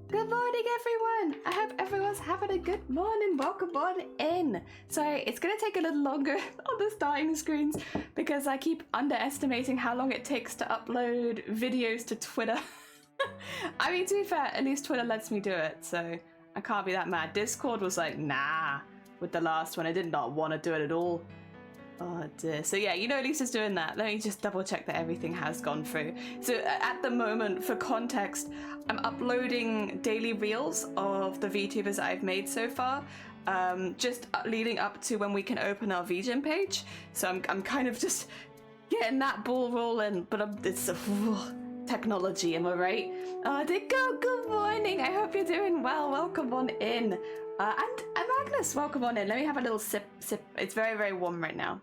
Good morning, everyone! I hope everyone's having a good morning. Welcome on in. Sorry, it's going to take a little longer on the starting screens because I keep underestimating how long it takes to upload videos to Twitter. I mean, to be fair, at least Twitter lets me do it, so I can't be that mad. Discord was like, nah, with the last one. I did not want to do it at all. Oh dear. So yeah, you know Lisa's doing that. Let me just double check that everything has gone through. So at the moment, for context, I'm uploading daily reels of the VTubers I've made so far, just leading up to when we can open our VGen page. So I'm kind of just getting that ball rolling, but it's technology, am I right? Dico, good morning. I hope you're doing well. Welcome on in. And Magnus, welcome on in. Let me have a little sip. It's very, very warm right now.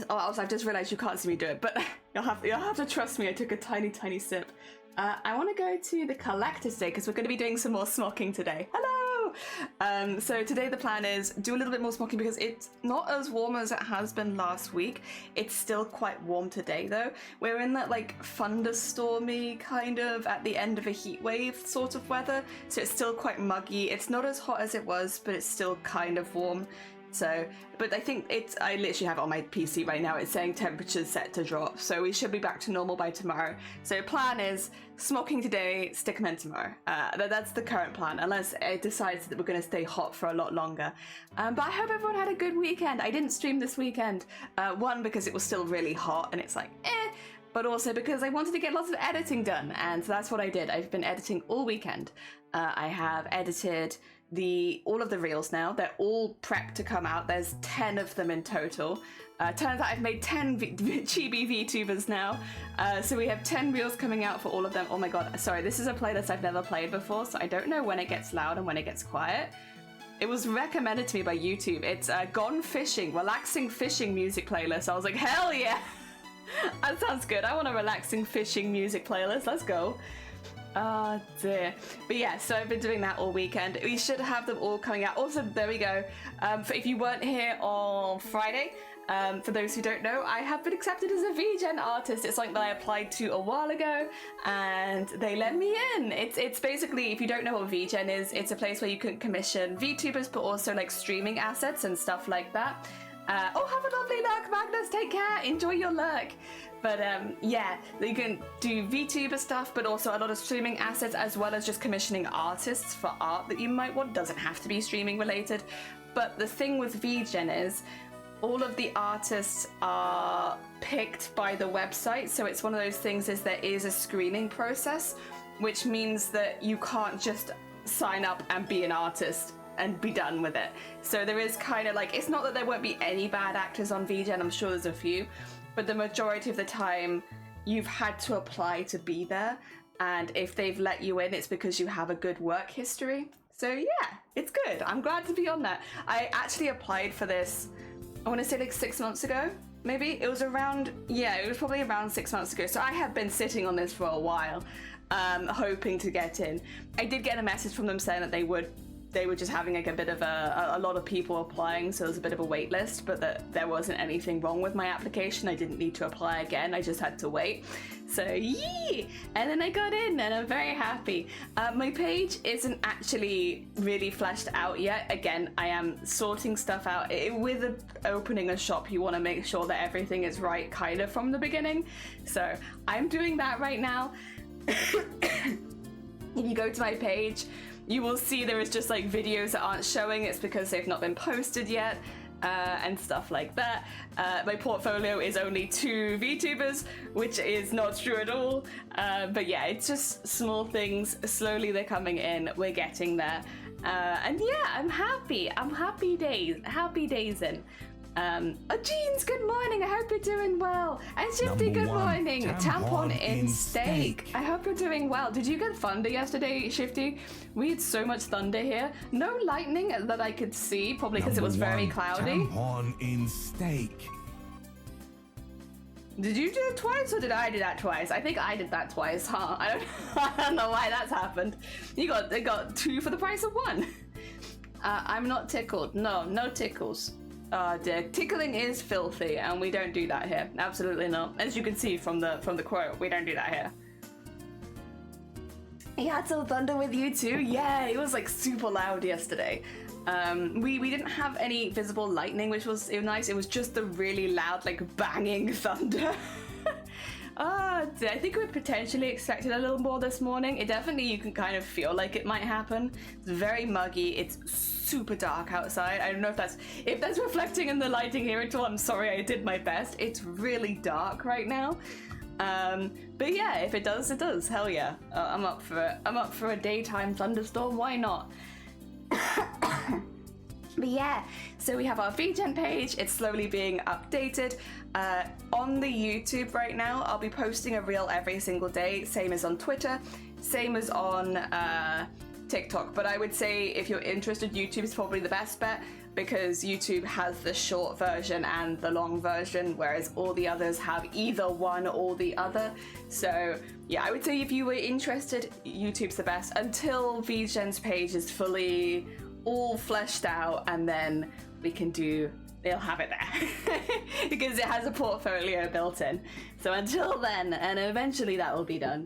Oh, also, I've just realized you can't see me do it, but you'll have to trust me. I took a tiny, tiny sip. I want to go to the collector today because we're going to be doing some more smocking today. Hello! So today the plan is do a little bit more smocking because it's not as warm as it has been last week. It's still quite warm today though. We're in that like thunderstormy kind of at the end of a heat wave sort of weather. So it's still quite muggy. It's not as hot as it was, but it's still kind of warm. So, but I think I literally have it on my PC right now. It's saying temperatures set to drop. So we should be back to normal by tomorrow. So plan is smocking today, stickmen tomorrow. That's the current plan, unless it decides that we're going to stay hot for a lot longer. But I hope everyone had a good weekend. I didn't stream this weekend. One, because it was still really hot and it's like, but also because I wanted to get lots of editing done. And so that's what I did. I've been editing all weekend. I have edited all of the reels now. They're all prepped to come out. There's 10 of them in total. Turns out I've made 10 chibi VTubers now. So we have 10 reels coming out for all of them. Oh my god, sorry, this is a playlist I've never played before, so I don't know when it gets loud and when it gets quiet. It was recommended to me by YouTube. It's Gone Fishing, relaxing fishing music playlist. I was like, hell yeah! That sounds good. I want a relaxing fishing music playlist. Let's go. Oh dear. But yeah, so I've been doing that all weekend. We should have them all coming out. Also, there we go. If you weren't here on Friday, for those who don't know, I have been accepted as a VGen artist. It's something that I applied to a while ago and they let me in. It's basically, if you don't know what VGen is, it's a place where you can commission VTubers but also like streaming assets and stuff like that. Oh, have a lovely lurk, Magnus. Take care. Enjoy your lurk. But yeah, you can do VTuber stuff, but also a lot of streaming assets, as well as just commissioning artists for art that you might want. Doesn't have to be streaming related. But the thing with VGen is all of the artists are picked by the website. So it's one of those things is there is a screening process, which means that you can't just sign up and be an artist and be done with it. So there is kind of like, it's not that there won't be any bad actors on VGen, I'm sure there's a few, but the majority of the time you've had to apply to be there, and if they've let you in, it's because you have a good work history. So yeah, it's good. I'm glad to be on that. I actually applied for this, I want to say like 6 months ago, maybe. It was around, yeah, it was probably around 6 months ago. So I have been sitting on this for a while, hoping to get in. I did get a message from them saying that they were just having like a bit of a lot of people applying, so there's a bit of a wait list, but that there wasn't anything wrong with my application. I didn't need to apply again, I just had to wait. So yee! And then I got in and I'm very happy. My page isn't actually really fleshed out yet. Again, I am sorting stuff out. With opening a shop, you want to make sure that everything is right kind of from the beginning. So I'm doing that right now. If you go to my page, you will see there is just like videos that aren't showing. It's because they've not been posted yet and stuff like that. My portfolio is only 2 VTubers, which is not true at all. But yeah, it's just small things. Slowly they're coming in. We're getting there. And yeah, I'm happy. I'm happy days in. Jeans, good morning. I hope you're doing well. And Shifty, good morning. Tampon in steak. I hope you're doing well. Did you get thunder yesterday, Shifty? We had so much thunder here. No lightning that I could see, probably because it was very cloudy. Tampon in steak. Did you do it twice or did I do that twice? I think I did that twice, huh? I don't know why that's happened. You got 2 for the price of 1. I'm not tickled. No tickles. Dear. Tickling is filthy, and we don't do that here. Absolutely not. As you can see from the quote, we don't do that here. You had some thunder with you too? Yeah, it was like super loud yesterday. We didn't have any visible lightning, which was nice. It was just the really loud, like, banging thunder. I think we potentially expected a little more this morning. It definitely, you can kind of feel like it might happen. It's very muggy. It's super dark outside. I don't know if that's reflecting in the lighting here at all. I'm sorry, I did my best. It's really dark right now. But yeah, if it does, it does. Hell yeah. I'm up for it. I'm up for a daytime thunderstorm. Why not? But yeah, so we have our VGen page. It's slowly being updated. On the YouTube right now, I'll be posting a reel every single day, same as on Twitter, same as on TikTok. But I would say if you're interested, YouTube is probably the best bet because YouTube has the short version and the long version, whereas all the others have either one or the other. So yeah, I would say if you were interested, YouTube's the best until VGen's page is fully all fleshed out, and then we can they'll have it there because it has a portfolio built in. So until then, and eventually that will be done.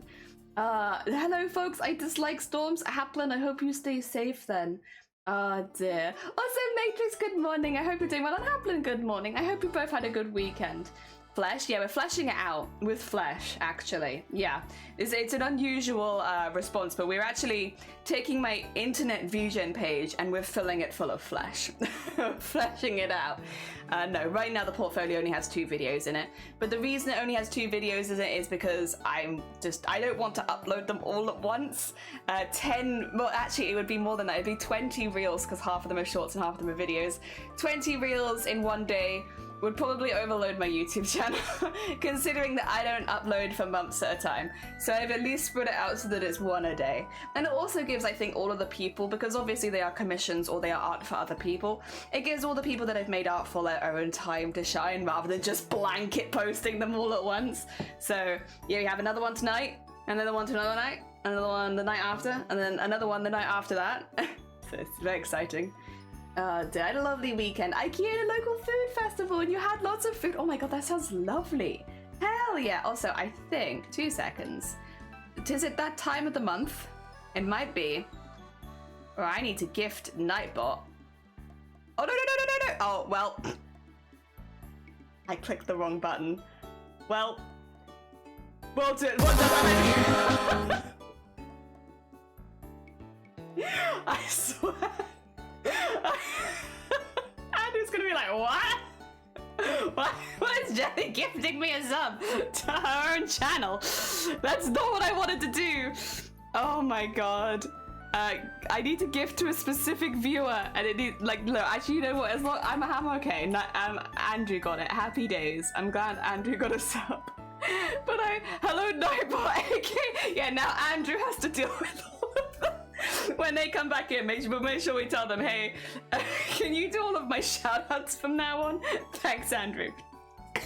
Hello folks, I dislike storms. Haplin, I hope you stay safe then. Dear. Also Matrix, good morning. I hope you're doing well. And Haplin, good morning. I hope you both had a good weekend. Flesh? Yeah, we're fleshing it out with flesh, actually. Yeah, it's an unusual response, but we're actually taking my internet VGen page and we're filling it full of flesh. Fleshing it out. No, right now the portfolio only has 2 videos in it, but the reason it only has 2 videos in it is because I don't want to upload them all at once. 10, well actually it would be more than that. It'd be 20 reels because half of them are shorts and half of them are videos. 20 reels in one day would probably overload my YouTube channel, considering that I don't upload for months at a time. So I've at least spread it out so that it's 1 a day. And it also gives, I think, all of the people, because obviously they are commissions or they are art for other people, it gives all the people that have made art for their own time to shine rather than just blanket posting them all at once. So yeah, we have another one tonight, another one another night, another one the night after, and then another one the night after that. So it's very exciting. I had a lovely weekend. I keyed a local food festival and you had lots of food. Oh my god, that sounds lovely. Hell yeah. Also, I think, 2 seconds. Is it that time of the month? It might be. Or I need to gift Nightbot. Oh, no. Oh, well. I clicked the wrong button. Well. What did I do? I swear. Andrew's gonna be like, what? What is Jenny gifting me a sub to her own channel? That's not what I wanted to do. Oh my god. I need to gift to a specific viewer, and it needs, like, look, actually, you know what? As long I'm okay. Andrew got it. Happy days. I'm glad Andrew got a sub. But hello, Nightbot, okay? Yeah, now Andrew has to deal with all of them. When they come back in, make sure we tell them, hey, can you do all of my shout-outs from now on? Thanks, Andrew.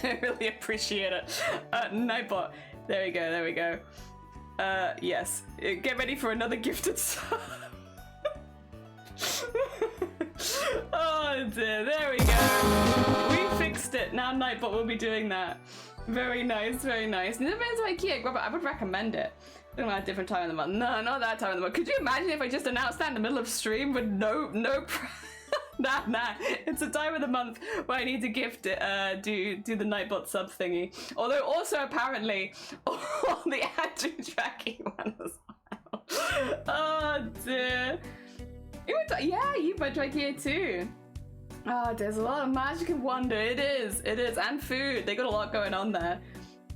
I really appreciate it. Nightbot. There we go. Yes. Get ready for another gifted sub. Oh dear, there we go. We fixed it. Now Nightbot will be doing that. Very nice, very nice. And it depends on IKEA, Robert. I would recommend it. At a different time of the month. No, not that time of the month. Could you imagine if I just announced that in the middle of stream with no nah. It's a time of the month where I need to gift it, do the Nightbot sub thingy. Although also apparently all the Andrew tracking one as well. Oh dear. You went to IKEA too. Oh, there's a lot of magic and wonder. It is. And food. They got a lot going on there.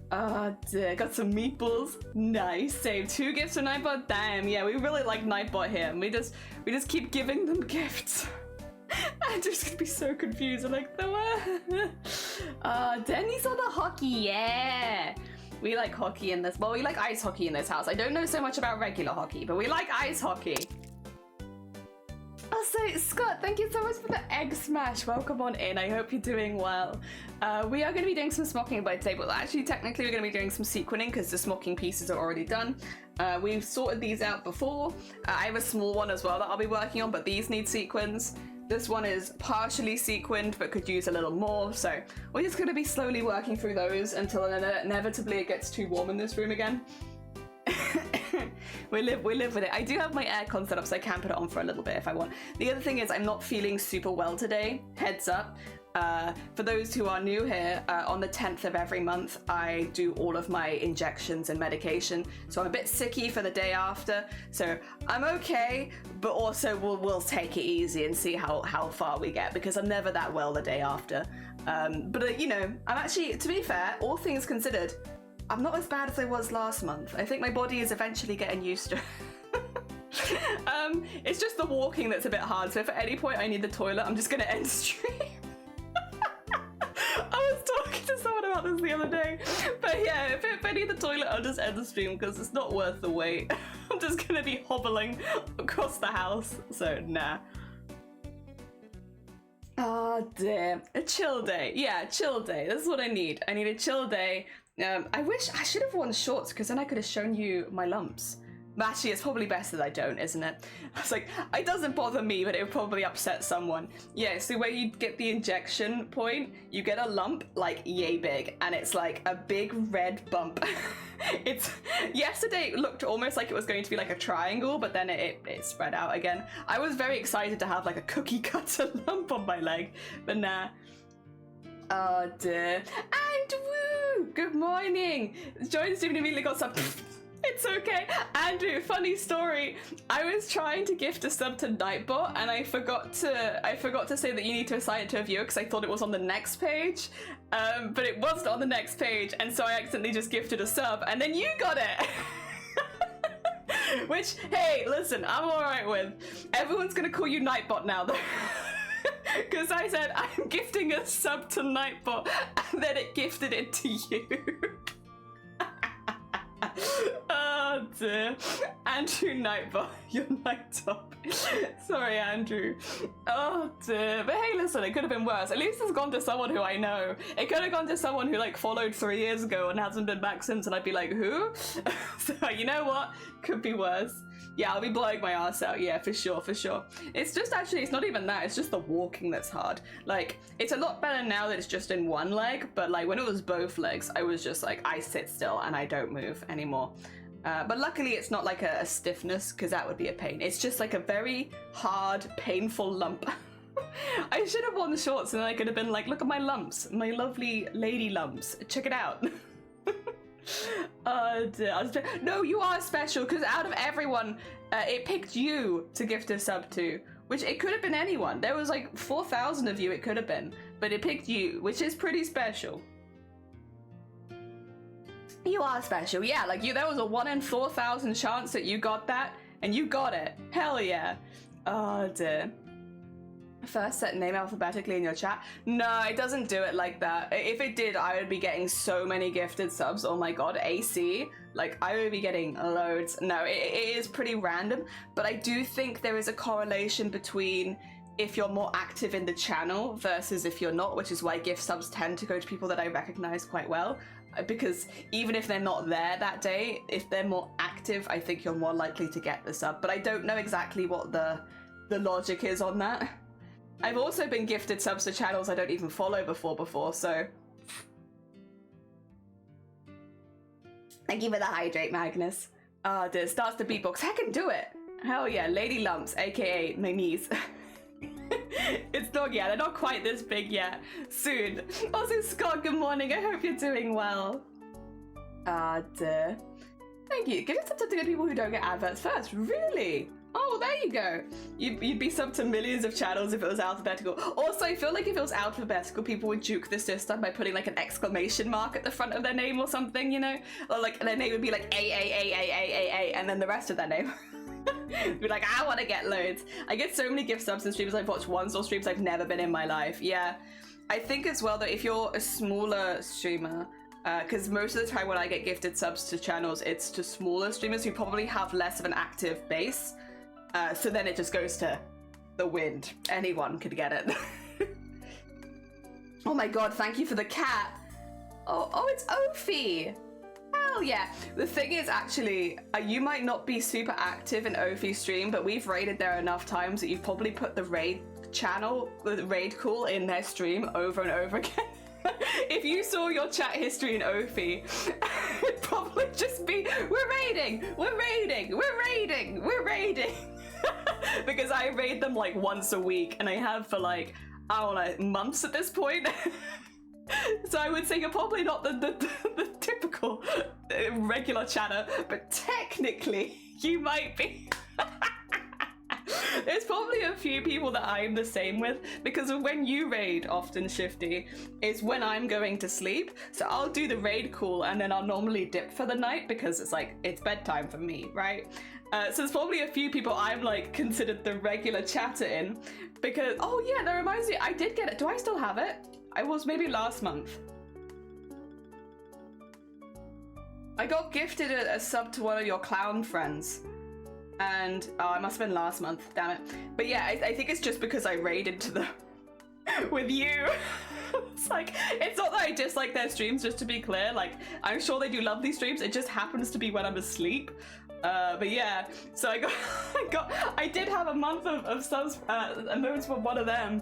Dear. Got some meatballs. Nice. Save 2 gifts for Nightbot. Damn, yeah, we really like Nightbot here. And we just keep giving them gifts. I'm just gonna be so confused. I'm like, Denny's on the hockey, yeah. We like hockey in this. Well, we like ice hockey in this house. I don't know so much about regular hockey, but we like ice hockey. Also, Scott, thank you so much for the egg smash. Welcome on in. I hope you're doing well. We are going to be doing some smocking by today, but actually, technically, we're going to be doing some sequining because the smocking pieces are already done. We've sorted these out before. I have a small one as well that I'll be working on, but these need sequins. This one is partially sequined, but could use a little more. So we're just going to be slowly working through those until inevitably it gets too warm in this room again. we live with it. I do have my aircon set up, so I can put it on for a little bit if I want. The other thing is I'm not feeling super well today. Heads up. For those who are new here, on the 10th of every month, I do all of my injections and medication. So I'm a bit sicky for the day after. So I'm okay, but also we'll take it easy and see how far we get, because I'm never that well the day after. But you know, I'm actually, to be fair, all things considered, I'm not as bad as I was last month. I think my body is eventually getting used to it. It's just the walking that's a bit hard. So if at any point I need the toilet, I'm just gonna end stream. I was talking to someone about this the other day, but yeah, if I need the toilet, I'll just end the stream because it's not worth the wait. I'm just gonna be hobbling across the house, so nah. Oh dear, a chill day. Yeah, chill day. This is what I need. I need a chill day. I wish I should have worn shorts because then I could have shown you my lumps. But actually, it's probably best that I don't, isn't it? I was like, it doesn't bother me, but it would probably upset someone. Yeah, so where you get the injection point, you get a lump like yay big, and it's like a big red bump. Yesterday it looked almost like it was going to be like a triangle, but then it spread out again. I was very excited to have like a cookie cutter lump on my leg, but nah. Oh dear. And woo! Good morning! Join the stream and immediately got some. It's okay. Andrew, funny story. I was trying to gift a sub to Nightbot and I forgot to say that you need to assign it to a viewer because I thought it was on the next page. But it wasn't on the next page, and so I accidentally just gifted a sub and then you got it. Which, hey, listen, I'm alright with. Everyone's gonna call you Nightbot now though. Because I said I'm gifting a sub to Nightbot and then it gifted it to you. Oh dear. Andrew Nightbot, you're Nighttop. Sorry, Andrew. Oh dear. But hey, listen, it could have been worse. At least it's gone to someone who I know. It could have gone to someone who like followed 3 years ago and hasn't been back since, and I'd be like, who? So you know what? Could be worse. Yeah, I'll be blowing my ass out. Yeah, for sure, for sure. It's just actually, it's not even that. It's just the walking that's hard. Like, it's a lot better now that it's just in one leg, but like when it was both legs, I was just like, I sit still and I don't move anymore. But luckily it's not like a stiffness, because that would be a pain. It's just like a very hard, painful lump. I should have worn the shorts and then I could have been like, look at my lumps, my lovely lady lumps. Check it out. Oh dear. No, you are special, because out of everyone, it picked you to gift a sub to, which it could have been anyone. There was like 4,000 of you it could have been, but it picked you, which is pretty special. You are special, yeah, like you. There was a 1 in 4,000 chance that you got that, and you got it. Hell yeah. Oh dear. First set name alphabetically in your chat. No, it doesn't do it like that. If it did, I would be getting so many gifted subs. Oh my god, AC. Like, I would be getting loads. No, it is pretty random, but I do think there is a correlation between if you're more active in the channel versus if you're not, which is why gift subs tend to go to people that I recognize quite well. Because even if they're not there that day, if they're more active, I think you're more likely to get the sub. But I don't know exactly what the logic is on that. I've also been gifted subs to channels I don't even follow before, so... Thank you for the hydrate, Magnus. Oh, dear, starts the beatbox. I can do it! Hell yeah, lady lumps, aka my knees. It's not yet, they're not quite this big yet. Soon. Also, Scott, good morning, I hope you're doing well. Ah, dear. Thank you. Give it up to good people who don't get adverts first. Really? Oh, there you go. You'd be subbed to millions of channels if it was alphabetical. Also, I feel like if it was alphabetical, people would juke the system by putting like an exclamation mark at the front of their name or something, you know? Or like their name would be like A, and then the rest of their name. Be like, I want to get loads. I get so many gift subs and streams I've watched once, or streams I've never been in my life. Yeah. I think as well that if you're a smaller streamer, because most of the time when I get gifted subs to channels, it's to smaller streamers who probably have less of an active base. So then it just goes to the wind. Anyone could get it. Oh my god, thank you for the cat. Oh, it's Ophi. Hell yeah. The thing is, actually, you might not be super active in Ophi's stream, but we've raided there enough times that you've probably put the raid channel, the raid call in their stream over and over again. If you saw your chat history in Ophi, it'd probably just be, we're raiding, we're raiding, we're raiding, we're raiding. Because I raid them like once a week, and I have for like, I don't know, months at this point. So I would say you're probably not the typical regular chatter, but technically you might be. There's probably a few people that I'm the same with, because when you raid often, Shifty, is when I'm going to sleep. So I'll do the raid call and then I'll normally dip for the night because it's like, it's bedtime for me, right? So there's probably a few people I'm like considered the regular chatter in, because, oh yeah, that reminds me, I did get it. Do I still have it? I was maybe last month. I got gifted a sub to one of your clown friends. And oh, it must have been last month, damn it. But yeah, I think it's just because I raided to them with you. It's like, it's not that I dislike their streams, just to be clear. Like, I'm sure they do lovely streams. It just happens to be when I'm asleep. But yeah, so I did have a month of subs, emotes from one of them.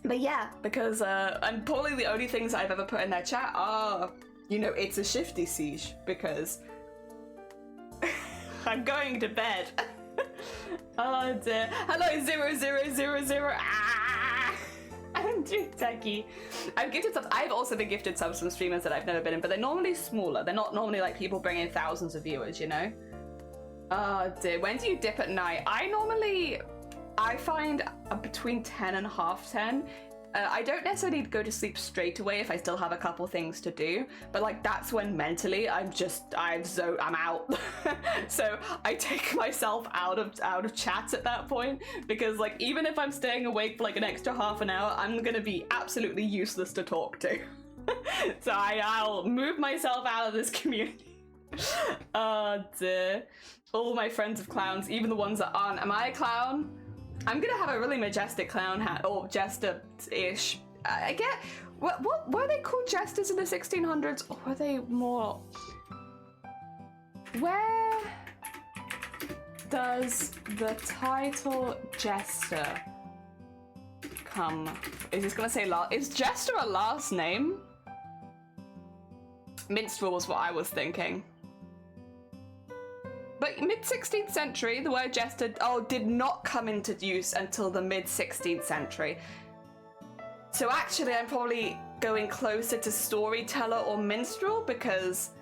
But yeah, because and probably the only things I've ever put in their chat are, you know, it's a Shifty siege, because I'm going to bed. Oh dear. Hello 0000. Ah! I'm too techie. I've gifted subs. I've also been gifted subs from streamers that I've never been in, but they're normally smaller. They're not normally like people bringing thousands of viewers, you know? Oh dear. When do you dip at night? I find between 10 and half 10. I don't necessarily go to sleep straight away if I still have a couple things to do, but like that's when mentally I'm out. So I take myself out of chats at that point, because like even if I'm staying awake for like an extra half an hour, I'm gonna be absolutely useless to talk to. So I'll move myself out of this community. Oh dear. All my friends of clowns, even the ones that aren't. Am I a clown? I'm gonna have a really majestic clown hat, or jester-ish. I get, what were they called jesters in the 1600s, or were they more? Where does the title jester come? Is this gonna say is jester a last name? Minstrel was what I was thinking. But mid-16th century, the word jester did not come into use until the mid-16th century. So actually, I'm probably going closer to storyteller or minstrel, because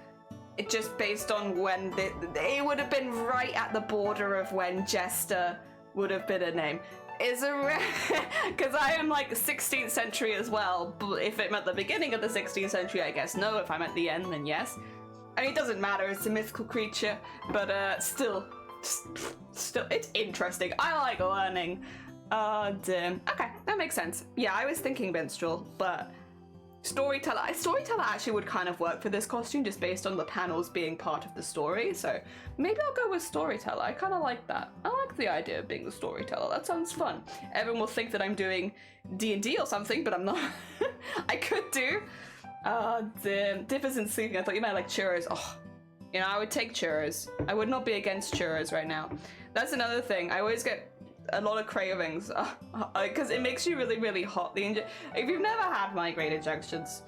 it just based on when it would have been right at the border of when jester would have been a name. Because I am like 16th century as well. But if I'm at the beginning of the 16th century, I guess no. If I'm at the end, then yes. I mean, it doesn't matter, it's a mythical creature, but still, it's interesting. I like learning. Damn. Okay, that makes sense. Yeah, I was thinking minstrel, but storyteller actually would kind of work for this costume, just based on the panels being part of the story, so maybe I'll go with storyteller. I kind of like that. I like the idea of being the storyteller. That sounds fun. Everyone will think that I'm doing D&D or something, but I'm not. I could do. Damn. Dip isn't sleeping. I thought you meant like churros. Oh, you know, I would take churros. I would not be against churros right now. That's another thing. I always get a lot of cravings because it makes you really, really hot. If you've never had migraine injections,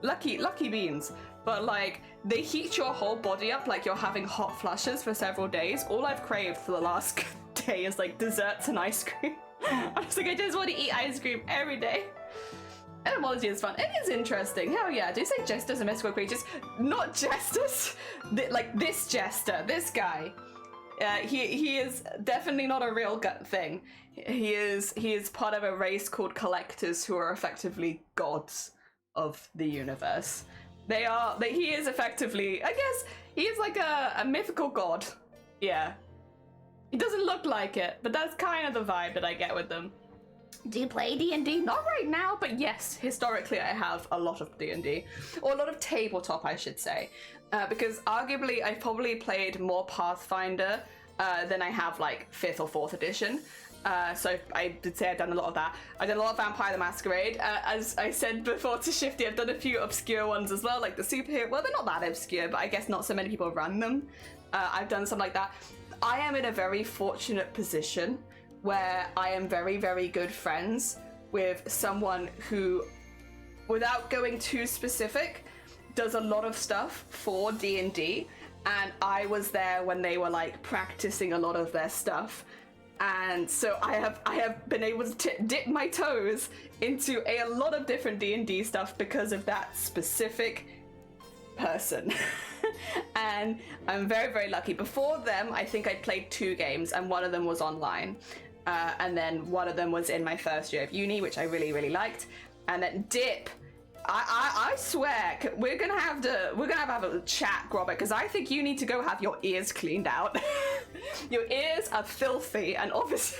lucky beans. But like, they heat your whole body up like you're having hot flushes for several days. All I've craved for the last day is like desserts and ice cream. I was like, I just want to eat ice cream every day. Etymology is fun. It is interesting. Hell yeah. Do you say jesters and mystical creatures? Not jesters. Like this jester, this guy, He is definitely not a real thing. He is part of a race called collectors who are effectively gods of the universe. He is effectively, I guess, he is like a mythical god. Yeah. He doesn't look like it, but that's kind of the vibe that I get with them. Do you play D&D? Not right now, but yes, historically I have a lot of D&D. Or a lot of tabletop, I should say. Because arguably I've probably played more Pathfinder than I have like 5th or 4th edition. So I did say I've done a lot of that. I've done a lot of Vampire the Masquerade. As I said before to Shifty, I've done a few obscure ones as well, like the superhero. Well, they're not that obscure, but I guess not so many people run them. I've done something like that. I am in a very fortunate position where I am very, very good friends with someone who, without going too specific, does a lot of stuff for D&D, and I was there when they were like practicing a lot of their stuff. And so I have been able to dip my toes into a lot of different D&D stuff because of that specific person. And I'm very, very lucky. Before them, I think I played 2 games, and one of them was online. And then one of them was in my first year of uni, which I really, really liked. And then Dip, I swear, we're gonna have to have a chat, Robert, because I think you need to go have your ears cleaned out. Your ears are filthy, and obviously,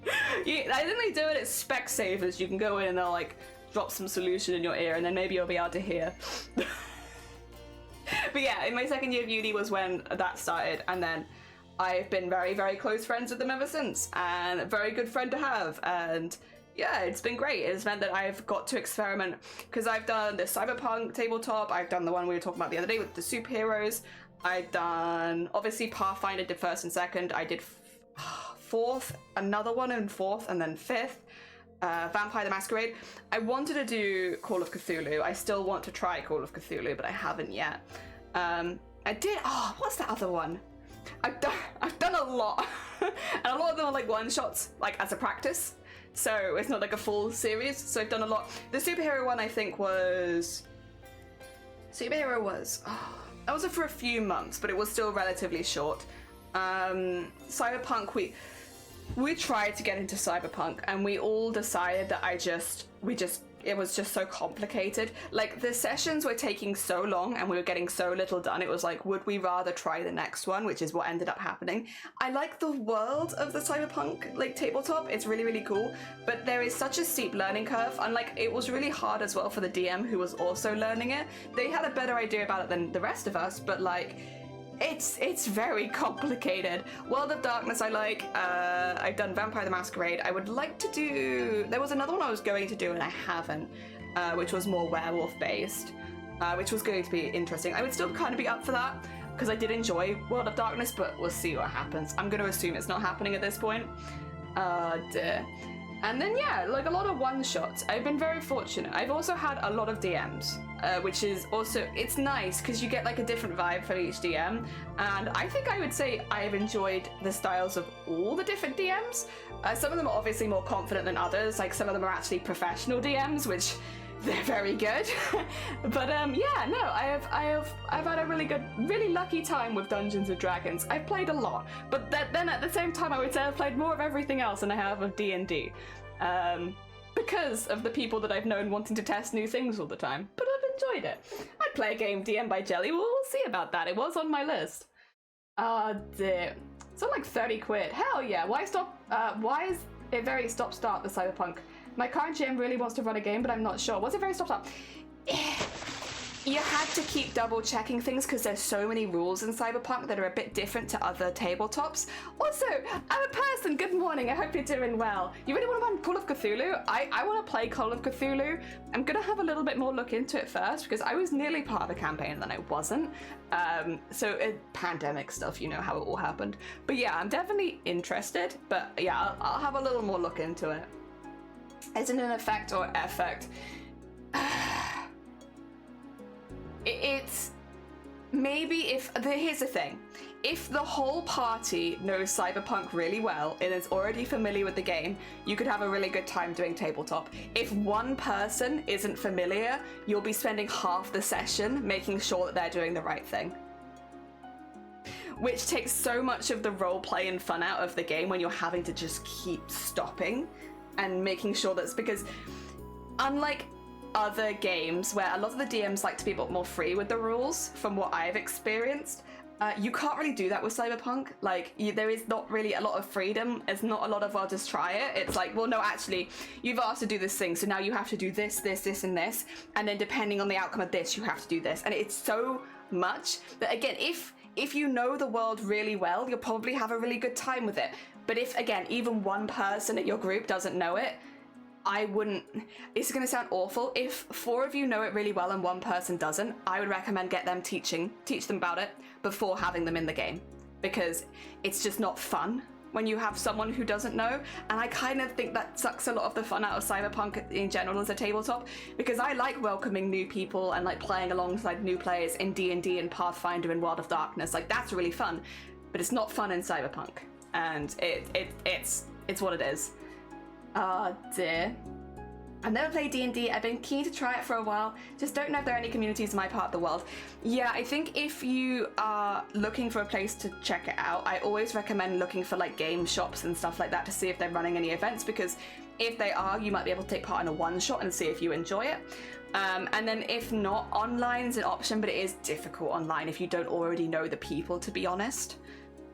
I think they do it at Specsavers. You can go in and they'll like drop some solution in your ear, and then maybe you'll be able to hear. But yeah, in my second year of uni was when that started, and then I've been very, very close friends with them ever since, and a very good friend to have. And yeah, it's been great. It's meant that I've got to experiment, because I've done the cyberpunk tabletop, I've done the one we were talking about the other day with the superheroes, I've done, obviously Pathfinder did 1st and 2nd, I did 4th, another one in 4th, and then 5th, Vampire the Masquerade. I wanted to do Call of Cthulhu. I still want to try Call of Cthulhu, but I haven't yet. I did, what's that other one? I've done a lot, and a lot of them are like one-shots, like as a practice. So it's not like a full series, so I've done a lot. The superhero one I think was... that was for a few months, but it was still relatively short. Cyberpunk, we tried to get into Cyberpunk, and we all decided that it was just so complicated. Like, the sessions were taking so long and we were getting so little done, it was like, would we rather try the next one, which is what ended up happening. I like the world of the Cyberpunk, like, tabletop. It's really, really cool, but there is such a steep learning curve, and, like, it was really hard as well for the DM who was also learning it. They had a better idea about it than the rest of us, but, like, it's very complicated. World of Darkness I like. I've done Vampire the Masquerade. I would like to do... There was another one I was going to do and I haven't, which was more werewolf based, which was going to be interesting. I would still kind of be up for that, because I did enjoy World of Darkness, but we'll see what happens. I'm going to assume it's not happening at this point. Dear. And then, yeah, like a lot of one-shots. I've been very fortunate. I've also had a lot of DMs, which is also, it's nice because you get like a different vibe for each DM. And I think I would say I've enjoyed the styles of all the different DMs. Some of them are obviously more confident than others. Like, some of them are actually professional DMs, which they're very good. But yeah, no, I've had a really lucky time with Dungeons and Dragons. I've played a lot, but then at the same time I would say I've played more of everything else than I have of D&D, because of the people that I've known wanting to test new things all the time. But I've enjoyed it. I'd play a game DM by Jelly. We'll see about that. It was on my list. Oh dear, it's on like 30 quid. Hell yeah. Why is it very stop-start, the Cyberpunk? My current GM really wants to run a game, but I'm not sure. What's it very stop-start? You had to keep double-checking things because there's so many rules in Cyberpunk that are a bit different to other tabletops. Also, I'm a person. Good morning. I hope you're doing well. You really want to run Call of Cthulhu? I want to play Call of Cthulhu. I'm going to have a little bit more look into it first, because I was nearly part of the campaign and then I wasn't. Pandemic stuff, you know how it all happened. But yeah, I'm definitely interested. But yeah, I'll have a little more look into it. Is it an effect or effect? It's maybe here's the thing. If the whole party knows Cyberpunk really well and is already familiar with the game, you could have a really good time doing tabletop. If one person isn't familiar, you'll be spending half the session making sure that they're doing the right thing. which takes so much of the role play and fun out of the game when you're having to just keep stopping and making sure that's because unlike other games where a lot of the DMs like to be a bit more free with the rules from what I've experienced, you can't really do that with Cyberpunk. Like, there is not really a lot of freedom. It's not a lot of, I'll just try it. It's like, well, no, actually, you've asked to do this thing, so now you have to do this, this, this, and this. And then depending on the outcome of this, you have to do this. And it's so much that, again, if you know the world really well, you'll probably have a really good time with it. But if, again, even one person at your group doesn't know it, I wouldn't, it's going to sound awful. If 4 of you know it really well and one person doesn't, I would recommend teach them about it before having them in the game, because it's just not fun when you have someone who doesn't know. And I kind of think that sucks a lot of the fun out of Cyberpunk in general as a tabletop, because I like welcoming new people and like playing alongside new players in D&D and Pathfinder and World of Darkness. Like, that's really fun, but it's not fun in Cyberpunk, and it's what it is. Oh dear. I've never played D&D. I've been keen to try it for a while. Just don't know if there are any communities in my part of the world. Yeah, I think if you are looking for a place to check it out, I always recommend looking for like game shops and stuff like that to see if they're running any events, because if they are, you might be able to take part in a one-shot and see if you enjoy it. And then if not, online is an option, but it is difficult online if you don't already know the people, to be honest.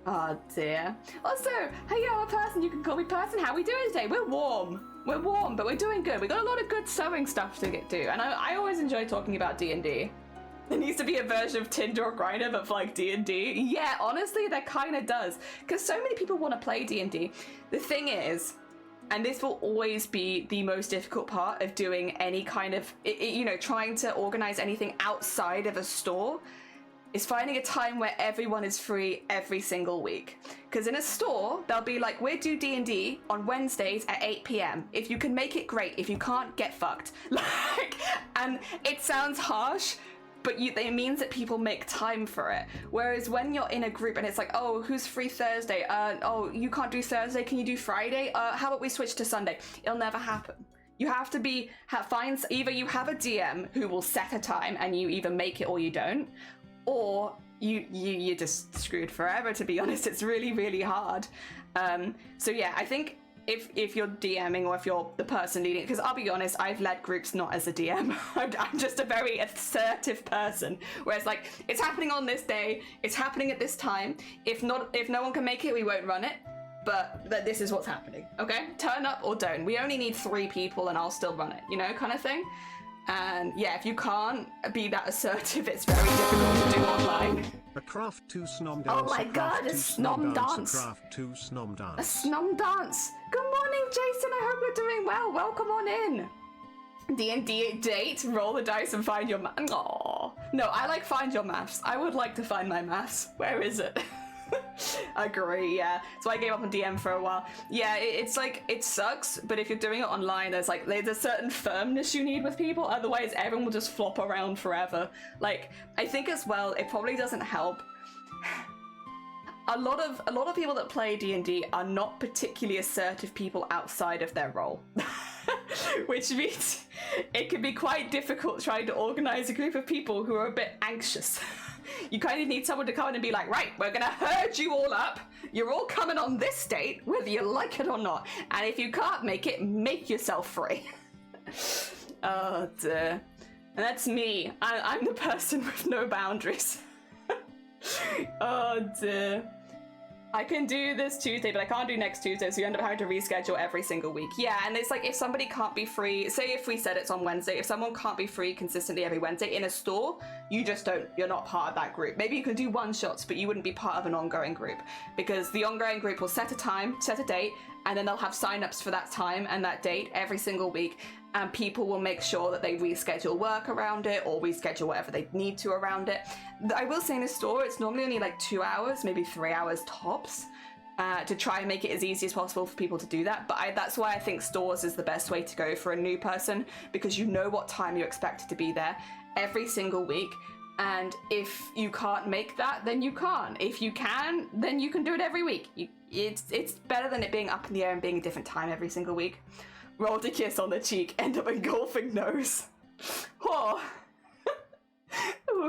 Oh dear. Also, hey, you're a person, you can call me person. How are we doing today? We're warm, but we're doing good. We got a lot of good sewing stuff to get to, and I always enjoy talking about D&D. There needs to be a version of Tinder or Grindr, but for like D&D. Yeah, honestly, there kind of does, because so many people want to play D&D. The thing is, and this will always be the most difficult part of doing any kind of, trying to organize anything outside of a store, is finding a time where everyone is free every single week. Because in a store, they'll be like, we do D&D on Wednesdays at 8 p.m. If you can make it, great. If you can't, get fucked. Like, and it sounds harsh, but it means that people make time for it. Whereas when you're in a group and it's like, oh, who's free Thursday? Oh, you can't do Thursday, can you do Friday? How about we switch to Sunday? It'll never happen. You have to find, either you have a DM who will set a time and you either make it or you don't, or you're just screwed forever, to be honest. It's really, really hard. So yeah, I think if you're DMing or if you're the person leading, because I'll be honest, I've led groups not as a DM. I'm just a very assertive person, where it's like, it's happening on this day, it's happening at this time. If no one can make it, we won't run it. But this is what's happening, okay? Turn up or don't. We only need 3 people and I'll still run it, kind of thing. And yeah, if you can't be that assertive, it's very difficult to do online. A craft to snom dance. Oh my god, a snom dance. A craft to snom dance. A snom dance. Good morning, Jason. I hope you're doing well. Welcome on in. D&D date, roll the dice and find your math. Aww. No, I like find your maths. I would like to find my maths. Where is it? Agree, yeah. So I gave up on DM for a while. Yeah, it's like, it sucks, but if you're doing it online, there's a certain firmness you need with people, otherwise everyone will just flop around forever. Like, I think as well, it probably doesn't help. A lot of people that play D&D are not particularly assertive people outside of their role. Which means it can be quite difficult trying to organize a group of people who are a bit anxious. You kind of need someone to come in and be like, right, we're gonna herd you all up. You're all coming on this date, whether you like it or not. And if you can't make it, make yourself free. Oh dear. And that's me. I'm the person with no boundaries. Oh dear. I can do this Tuesday, but I can't do next Tuesday, so you end up having to reschedule every single week. Yeah, and it's like, if somebody can't be free, say if we said it's on Wednesday, if someone can't be free consistently every Wednesday in a store, you're not part of that group. Maybe you can do one-shots, but you wouldn't be part of an ongoing group, because the ongoing group will set a time, set a date, and then they'll have sign-ups for that time and that date every single week, and people will make sure that they reschedule work around it or reschedule whatever they need to around it. I will say in a store, it's normally only like 2 hours, maybe 3 hours tops, to try and make it as easy as possible for people to do that. But that's why I think stores is the best way to go for a new person, because you know what time you're expected to be there every single week. And if you can't make that, then you can't. If you can, then you can do it every week. It's better than it being up in the air and being a different time every single week. Rolled a kiss on the cheek, end up engulfing nose. Oh.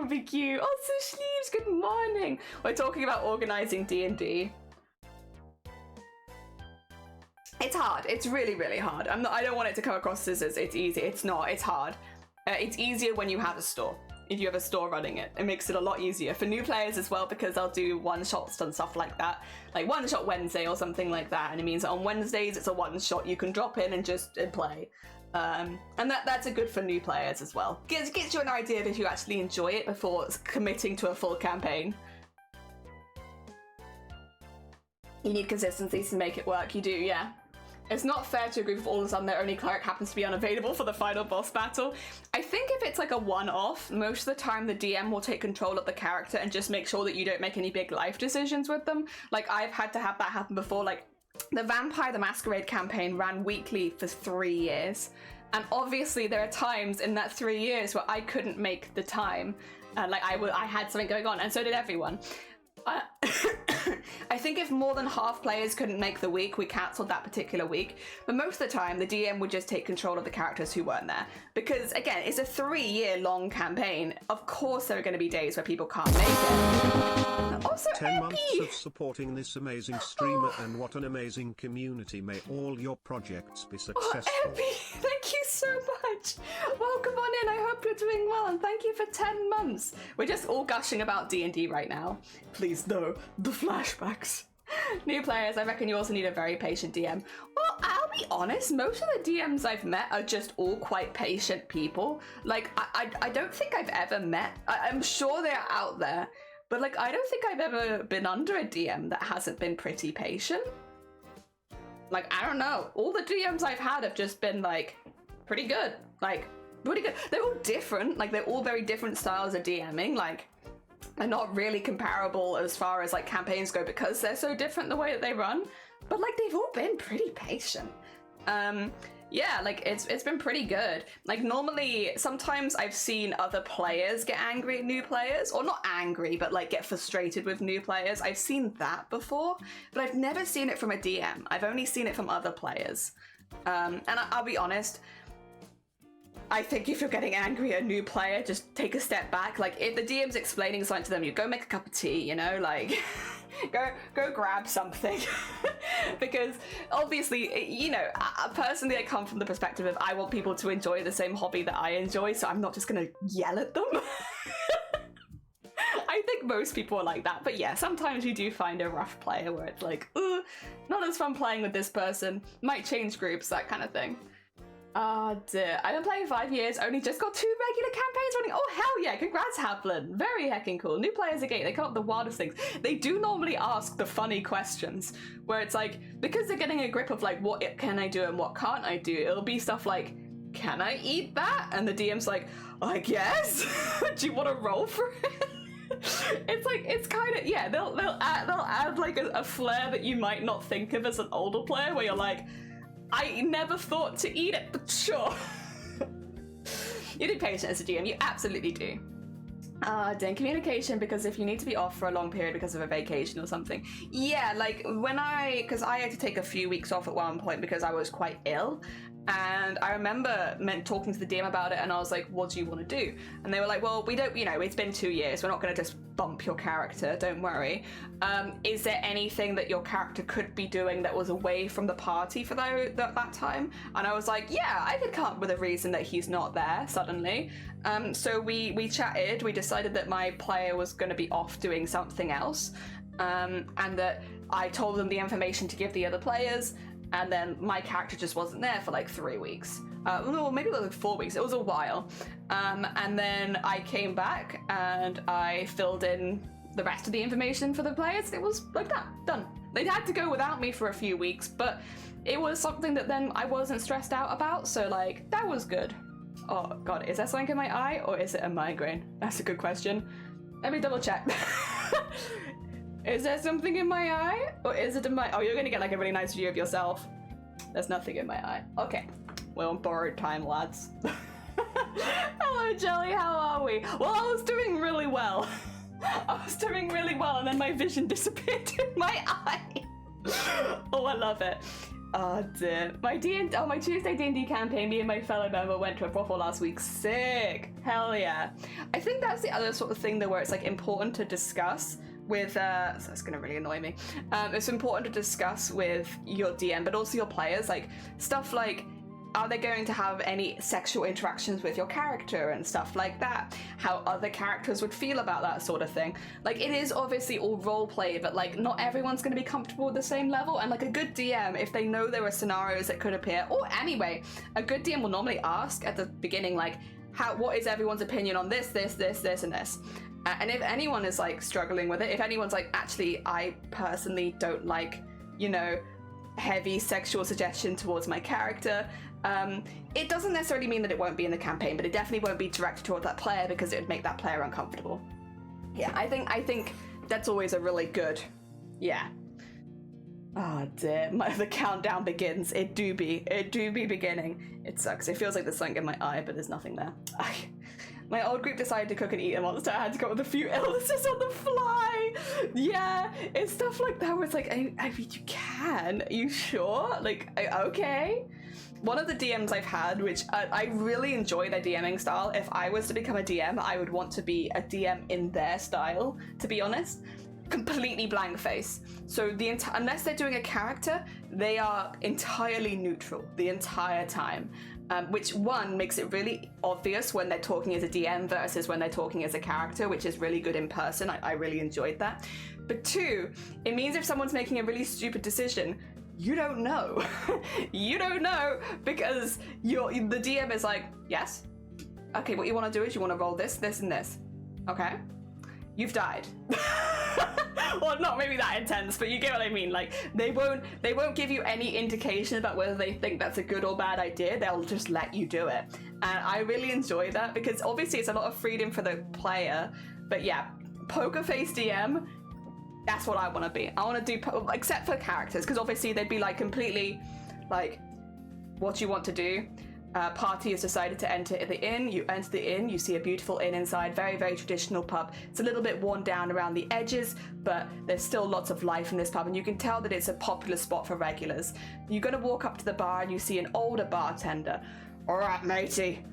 would be cute. Also, Sleeves, good morning. We're talking about organizing D&D. It's hard. It's really, really hard. I don't want it to come across as it's easy. It's not. It's hard. It's easier when you have a store. If you have a store running it, it makes it a lot easier for new players as well, because I'll do one-shots and stuff like that, like one-shot Wednesday or something like that, and it means that on Wednesdays it's a one-shot you can drop in and just play. And that's a good for new players as well. Gets you an idea of if you actually enjoy it before committing to a full campaign. You need consistency to make it work. You do, yeah. It's not fair to agree with all of a sudden their only cleric happens to be unavailable for the final boss battle. I think if it's like a one-off, most of the time the DM will take control of the character and just make sure that you don't make any big life decisions with them. Like, I've had to have that happen before. Like, the Vampire the Masquerade campaign ran weekly for 3 years. And obviously there are times in that 3 years where I couldn't make the time. Like, I had something going on, and so did everyone. I think if more than half players couldn't make the week, we cancelled that particular week. But most of the time, the DM would just take control of the characters who weren't there. Because, again, it's a 3-year-long campaign. Of course there are going to be days where people can't make it. Also, 10 months of supporting this amazing streamer, and what an amazing community. May all your projects be successful. Epi, thank you so much. Welcome on in. I hope you're doing well, and thank you for 10 months. We're just all gushing about D&D right now. Please, no, the flashbacks. New players, I reckon you also need a very patient DM. Well, I'll be honest, most of the DMs I've met are just all quite patient people. Like, I don't think I've ever met, I'm sure they're out there, but like, I don't think I've ever been under a DM that hasn't been pretty patient. Like, I don't know. All the DMs I've had have just been like, pretty good. Like, pretty good. They're all different. Like, they're all very different styles of DMing. Like, they're not really comparable as far as like campaigns go because they're so different the way that they run. But like, they've all been pretty patient. Yeah, like it's been pretty good. Like, normally, sometimes I've seen other players get angry at new players, or not angry, but like get frustrated with new players. I've seen that before, but I've never seen it from a DM. I've only seen it from other players. And I'll be honest, I think if you're getting angry at a new player, just take a step back. Like, if the DM's explaining something to them, you go make a cup of tea, you know, like go grab something. Because obviously, you know, personally I come from the perspective of I want people to enjoy the same hobby that I enjoy, so I'm not just gonna yell at them. I think most people are like that, but yeah, sometimes you do find a rough player where it's like, not as fun playing with this person, might change groups, that kind of thing. Oh dear, I've been playing 5 years, only just got 2 regular campaigns running. Oh hell yeah, congrats Haplin, very heckin' cool. New players again, they come up with the wildest things. They do normally ask the funny questions, where it's like, because they're getting a grip of like, what can I do and what can't I do, it'll be stuff like, can I eat that? And the DM's like, I guess? Do you want to roll for it? It's like, it's kind of, yeah, they'll add like a flair that you might not think of as an older player, where you're like, I never thought to eat it, but sure. You do patient as a GM, you absolutely do. Then communication, because if you need to be off for a long period because of a vacation or something. Yeah, like when because I had to take a few weeks off at one point because I was quite ill. And I remember talking to the DM about it, and I was like, what do you want to do? And they were like, well, we don't, you know, it's been 2 years. We're not going to just bump your character. Don't worry. Is there anything that your character could be doing that was away from the party for that time? And I was like, yeah, I could come up with a reason that he's not there suddenly. So we chatted. We decided that my player was going to be off doing something else. And that I told them the information to give the other players. And then my character just wasn't there for like 3 weeks. Well, maybe like 4 weeks. It was a while. And then I came back and I filled in the rest of the information for the players. It was like that, done. They'd had to go without me for a few weeks, but it was something that then I wasn't stressed out about. So like, that was good. Oh God, is that something in my eye or is it a migraine? That's a good question. Let me double check. Is there something in my eye? Or is it in my... Oh, you're gonna get like a really nice view of yourself. There's nothing in my eye. Okay. We're on borrowed time, lads. Hello, Jelly, how are we? Well, I was doing really well. I was doing really well, and then my vision disappeared in my eye. Oh, I love it. Oh dear. My Tuesday D&D campaign, me and my fellow member went to a brothel last week. Sick. Hell yeah. I think that's the other sort of thing though where it's like important to discuss with, so it's gonna really annoy me. It's important to discuss with your DM, but also your players, like stuff like, are they going to have any sexual interactions with your character and stuff like that? How other characters would feel about that sort of thing. Like, it is obviously all roleplay, but like, not everyone's going to be comfortable with the same level. And like a good DM, if they know there are scenarios that could appear, or anyway, a good DM will normally ask at the beginning, like, what is everyone's opinion on this, and this? And if anyone is like struggling with it, if anyone's like, actually, I personally don't like, you know, heavy sexual suggestion towards my character, it doesn't necessarily mean that it won't be in the campaign, but it definitely won't be directed toward that player because it would make that player uncomfortable. Yeah, I think that's always a really good, yeah. Oh dear, the countdown begins. It do be beginning. It sucks. It feels like there's something in my eye, but there's nothing there. My old group decided to cook and eat a monster. I had to go with a few illnesses on the fly. Yeah, it's stuff like that where it's like, I mean, you can. Are you sure? Like, okay. One of the DMs I've had, which I really enjoy their DMing style. If I was to become a DM, I would want to be a DM in their style, to be honest. Completely blank face. So unless they're doing a character, they are entirely neutral the entire time. Which one makes it really obvious when they're talking as a DM versus when they're talking as a character, which is really good in person. I really enjoyed that. But two, it means if someone's making a really stupid decision, you don't know. You don't know because the DM is like, yes? Okay, what you want to do is you want to roll this, this, and this. Okay? You've died. Well, not maybe that intense, but you get what I mean. Like, they won't give you any indication about whether they think that's a good or bad idea. They'll just let you do it. And I really enjoy that because obviously it's a lot of freedom for the player. But yeah, poker face DM, that's what I want to be. I want to do, except for characters, because obviously they'd be like completely like, what do you want to do? Party has decided to enter the inn. You enter the inn, you see a beautiful inn inside, very, very traditional pub. It's a little bit worn down around the edges, but there's still lots of life in this pub, and you can tell that it's a popular spot for regulars. You're gonna walk up to the bar and you see an older bartender. All right, matey,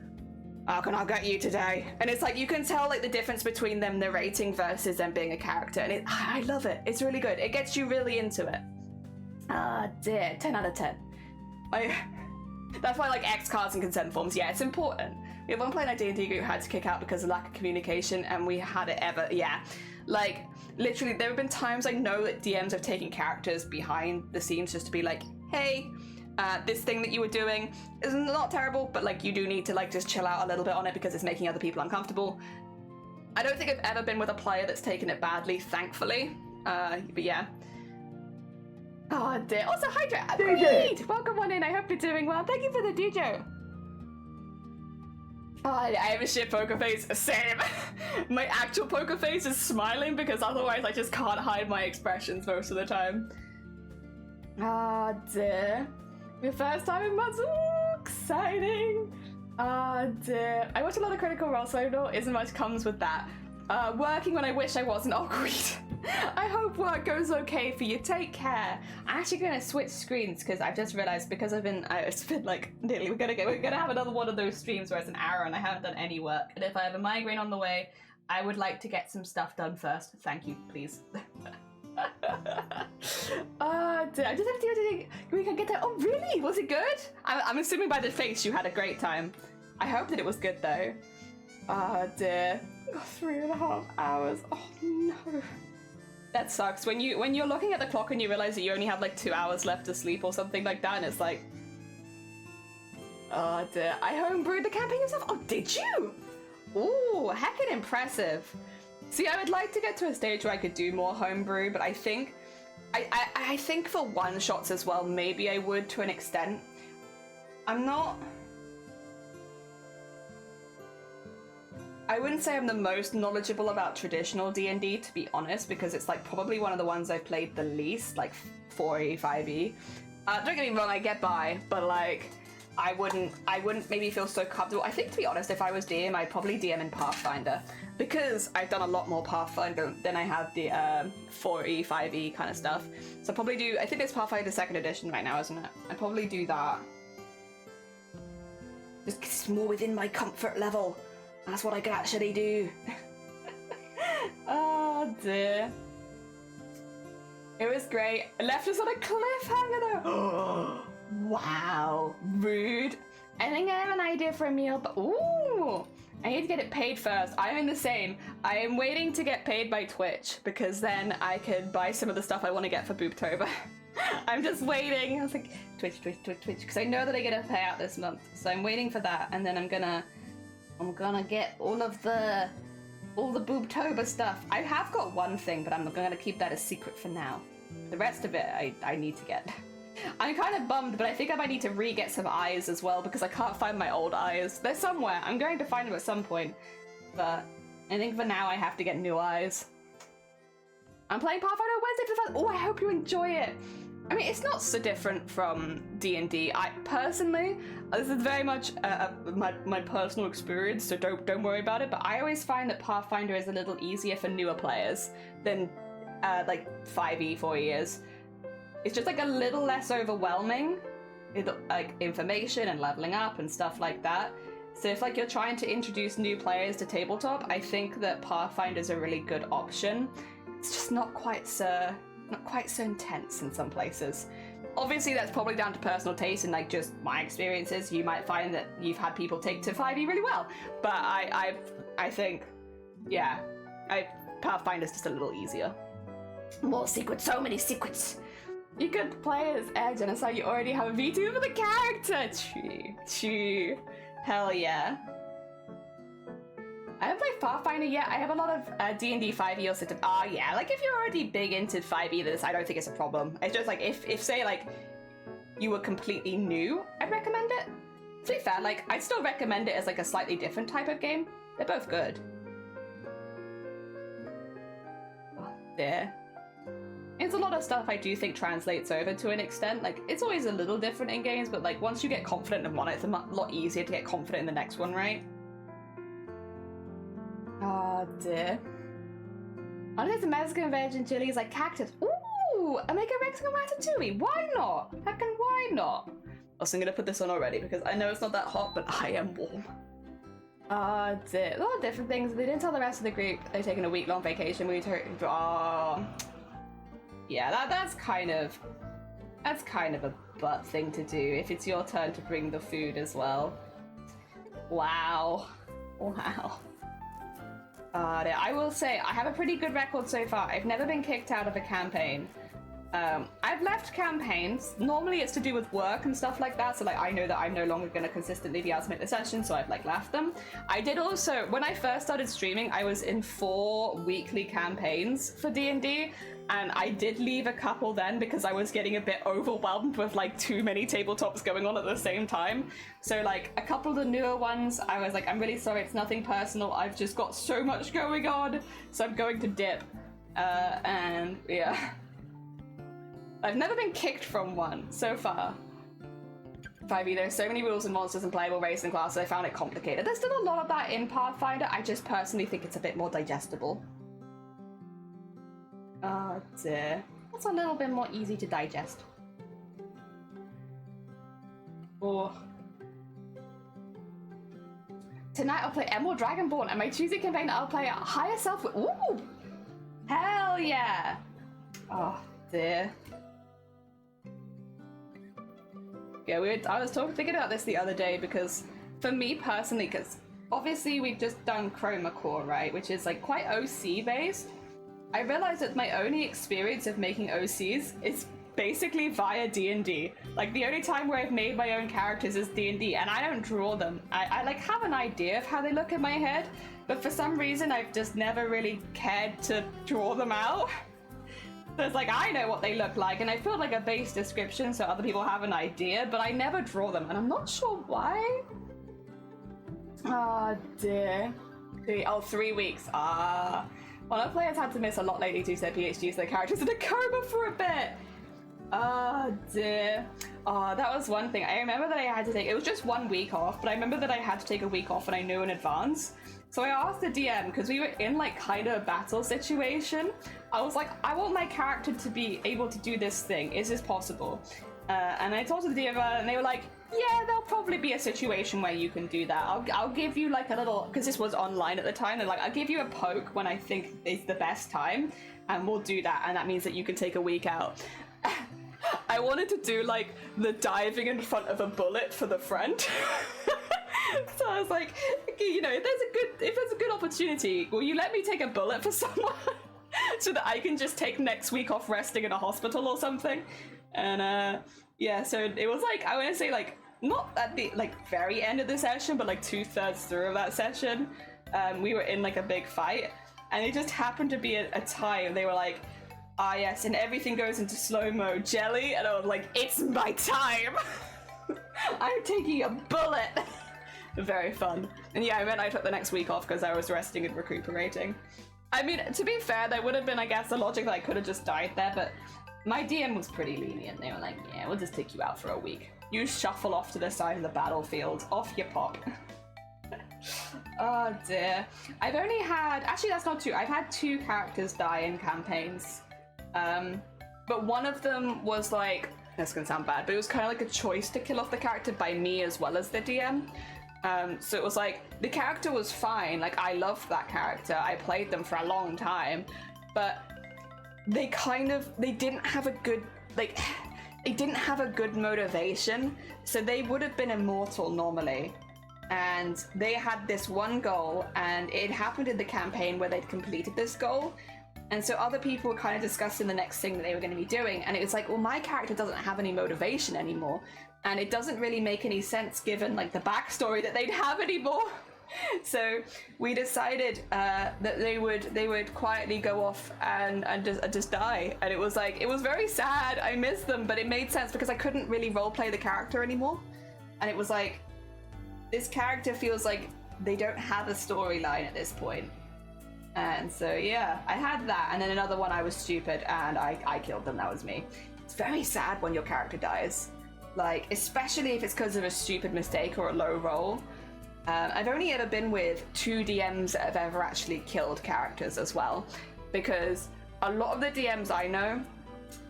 how can I get you today? And it's like, you can tell like the difference between them narrating versus them being a character, and I love it. It's really good. It gets you really into it. Ah, dear, 10 out of 10. That's why, like, X cards and consent forms, yeah, it's important. We have one player in our D&D group who had to kick out because of lack of communication, and we had it ever, yeah. Like, literally, there have been times I know that DMs have taken characters behind the scenes just to be like, hey, this thing that you were doing is not terrible, but, like, you do need to, like, just chill out a little bit on it because it's making other people uncomfortable. I don't think I've ever been with a player that's taken it badly, thankfully. But yeah. Oh dear. Also, hi, Reed! Welcome on in. I hope you're doing well. Thank you for the DJ. Oh, I have a shit poker face. Same. My actual poker face is smiling because otherwise I just can't hide my expressions most of the time. Oh dear. Your first time in months. Ooh, exciting. Oh dear. I watch a lot of Critical Role, so not as much comes with that. Working when I wish I wasn't awkward. I hope work goes okay for you. Take care. I'm actually gonna switch screens because I've just realized because it's been like nearly we're gonna have another one of those streams where it's an hour and I haven't done any work. And if I have a migraine on the way, I would like to get some stuff done first. Thank you, please. I just have to we can get that. Oh really? Was it good? I'm assuming by the face you had a great time. I hope that it was good though. Oh dear. 3.5 hours. Oh no. That sucks. When you're looking at the clock and you realize that you only have like 2 hours left to sleep or something like that, and it's like, oh dear. I homebrewed the campaign yourself. Oh, did you? Ooh, heckin' impressive. See, I would like to get to a stage where I could do more homebrew, but I think I think for one shots as well, maybe I would to an extent. I wouldn't say I'm the most knowledgeable about traditional D&D, to be honest, because it's like probably one of the ones I've played the least, like 4E, 5E. Don't get me wrong, I get by, but like, I wouldn't maybe feel so comfortable. I think, to be honest, if I was DM, I'd probably DM in Pathfinder, because I've done a lot more Pathfinder than I have the 4E, 5E kind of stuff. So I'll probably do, I think it's Pathfinder 2nd edition right now, isn't it? I'd probably do that. Just 'cause it's more within my comfort level. That's what I can actually do. Oh dear. It was great. It left us on a cliffhanger though. Wow, rude. I think I have an idea for a meal, but ooh, I need to get it paid first. I'm in the same. I am waiting to get paid by Twitch, because then I could buy some of the stuff I want to get for Booptober. I'm just waiting. I was like, Twitch, because I know that I get a payout this month, so I'm waiting for that, and then I'm gonna get all the Booptober stuff. I have got one thing, but I'm gonna keep that a secret for now. The rest of it, I need to get. I'm kind of bummed, but I think I might need to re-get some eyes as well, because I can't find my old eyes. They're somewhere. I'm going to find them at some point, but I think for now I have to get new eyes. I'm playing Pathfinder Wednesday for the first. Oh, I hope you enjoy it. I mean, it's not so different from D&D. I personally, this is very much my personal experience, so don't worry about it. But I always find that Pathfinder is a little easier for newer players than like 5e, 4e. It's just like a little less overwhelming, like information and leveling up and stuff like that. So if like you're trying to introduce new players to tabletop, I think that Pathfinder is a really good option. It's just not quite so intense in some places. Obviously, that's probably down to personal taste and like just my experiences. You might find that you've had people take to 5e really well, but I think, yeah, Pathfinder's just a little easier. More secrets, so many secrets. You could play as Edge, and it's like you already have a V2 for the character. True. Hell yeah. I haven't played Pathfinder yet. I have a lot of D&D 5e or system. Yeah, like if you're already big into 5e, this I don't think it's a problem. It's just like if say like you were completely new, I'd recommend it. To be fair, like I'd still recommend it as like a slightly different type of game. They're both good. Oh, there. It's a lot of stuff I do think translates over to an extent. Like, it's always a little different in games, but like once you get confident in one, it's a lot easier to get confident in the next one, right? Oh dear. What is a Mexican veg chilies like cactus? Ooh, I make a Mexican ratatouille. Why not? Heckin' why not? Also, I'm gonna put this on already because I know it's not that hot, but I am warm. Oh dear. A lot of different things. They didn't tell the rest of the group they're taking a week-long vacation. Yeah, that's kind of a butt thing to do if it's your turn to bring the food as well. Wow. I will say I have a pretty good record so far. I've never been kicked out of a campaign. I've left campaigns. Normally it's to do with work and stuff like that, so like I know that I'm no longer going to consistently be able to make the session, so I've like left them. I did also, when I first started streaming, I was in 4 weekly campaigns for D&D, and I did leave a couple then because I was getting a bit overwhelmed with like too many tabletops going on at the same time. So like a couple of the newer ones, I was like, I'm really sorry, it's nothing personal, I've just got so much going on, so I'm going to dip. And yeah. I've never been kicked from one so far. 5e, there's so many rules and monsters and playable race and classes, I found it complicated. There's still a lot of that in Pathfinder, I just personally think it's a bit more digestible. Oh dear. That's a little bit more easy to digest. Oh. Tonight I'll play Emerald Dragonborn, and my Tuesday campaign I'll play Higher Self with. Ooh! Hell yeah! Oh dear. Yeah, I was thinking about this the other day because, for me personally, because obviously we've just done Chroma Core, right, which is like quite OC based. I realized that my only experience of making OCs is basically via D&D. Like the only time where I've made my own characters is D&D, and I don't draw them. I like have an idea of how they look in my head, but for some reason I've just never really cared to draw them out. So it's like, I know what they look like, and I feel like a base description so other people have an idea, but I never draw them, and I'm not sure why. Oh dear. 3 weeks. One of the players had to miss a lot lately due to their PhDs, so their characters in a coma for a bit. Oh dear. Oh, that was one thing. I remember that I had to take, it was just 1 week off, but I remember that I had to take a week off and I knew in advance. So I asked the DM, because we were in like kind of a battle situation. I was like, I want my character to be able to do this thing. Is this possible? And I talked to the DM about it and they were like, yeah, there'll probably be a situation where you can do that. I'll give you like a little, because this was online at the time, they're like, I'll give you a poke when I think is the best time, and we'll do that, and that means that you can take a week out. I wanted to do like the diving in front of a bullet for the friend. So I was like, you know, if there's a good opportunity, will you let me take a bullet for someone so that I can just take next week off resting in a hospital or something? And yeah, so it was like, I want to say like, not at the like very end of the session, but like 2/3 through of that session, we were in like a big fight, and it just happened to be a time they were like, ah yes, and everything goes into slow-mo, jelly, and I was like, it's my time. I'm taking a bullet. Very fun. And yeah, I meant I took the next week off because I was resting and recuperating. I mean, to be fair, there would have been, I guess, the logic that I could have just died there, but my DM was pretty lenient. They were like, yeah, we'll just take you out for a week. You shuffle off to the side of the battlefield. Off you pop. Oh dear. I've only had, actually that's not true, I've had 2 characters die in campaigns. But one of them was like, that's gonna sound bad, but it was kind of like a choice to kill off the character by me as well as the DM. So it was like, the character was fine, like I loved that character, I played them for a long time, but they didn't have a good, like, they didn't have a good motivation, so they would have been immortal normally. And they had this one goal, and it happened in the campaign where they'd completed this goal. And so other people were kind of discussing the next thing that they were going to be doing. And it was like, well, my character doesn't have any motivation anymore. And it doesn't really make any sense given like the backstory that they'd have anymore. So we decided that they would quietly go off and just die. And it was like, it was very sad. I missed them, but it made sense because I couldn't really roleplay the character anymore. And it was like, this character feels like they don't have a storyline at this point. And so yeah, I had that, and then another one I was stupid and I killed them. That was me. It's very sad when your character dies, like especially if it's because of a stupid mistake or a low roll. I've only ever been with 2 DMs that have ever actually killed characters as well, because a lot of the DMs I know,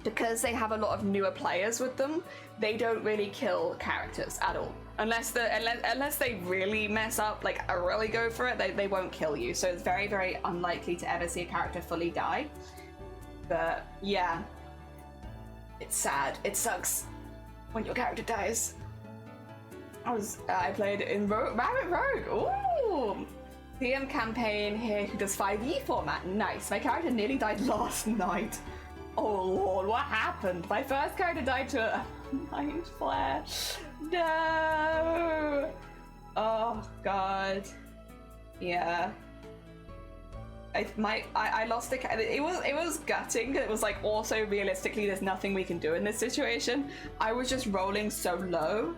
because they have a lot of newer players with them, they don't really kill characters at all. Unless they really mess up, like really go for it, they won't kill you. So it's very, very unlikely to ever see a character fully die. But yeah, it's sad. It sucks when your character dies. I played in Rabbit Rogue. Ooh, DM campaign here who does 5e format. Nice. My character nearly died last night. Oh lord, what happened? My first character died to a mind flare. No. Oh god. Yeah. I lost the cat. It was gutting. It was like, also realistically there's nothing we can do in this situation. I was just rolling so low,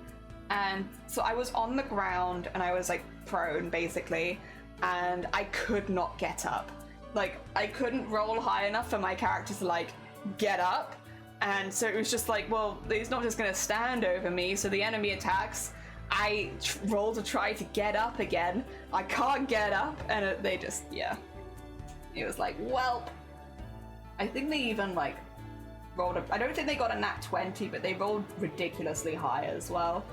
and so I was on the ground and I was like prone basically, and I could not get up. Like I couldn't roll high enough for my character to like get up. And so it was just like, well, he's not just going to stand over me, so the enemy attacks. I roll to try to get up again. I can't get up, and they just, yeah. It was like, welp. I think they even, like, rolled I don't think they got a nat 20, but they rolled ridiculously high as well.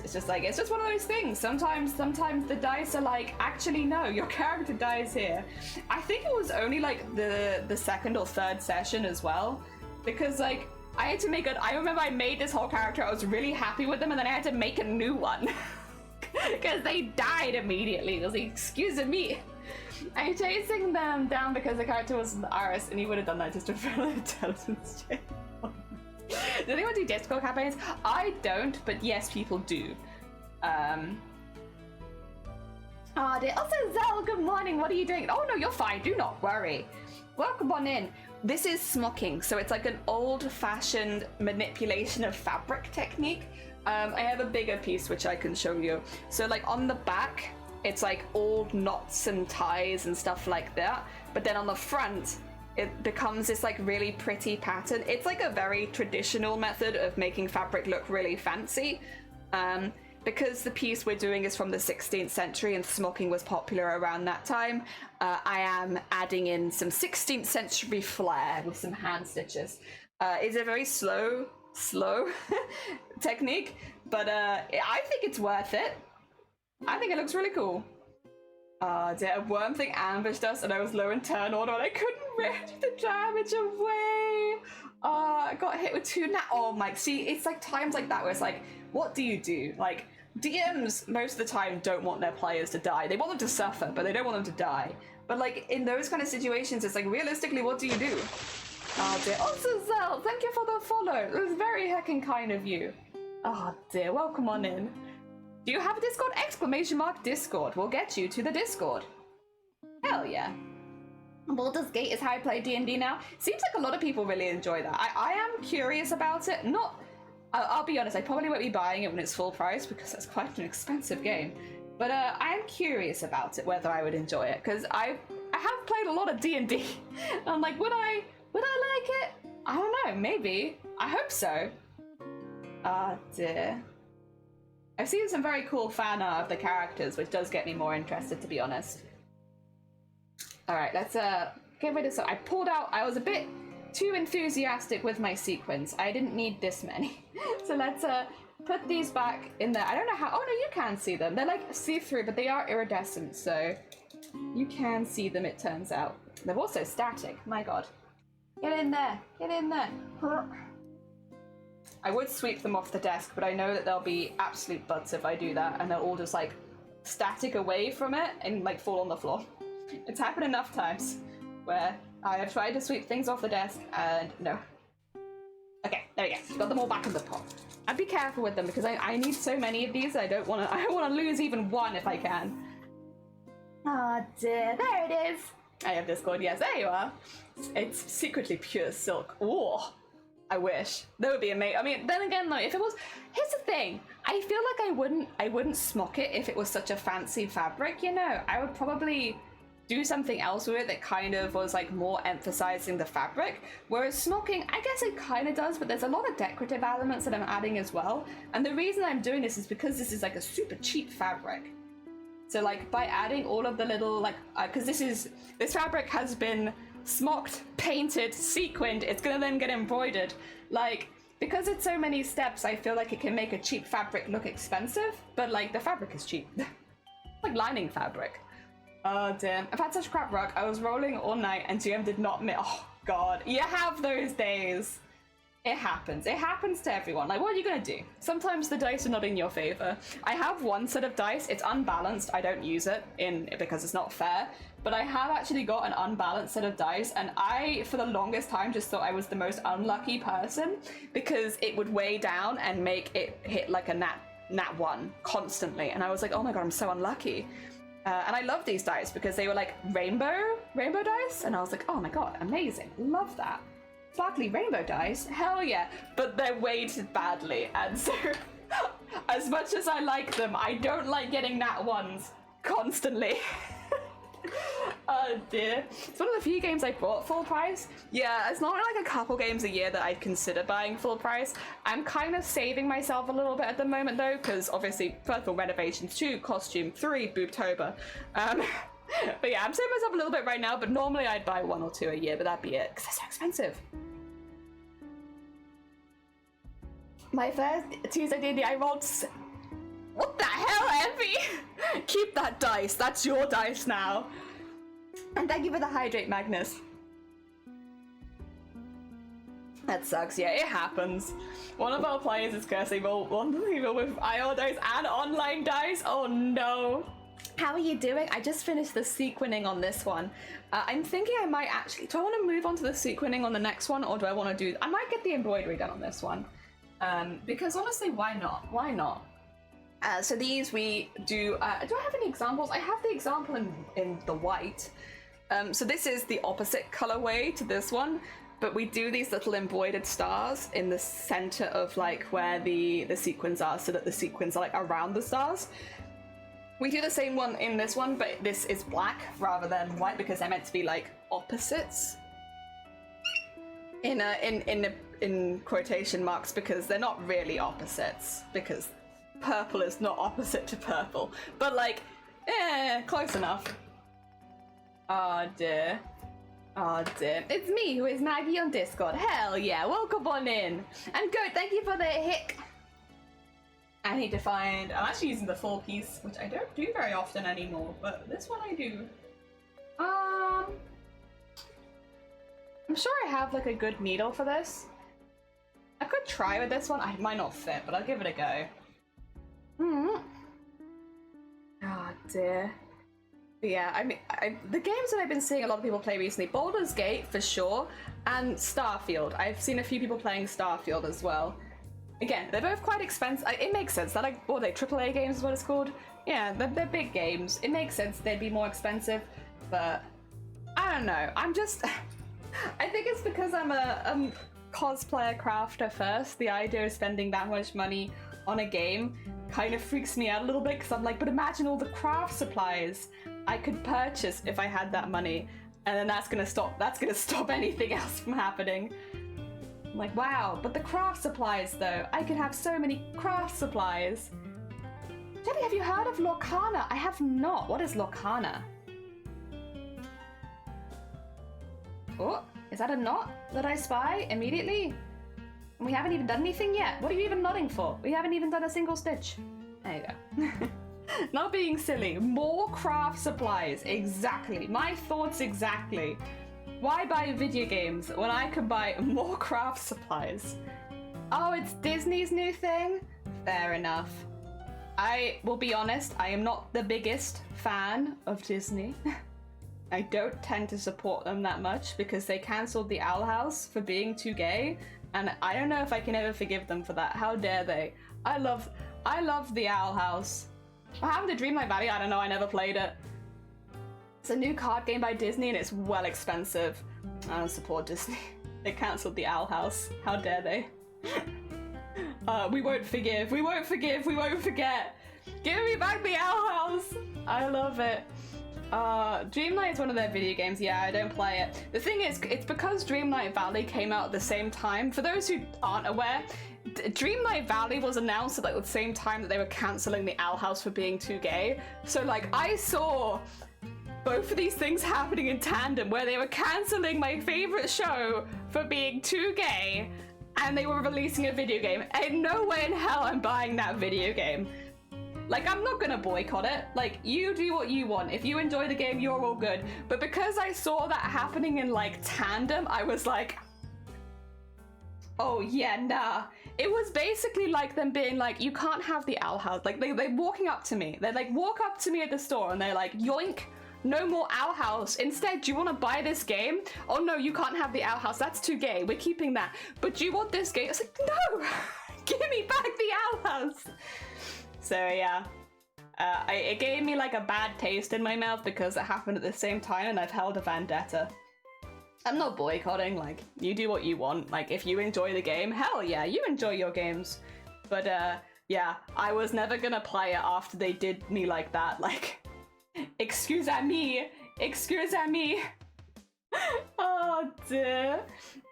It's just like, it's just one of those things. Sometimes the dice are like, actually, no, your character dies here. I think it was only, like, the second or third session as well. Because, like, I had to I remember I made this whole character, I was really happy with them, and then I had to make a new one. Because they died immediately. I was like, excuse me. I'm chasing them down because the character was an Iris, and he would have done that just to fill an intelligence check. Does anyone do Discord campaigns? I don't, but yes, people do. Also, Zell, good morning. What are you doing? Oh no, you're fine. Do not worry. Welcome on in. This is smocking, so it's like an old-fashioned manipulation of fabric technique. I have a bigger piece which I can show you. So like on the back, it's like old knots and ties and stuff like that. But then on the front, it becomes this like really pretty pattern. It's like a very traditional method of making fabric look really fancy. Because the piece we're doing is from the 16th century and smocking was popular around that time, I am adding in some 16th century flair with some hand stitches. It's a very slow technique, but I think it's worth it. I think it looks really cool. A worm thing ambushed us and I was low in turn order and I couldn't rip the damage away. I got hit with 2 oh my, see, it's like times like that where it's like, what do you do? Like, DMs most of the time don't want their players to die. They want them to suffer, but they don't want them to die. But like, in those kind of situations, it's like, realistically, what do you do? Oh dear. Also, Zell, thank you for the follow. It was very heckin' kind of you. Oh dear, welcome on in. Do you have a Discord? Exclamation mark Discord. We'll get you to the Discord. Hell yeah. Baldur's Gate is how I play D&D now. Seems like a lot of people really enjoy that. I am curious about it. I'll be honest, I probably won't be buying it when it's full price because that's quite an expensive game. But I am curious about it, whether I would enjoy it, because I have played a lot of D&D. I'm like, would I like it? I don't know, maybe. I hope so. Ah, dear. I've seen some very cool fan art of the characters, which does get me more interested, to be honest. Alright, let's get rid of some. I was a bit too enthusiastic with my sequins. I didn't need this many. So let's put these back in there. I don't know how, oh no, you can see them. They're like see-through, but they are iridescent, so you can see them, it turns out. They're also static, my god. Get in there, get in there. I would sweep them off the desk, but I know that they'll be absolute butts if I do that, and they'll all just like static away from it and like fall on the floor. It's happened enough times where I have tried to sweep things off the desk and no. Okay, there we go. Got them all back in the pot. I'd be careful with them because I need so many of these. I don't want to lose even one if I can. Ah, dear. There it is. I have Discord. Yes, there you are. It's secretly pure silk. Oh, I wish. That would be amazing. I mean, then again though, if it was, here's the thing. I feel like I wouldn't smock it if it was such a fancy fabric. You know, I would probably do something else with it that kind of was like more emphasizing the fabric, whereas smocking, I guess it kind of does, but there's a lot of decorative elements that I'm adding as well. And the reason I'm doing this is because this is like a super cheap fabric. So like by adding all of the little like, because this fabric has been smocked, painted, sequined, it's gonna then get embroidered. Like, because it's so many steps, I feel like it can make a cheap fabric look expensive, but like the fabric is cheap. Like lining fabric. Oh damn, I've had such crap luck. I was rolling all night and GM did not miss. Oh god, you have those days. It happens to everyone. Like, what are you gonna do? Sometimes the dice are not in your favor. I have one set of dice, it's unbalanced, I don't use it because it's not fair, but I have actually got an unbalanced set of dice, and I, for the longest time, just thought I was the most unlucky person because it would weigh down and make it hit like a nat 1 constantly, and I was like, oh my god, I'm so unlucky. And I love these dice because they were like rainbow dice, and I was like, oh my god, amazing, love that. Sparkly rainbow dice, hell yeah, but they're weighted badly, and so as much as I like them, I don't like getting nat 1s constantly. Oh dear. It's one of the few games I bought full price. Yeah, it's not like a couple games a year that I'd consider buying full price. I'm kind of saving myself a little bit at the moment though, because obviously, first of all, renovations, 2, costume, 3, Boobtober. But yeah, I'm saving myself a little bit right now, but normally I'd buy 1 or 2 a year, but that'd be it, because they're so expensive. My first Tuesday D&D, I rolled... What the hell, Envy? Keep that dice, that's your dice now. And thank you for the hydrate, Magnus. That sucks, yeah, it happens. One of our players is cursing one people with IR dice and online dice. Oh no. How are you doing? I just finished the sequining on this one. I'm thinking I might actually, do I want to move on to the sequining on the next one, or do I want to do, I might get the embroidery done on this one. Because honestly, why not? Why not? So these we do, do I have any examples? I have the example in the white. So this is the opposite colorway to this one, but we do these little embroidered stars in the center of like where the sequins are, so that the sequins are like around the stars. We do the same one in this one, but this is black rather than white because they're meant to be like opposites. in quotation marks, because they're not really opposites, because purple is not opposite to purple, but like, close enough. Oh dear. Oh dear. It's me who is Maggie on Discord. Hell yeah, welcome on in. And Goat, thank you for the hick. I need to find, I'm actually using the full piece, which I don't do very often anymore, but this one I do. I'm sure I have like a good needle for this. I could try with this one. It might not fit, but I'll give it a go. Oh dear. But yeah, I mean, the games that I've been seeing a lot of people play recently, Baldur's Gate for sure, and Starfield. I've seen a few people playing Starfield as well. Again, they're both quite expensive. It makes sense. They're like, what are they, AAA games is what it's called? Yeah, they're big games. It makes sense they'd be more expensive, but I don't know. I'm just... I think it's because I'm a cosplayer crafter first. The idea of spending that much money on a game kind of freaks me out a little bit, because I'm like, but imagine all the craft supplies I could purchase if I had that money, and then that's gonna stop anything else from happening. I'm like, wow, but the craft supplies though, I could have so many craft supplies. Jenny, have you heard of Lorcana? I have not. What is Lorcana? Oh, is that a knot that I spy immediately? And we haven't even done anything yet. What are you even nodding for? We haven't even done a single stitch. There you go. Not being silly. More craft supplies. Exactly. My thoughts exactly. Why buy video games when I could buy more craft supplies? Oh, it's Disney's new thing? Fair enough. I will be honest, I am not the biggest fan of Disney. I don't tend to support them that much because they cancelled the Owl House for being too gay, and I don't know if I can ever forgive them for that. How dare they? I love the Owl House. What happened to Dreamlight Valley? I don't know, I never played it. It's a new card game by Disney and it's well expensive. I don't support Disney. They cancelled the Owl House. How dare they? We won't forgive. We won't forgive. We won't forget. Give me back the Owl House. I love it. Dreamlight is one of their video games. Yeah, I don't play it. The thing is, it's because Dreamlight Valley came out at the same time. For those who aren't aware, Dreamlight Valley was announced at like the same time that they were cancelling the Owl House for being too gay. So like, I saw both of these things happening in tandem, where they were cancelling my favorite show for being too gay, and they were releasing a video game. And no way in hell I'm buying that video game. Like, I'm not gonna boycott it. Like, you do what you want. If you enjoy the game, you're all good. But because I saw that happening in, like, tandem, I was like, oh, yeah, nah. It was basically like them being like, you can't have the Owl House. Like, they're walking up to me. They, like, walk up to me at the store, and they're like, yoink, no more Owl House. Instead, do you want to buy this game? Oh, no, you can't have the Owl House. That's too gay. We're keeping that. But do you want this game? It's like, no! Give me back the Owl House! So yeah, it gave me like a bad taste in my mouth because it happened at the same time, and I've held a vendetta. I'm not boycotting, like, you do what you want. Like, if you enjoy the game, hell yeah, you enjoy your games. But yeah, I was never gonna play it after they did me like that. Like, excuse-a-me. Oh dear.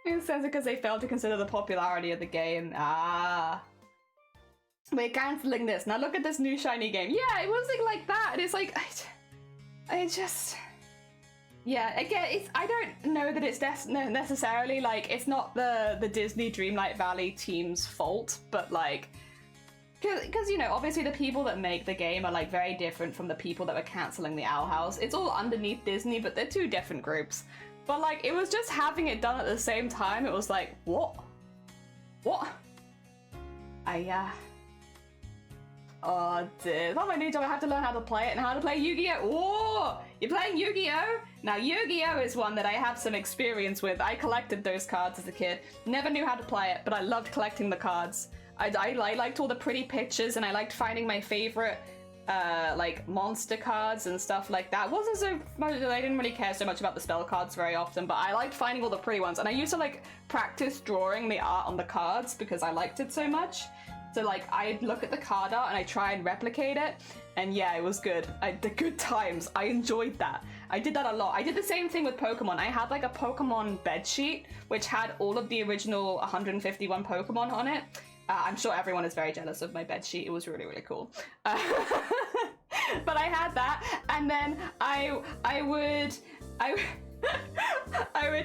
It says it because they failed to consider the popularity of the game. Ah. We're cancelling this. Now look at this new shiny game. Yeah, it wasn't like that. And it's like, I just... Yeah, again, I don't know that it's necessarily, like, it's not the Disney Dreamlight Valley team's fault, but, like, because, you know, obviously the people that make the game are, like, very different from the people that were cancelling the Owl House. It's all underneath Disney, but they're two different groups. But, like, it was just having it done at the same time. It was like, what? Oh dear, it's not my new job. I have to learn how to play it and how to play Yu-Gi-Oh! Whoa! You're playing Yu-Gi-Oh! Now Yu-Gi-Oh! Is one that I have some experience with. I collected those cards as a kid. Never knew how to play it, but I loved collecting the cards. I liked all the pretty pictures, and I liked finding my favorite like monster cards and stuff like that. Wasn't so much, I didn't really care so much about the spell cards very often, but I liked finding all the pretty ones, and I used to like practice drawing the art on the cards because I liked it so much. So like, I'd look at the card art and I try and replicate it, and yeah, it was good. The good times. I enjoyed that. I did that a lot. I did the same thing with Pokemon. I had like a Pokemon bedsheet, which had all of the original 151 Pokemon on it. I'm sure everyone is very jealous of my bedsheet. It was really, really cool. But I had that, and then I would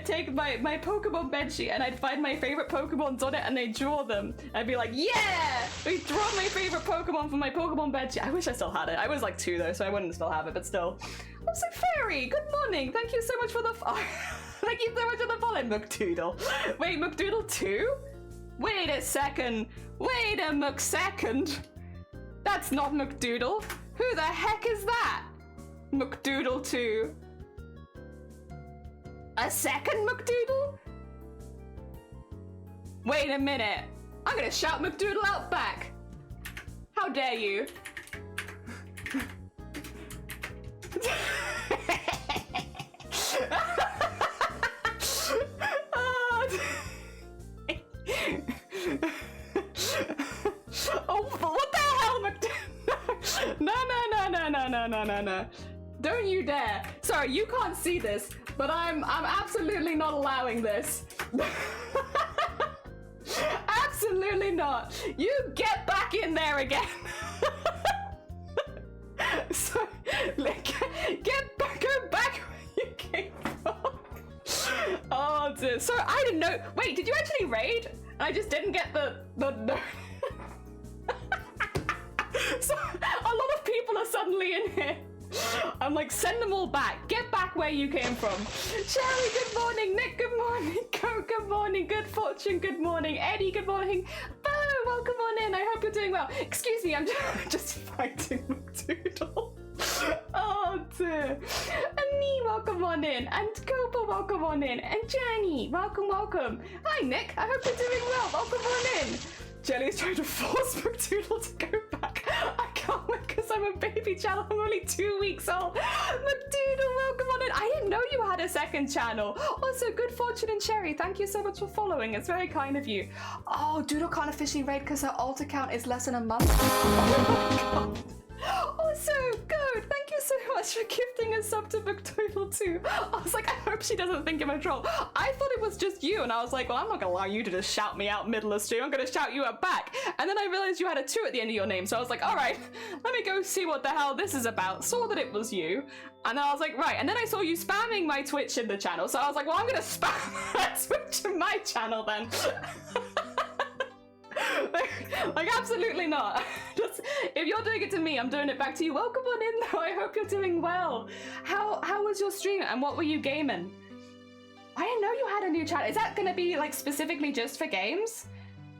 take my Pokemon bedsheet and I'd find my favorite Pokemons on it and I'd draw them. I'd be like, yeah! I draw my favorite Pokemon from my Pokemon bedsheet. I wish I still had it. I was like 2 though, so I wouldn't still have it, but still. I was like, Fairy, good morning. Thank you so much for the thank you so much for the follow, McDoodle. Wait, McDoodle 2? Wait a second. Wait a McSecond. That's not McDoodle. Who the heck is that? McDoodle 2. A second McDoodle? Wait a minute. I'm gonna shout McDoodle out back. How dare you? Oh, what the hell, McDoodle? No. Don't you dare. Sorry, you can't see this, but I'm absolutely not allowing this. Absolutely not. You get back in there again. So, get back, go back where you came from. Oh dear. Sorry, I didn't know. Wait, did you actually raid? I just didn't get the no. So, a lot of people are suddenly in here. I'm like, send them all back. Get back where you came from. Sherry, good morning. Nick, good morning. Co, good morning. Good Fortune, good morning. Eddie, good morning. Bo, welcome on in. I hope you're doing well. Excuse me, I'm just fighting McDoodle. Oh dear. And me, welcome on in. And Copa, welcome on in. And Jenny, welcome. Hi Nick, I hope you're doing well. Welcome on in. Jelly's trying to force McDoodle to go back. I can't because I'm a baby channel. I'm only 2 weeks old. McDoodle, welcome on in. I didn't know you had a second channel. Also, Good Fortune and Cherry, thank you so much for following. It's very kind of you. Oh, Doodle can't officially raid because her alt account is less than a month. Oh my god. Also, good. Thank you so much for gifting a sub to McDoodle too. I was like, I hope she doesn't think I'm a troll. I thought it was just you, and I was like, well, I'm not gonna allow you to just shout me out middle of stream. I'm gonna shout you out back. And then I realized you had a 2 at the end of your name, so I was like, all right, let me go see what the hell this is about. Saw that it was you, and I was like, right. And then I saw you spamming my Twitch in the channel, so I was like, well, I'm gonna spam that Twitch in my channel then. Like absolutely not. Just if you're doing it to me, I'm doing it back to you. Welcome on in though. I hope you're doing well. How was your stream and what were you gaming? I didn't know you had a new channel. Is that gonna be like specifically just for games?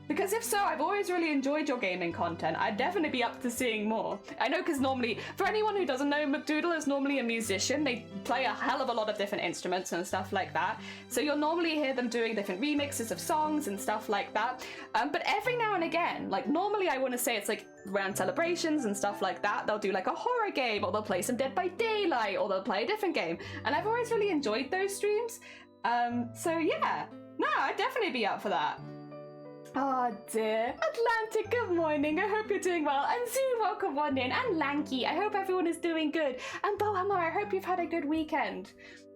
Because if so, I've always really enjoyed your gaming content. I'd definitely be up to seeing more. I know, because normally, for anyone who doesn't know, McDoodle is normally a musician. They play a hell of a lot of different instruments and stuff like that. So you'll normally hear them doing different remixes of songs and stuff like that. But every now and again, like normally I want to say it's like around celebrations and stuff like that, they'll do like a horror game, or they'll play some Dead by Daylight, or they'll play a different game. And I've always really enjoyed those streams. So yeah, no, I'd definitely be up for that. Oh dear. Atlantic, good morning. I hope you're doing well. And Zoo, welcome on in. And Lanky, I hope everyone is doing good. And Bohammer, I hope you've had a good weekend.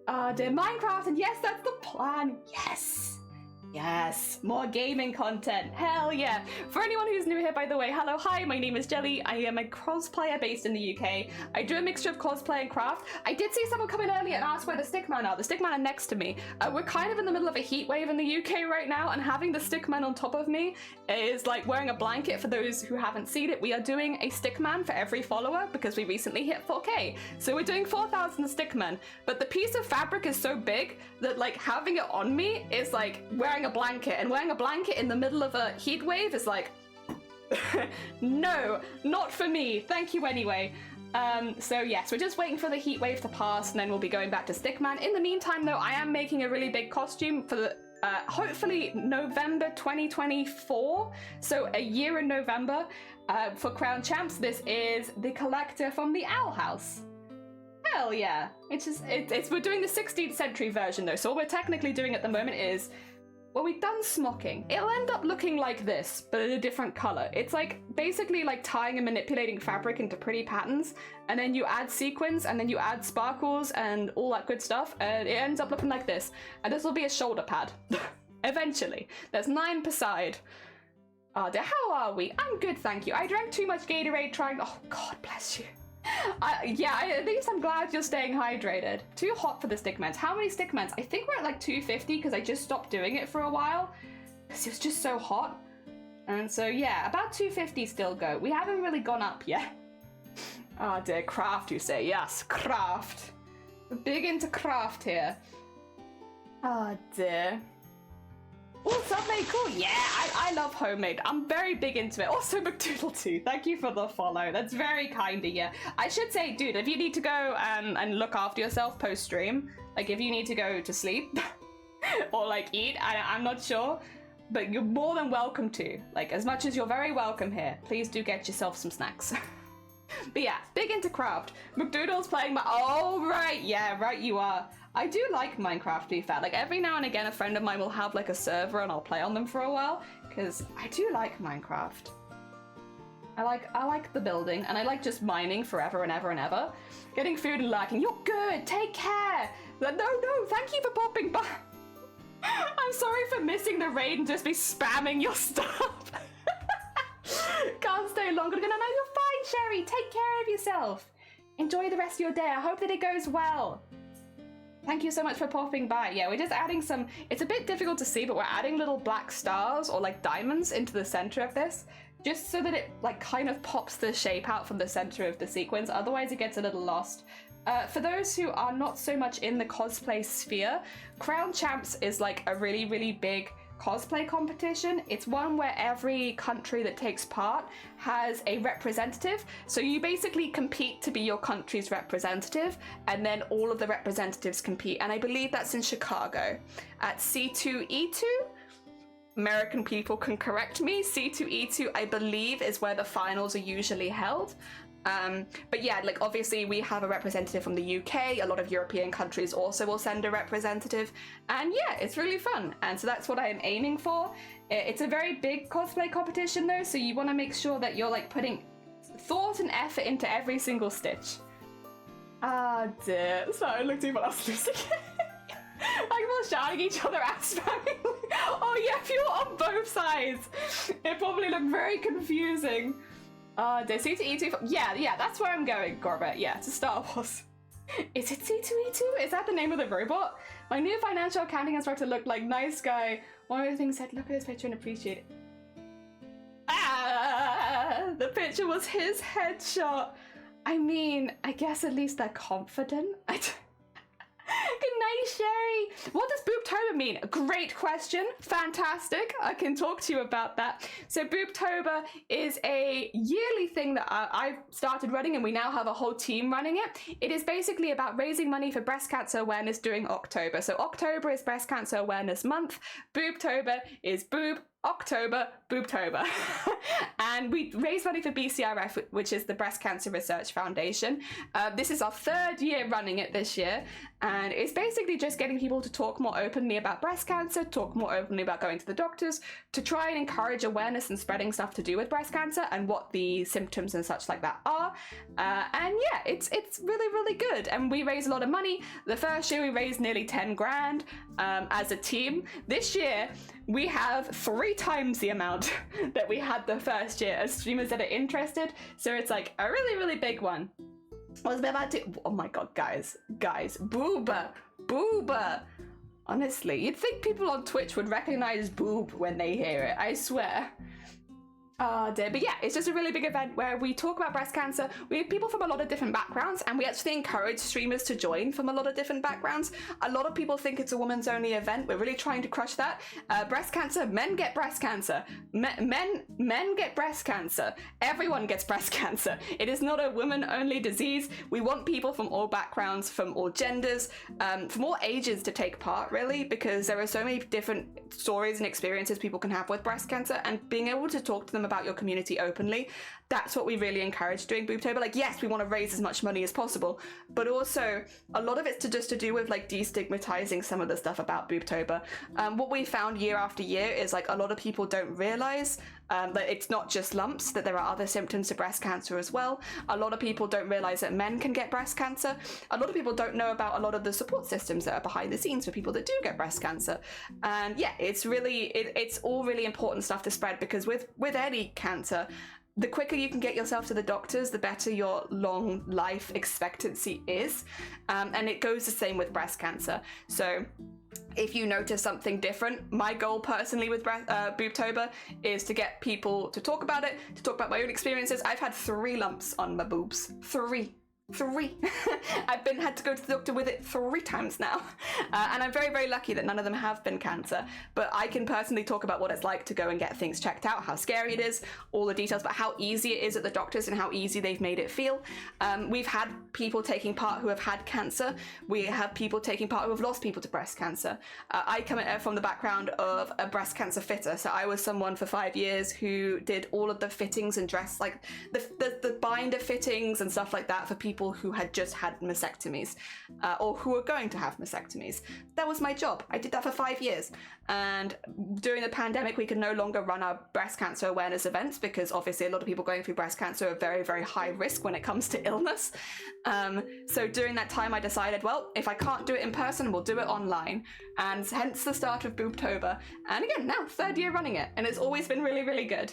Oh dear. Minecraft, and yes, that's the plan. Yes. Yes, more gaming content. Hell yeah. For anyone who's new here, by the way, hello, hi, my name is Jelly. I am a cosplayer based in the UK. I do a mixture of cosplay and craft. I did see someone come in earlier and ask where the stickmen are. The stickmen are next to me. We're kind of in the middle of a heat wave in the UK right now, and having the stickmen on top of me is like wearing a blanket. For those who haven't seen it, we are doing a stickman for every follower because we recently hit 4K. So we're doing 4,000 stickmen. But the piece of fabric is so big that like having it on me is like wearing a blanket, and wearing a blanket in the middle of a heat wave is like no, not for me. Thank you anyway. So yes, we're just waiting for the heat wave to pass, and then we'll be going back to stickman. In the meantime though, I am making a really big costume for the hopefully November 2024, so a year in November, for Crown Champs. This is the collector from the Owl House. Hell yeah. It's we're doing the 16th century version though, so what we're technically doing at the moment is Well, we've done smocking. It'll end up looking like this, but in a different color. It's like basically like tying and manipulating fabric into pretty patterns, and then you add sequins, and then you add sparkles and all that good stuff, and it ends up looking like this. And this will be a shoulder pad, eventually. There's 9 per side. Oh dear, how are we? I'm good, thank you. I drank too much Gatorade trying. Oh, God bless you. At least I'm glad you're staying hydrated. Too hot for the stickmens. How many stickmens? I think we're at like 250 because I just stopped doing it for a while because it was just so hot. And so yeah, about 250 still go. We haven't really gone up yet. Oh dear, craft you say. Yes, craft. We're big into craft here. Oh dear. Oh, self-made, cool. Yeah, I love homemade. I'm very big into it. Also, McDoodle2, thank you for the follow. That's very kind of you. I should say, dude, if you need to go and look after yourself post-stream, like if you need to go to sleep or like eat, I'm not sure, but you're more than welcome to. Like, as much as you're very welcome here, please do get yourself some snacks. But yeah, big into craft. McDoodle's playing my... Oh, right. Yeah, right you are. I do like Minecraft, to be fair. Like, every now and again, a friend of mine will have, like, a server and I'll play on them for a while, because I do like Minecraft. I like the building, and I like just mining forever and ever and ever. Getting food and lurking. You're good. Take care. No, thank you for popping by. I'm sorry for missing the raid and just be spamming your stuff. Can't stay longer. No, you're fine, Sherry. Take care of yourself. Enjoy the rest of your day. I hope that it goes well. Thank you so much for popping by. Yeah, we're just adding some... It's a bit difficult to see, but we're adding little black stars or like diamonds into the center of this, just so that it like kind of pops the shape out from the center of the sequence. Otherwise, it gets a little lost. For those who are not so much in the cosplay sphere, Crown Champs is like a really, really big cosplay competition. It's one where every country that takes part has a representative. So you basically compete to be your country's representative, and then all of the representatives compete. And I believe that's in Chicago at C2E2. American people can correct me. C2E2, I believe, is where the finals are usually held. But yeah, like obviously we have a representative from the UK, a lot of European countries also will send a representative, and yeah, it's really fun, and so that's what I am aiming for. It's a very big cosplay competition though, so you want to make sure that you're like putting thought and effort into every single stitch. Ah dear, sorry, look too much losing. Like we're shouting each other out, spamming. Oh yeah, if you're on both sides, it probably looked very confusing. Does C2E2? Yeah, that's where I'm going, Gorbet. Yeah, to Star Wars. Is it C2E2? Is that the name of the robot? My new financial accounting instructor looked like nice guy. One of the things said, look at this picture and appreciate it. Ah, the picture was his headshot. I mean, I guess at least they're confident. Good night, Sherry. What does Boobtober mean? Great question. Fantastic. I can talk to you about that. So Boobtober is a yearly thing that I've started running, and we now have a whole team running it. It is basically about raising money for breast cancer awareness during October. So October is Breast Cancer Awareness Month. Boobtober is boob. October, Boobtober. And we raise money for BCRF, which is the Breast Cancer Research Foundation. This is our 3rd year running it this year, and it's basically just getting people to talk more openly about breast cancer, talk more openly about going to the doctors, to try and encourage awareness and spreading stuff to do with breast cancer and what the symptoms and such like that are. And yeah, it's really, really good. And we raise a lot of money. The first year we raised nearly 10 grand as a team. This year, we have 3 times the amount that we had the first year as streamers that are interested. So it's like a really, really big one. I was about to... Oh my god, guys. Booba. Honestly, you'd think people on Twitch would recognize boob when they hear it. I swear. Oh dear, but yeah, it's just a really big event where we talk about breast cancer. We have people from a lot of different backgrounds, and we actually encourage streamers to join from a lot of different backgrounds. A lot of people think it's a woman's only event. We're really trying to crush that. Breast cancer, men get breast cancer. Men get breast cancer. Everyone gets breast cancer. It is not a woman only disease. We want people from all backgrounds, from all genders, from all ages to take part, really, because there are so many different stories and experiences people can have with breast cancer, and being able to talk to them about your community openly. That's what we really encourage doing Boobtober. Like, yes, we want to raise as much money as possible, but also a lot of it's just to do with like destigmatizing some of the stuff about Boobtober. What we found year after year is like a lot of people don't realize that it's not just lumps, that there are other symptoms to breast cancer as well. A lot of people don't realize that men can get breast cancer. A lot of people don't know about a lot of the support systems that are behind the scenes for people that do get breast cancer. And yeah, it's really, it's all really important stuff to spread, because with any cancer, the quicker you can get yourself to the doctors, the better your long life expectancy is. And it goes the same with breast cancer. So if you notice something different, my goal personally with Boobtober is to get people to talk about it, to talk about my own experiences. I've had 3 lumps on my boobs. 3. I've had to go to the doctor with it 3 times now. And I'm very, very lucky that none of them have been cancer. But I can personally talk about what it's like to go and get things checked out, how scary it is, all the details about how easy it is at the doctors and how easy they've made it feel. We've had people taking part who have had cancer. We have people taking part who have lost people to breast cancer. I come from the background of a breast cancer fitter. So I was someone for 5 years who did all of the fittings and dress, like the binder fittings and stuff like that for people who had just had mastectomies or who were going to have mastectomies. That was my job. I did that for 5 years. And during the pandemic, we could no longer run our breast cancer awareness events because obviously a lot of people going through breast cancer are very, very high risk when it comes to illness. So during that time, I decided, well, if I can't do it in person, we'll do it online. And hence the start of Boobtober. And again, now 3rd year running it. And it's always been really, really good.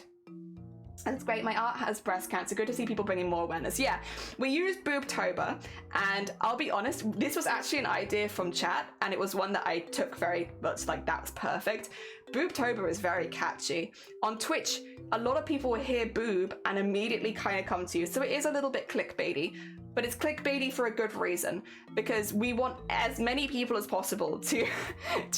That's great. My aunt has breast cancer. Good to see people bringing more awareness. Yeah, we used Boobtober, and I'll be honest, this was actually an idea from chat, and it was one that I took very much like, that's perfect. Boobtober is very catchy. On Twitch, a lot of people will hear boob and immediately kind of come to you, so it is a little bit clickbaity. But it's clickbaity for a good reason, because we want as many people as possible to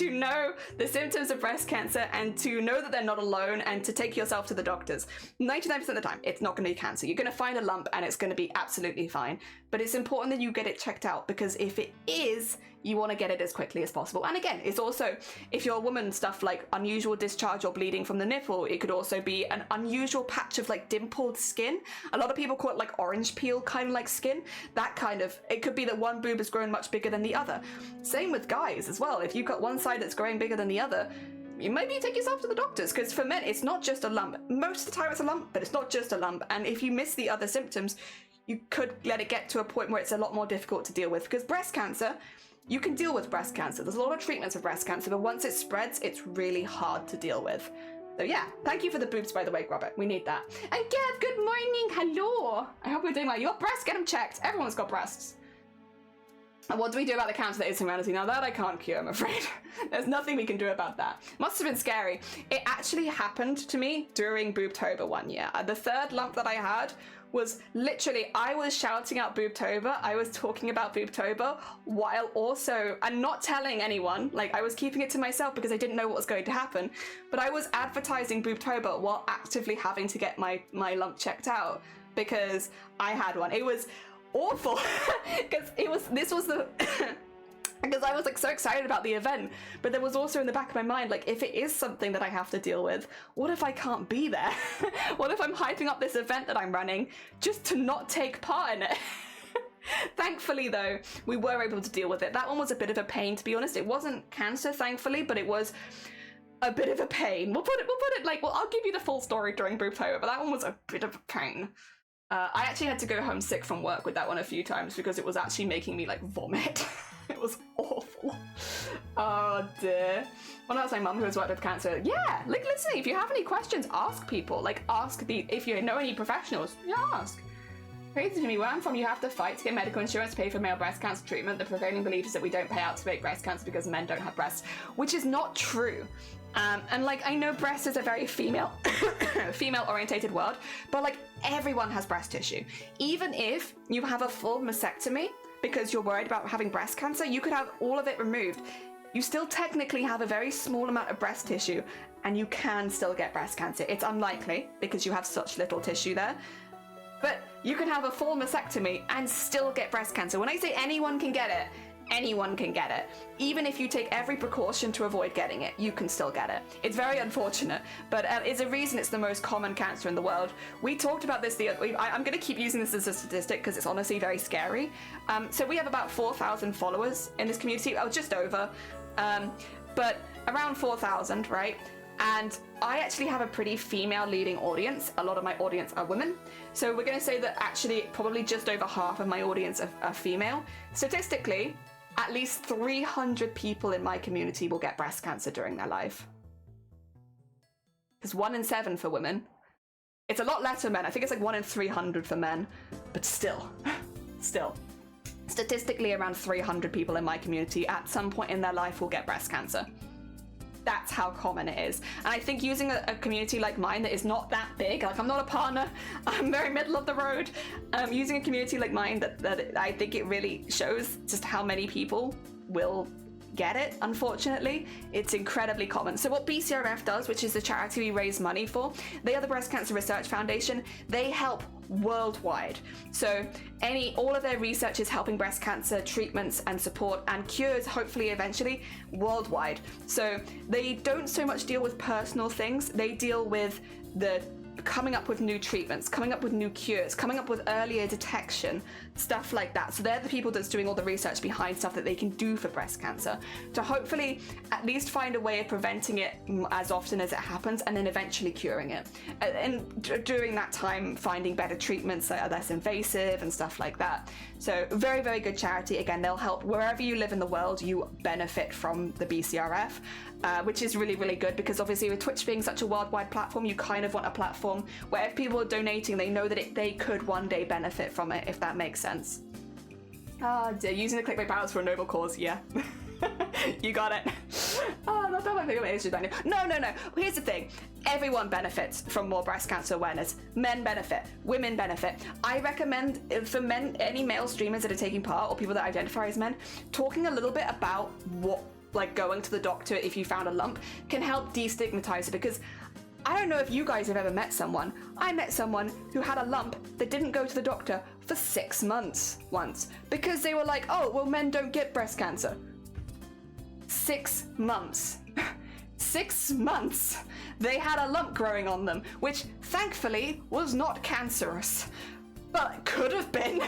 know the symptoms of breast cancer and to know that they're not alone and to take yourself to the doctors. 99% of the time, it's not going to be cancer. You're going to find a lump and it's going to be absolutely fine. But it's important that you get it checked out, because if it is, you want to get it as quickly as possible. And again, it's also, if you're a woman, stuff like unusual discharge or bleeding from the nipple, it could also be an unusual patch of like dimpled skin. A lot of people call it like orange peel kind of like skin. That kind of, it could be that one boob has grown much bigger than the other. Same with guys as well. If you've got one side that's growing bigger than the other, you maybe take yourself to the doctors, because for men, it's not just a lump. Most of the time it's a lump, but it's not just a lump. And if you miss the other symptoms, you could let it get to a point where it's a lot more difficult to deal with, because breast cancer, you can deal with breast cancer. There's a lot of treatments for breast cancer, but once it spreads, it's really hard to deal with. So yeah, thank you for the boobs, by the way, Robert. We need that. And Gav, good morning. Hello. I hope you're doing well. Your breasts, get them checked. Everyone's got breasts. And what do we do about the cancer that is humanity? Now that I can't cure, I'm afraid. There's nothing we can do about that. Must have been scary. It actually happened to me during Boobtober one year. The 3rd lump that I had was literally, I was shouting out Boobtober, I was talking about Boobtober, while also, and not telling anyone, like I was keeping it to myself because I didn't know what was going to happen, but I was advertising Boobtober while actively having to get my lump checked out because I had one. It was awful, because because I was like so excited about the event, but there was also in the back of my mind, like, if it is something that I have to deal with, what if I can't be there? What if I'm hyping up this event that I'm running just to not take part in it? Thankfully though, we were able to deal with it. That one was a bit of a pain, to be honest. It wasn't cancer, thankfully, but it was a bit of a pain. We'll put it like, well, I'll give you the full story during Boobtober, but that one was a bit of a pain. I actually had to go home sick from work with that one a few times because it was actually making me like vomit. It was awful. Oh dear. Well, that's my mum who has worked with cancer. Yeah, like listen, if you have any questions, ask people. Like if you know any professionals, ask. Crazy to me, where I'm from, you have to fight to get medical insurance to pay for male breast cancer treatment. The prevailing belief is that we don't pay out to fake breast cancer because men don't have breasts, which is not true. And like, I know breast is a very female orientated world, but like everyone has breast tissue. Even if you have a full mastectomy because you're worried about having breast cancer, you could have all of it removed. You still technically have a very small amount of breast tissue and you can still get breast cancer. It's unlikely because you have such little tissue there, but you can have a full mastectomy and still get breast cancer. When I say anyone can get it, anyone can get it. Even if you take every precaution to avoid getting it, you can still get it. It's very unfortunate, but it's a reason it's the most common cancer in the world. We talked about this I'm going to keep using this as a statistic because it's honestly very scary. So we have about 4,000 followers in this community, just over, but around 4,000, right? And I actually have a pretty female leading audience. A lot of my audience are women. So we're going to say that actually probably just over half of my audience are female. Statistically, at least 300 people in my community will get breast cancer during their life. It's 1 in 7 for women. It's a lot less for men. I think it's like 1 in 300 for men, but still. Statistically, around 300 people in my community at some point in their life will get breast cancer. That's how common it is. And I think using a community like mine that is not that big, like I'm not a partner, I'm very middle of the road, using a community like mine that I think it really shows just how many people will get it, unfortunately. It's incredibly common. So what BCRF does, which is the charity we raise money for, they are the Breast Cancer Research Foundation. They help worldwide. So all of their research is helping breast cancer treatments and support and cures, hopefully eventually, worldwide. So they don't so much deal with personal things, they deal with the coming up with new treatments, coming up with new cures, coming up with earlier detection, stuff like that. So they're the people that's doing all the research behind stuff that they can do for breast cancer to hopefully at least find a way of preventing it as often as it happens and then eventually curing it. And during that time, finding better treatments that are less invasive and stuff like that. So very, very good charity. Again, they'll help wherever you live in the world, you benefit from the BCRF. Which is really, really good because obviously with Twitch being such a worldwide platform, you kind of want a platform where if people are donating, they know that they could one day benefit from it, if that makes sense. Using the clickbait balance for a noble cause, yeah. You got it. That's not my favorite issue. No. Here's the thing. Everyone benefits from more breast cancer awareness. Men benefit. Women benefit. I recommend for men, any male streamers that are taking part or people that identify as men, talking a little bit about what like going to the doctor if you found a lump can help destigmatize it, because I don't know if you guys have ever met someone. I met someone who had a lump that didn't go to the doctor for 6 months once because they were like, oh, well, men don't get breast cancer. 6 months. 6 months. They had a lump growing on them, which thankfully was not cancerous, but could have been.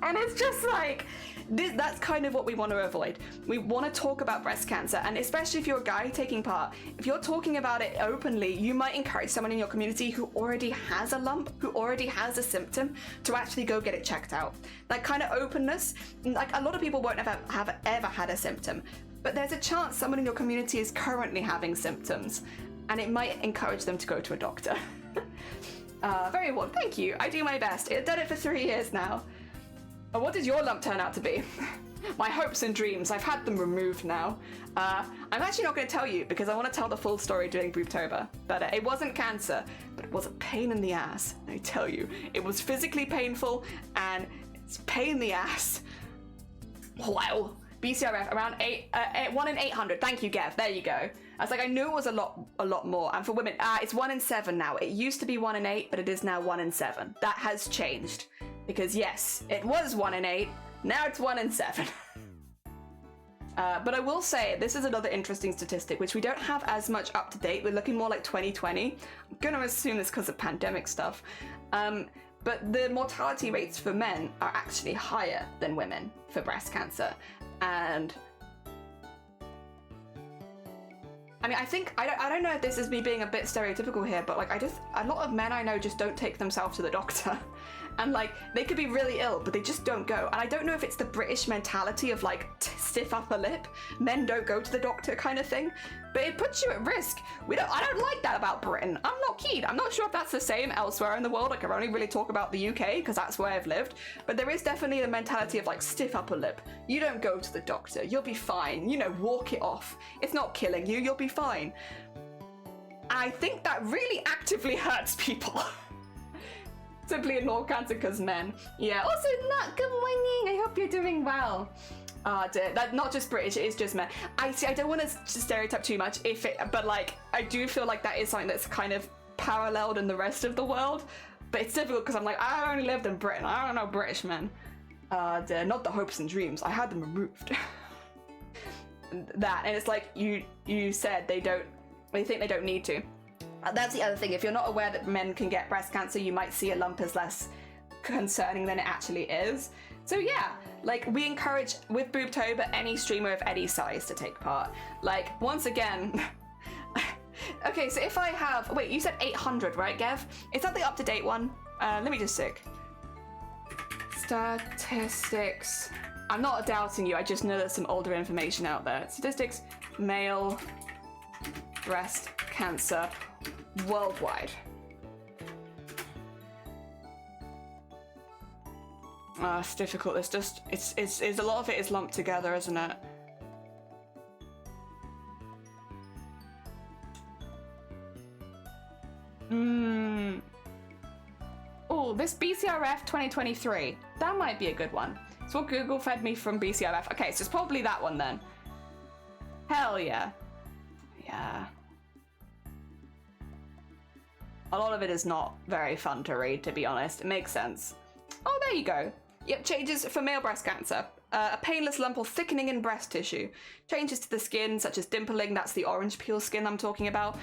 And it's just like, that's kind of what we want to avoid. We want to talk about breast cancer, and especially if you're a guy taking part, if you're talking about it openly, you might encourage someone in your community who already has a lump, who already has a symptom, to actually go get it checked out. That kind of openness, like a lot of people won't have ever had a symptom, but there's a chance someone in your community is currently having symptoms, and it might encourage them to go to a doctor. Very well, thank you. I do my best. I've done it for 3 years now. What did your lump turn out to be? My hopes and dreams, I've had them removed now. I'm actually not going to tell you because I want to tell the full story during Booptober. But it wasn't cancer, but it was a pain in the ass. I tell you, it was physically painful and it's pain in the ass. Wow. BCRF around 1 in 800. Thank you, Gev. There you go. I was like, I knew it was a lot more. And for women, it's 1 in 7 now. It used to be 1 in 8, but it is now 1 in 7. That has changed. Because yes, it was 1 in 8, now it's 1 in 7. But I will say, this is another interesting statistic, which we don't have as much up to date. We're looking more like 2020. I'm gonna assume this because of pandemic stuff. But the mortality rates for men are actually higher than women for breast cancer. And I mean, I don't know if this is me being a bit stereotypical here, but like a lot of men I know just don't take themselves to the doctor. And like, they could be really ill, but they just don't go. And I don't know if it's the British mentality of like stiff upper lip, men don't go to the doctor kind of thing, but it puts you at risk. I don't like that about Britain. I'm not keen. I'm not sure if that's the same elsewhere in the world. I can only really talk about the UK because that's where I've lived. But there is definitely the mentality of like stiff upper lip. You don't go to the doctor. You'll be fine. You know, walk it off. It's not killing you. You'll be fine. I think that really actively hurts people. Simply ignore cancer because men. Yeah, also not good morning. I hope you're doing well. Dear. That's not just British, it is just men. I don't want to stereotype too much, but like, I do feel like that is something that's kind of paralleled in the rest of the world. But it's difficult because I'm like, I only lived in Britain. I don't know British men. They're not the hopes and dreams. I had them removed. That, and it's like you said they think they don't need to. That's the other thing. If you're not aware that men can get breast cancer, you might see a lump as less concerning than it actually is. So yeah, like, we encourage with Boobtober any streamer of any size to take part. Like, once again, okay, so if I have, wait, you said 800, right, Gev? Is that the up-to-date one? Let me just check. Statistics. I'm not doubting you, I just know there's some older information out there. Statistics, male breast cancer worldwide. It's difficult. It's just, it's a lot of it is lumped together, isn't it? Oh, this BCRF 2023. That might be a good one. It's what Google fed me from BCRF. Okay, so it's probably that one then. Hell yeah. Yeah. A lot of it is not very fun to read, to be honest. It makes sense. Oh, there you go. Yep, changes for male breast cancer. A painless lump or thickening in breast tissue. Changes to the skin, such as dimpling, that's the orange peel skin I'm talking about.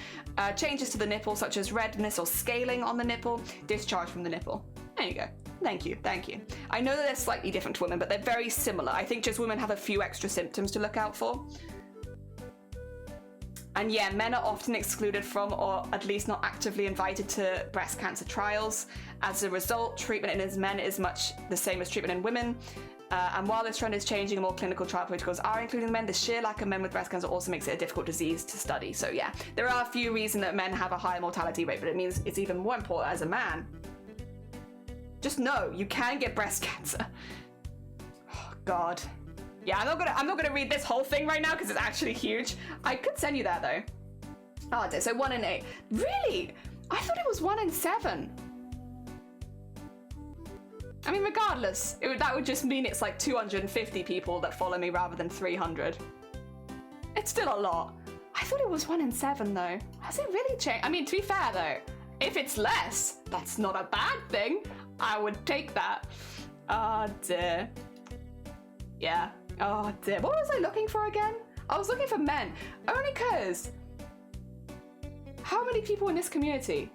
Changes to the nipple, such as redness or scaling on the nipple. Discharge from the nipple. There you go. Thank you, thank you. I know that they're slightly different to women, but they're very similar. I think just women have a few extra symptoms to look out for. And yeah, men are often excluded from, or at least not actively invited to, breast cancer trials. As a result, treatment in men is much the same as treatment in women. And while this trend is changing and more clinical trial protocols are including men, the sheer lack of men with breast cancer also makes it a difficult disease to study. So yeah, there are a few reasons that men have a higher mortality rate, but it means it's even more important as a man. Just know, you can get breast cancer. Oh, God. Yeah, I'm not gonna read this whole thing right now because it's actually huge. I could send you that though. Oh, so 1 in 8. Really? I thought it was 1 in 7. I mean, regardless, that would just mean it's like 250 people that follow me rather than 300. It's still a lot. I thought it was 1 in 7 though. Has it really changed? I mean, to be fair though, if it's less, that's not a bad thing. I would take that. Oh dear. Yeah. Oh dear. What was I looking for again? I was looking for men. Only cause, how many people in this community?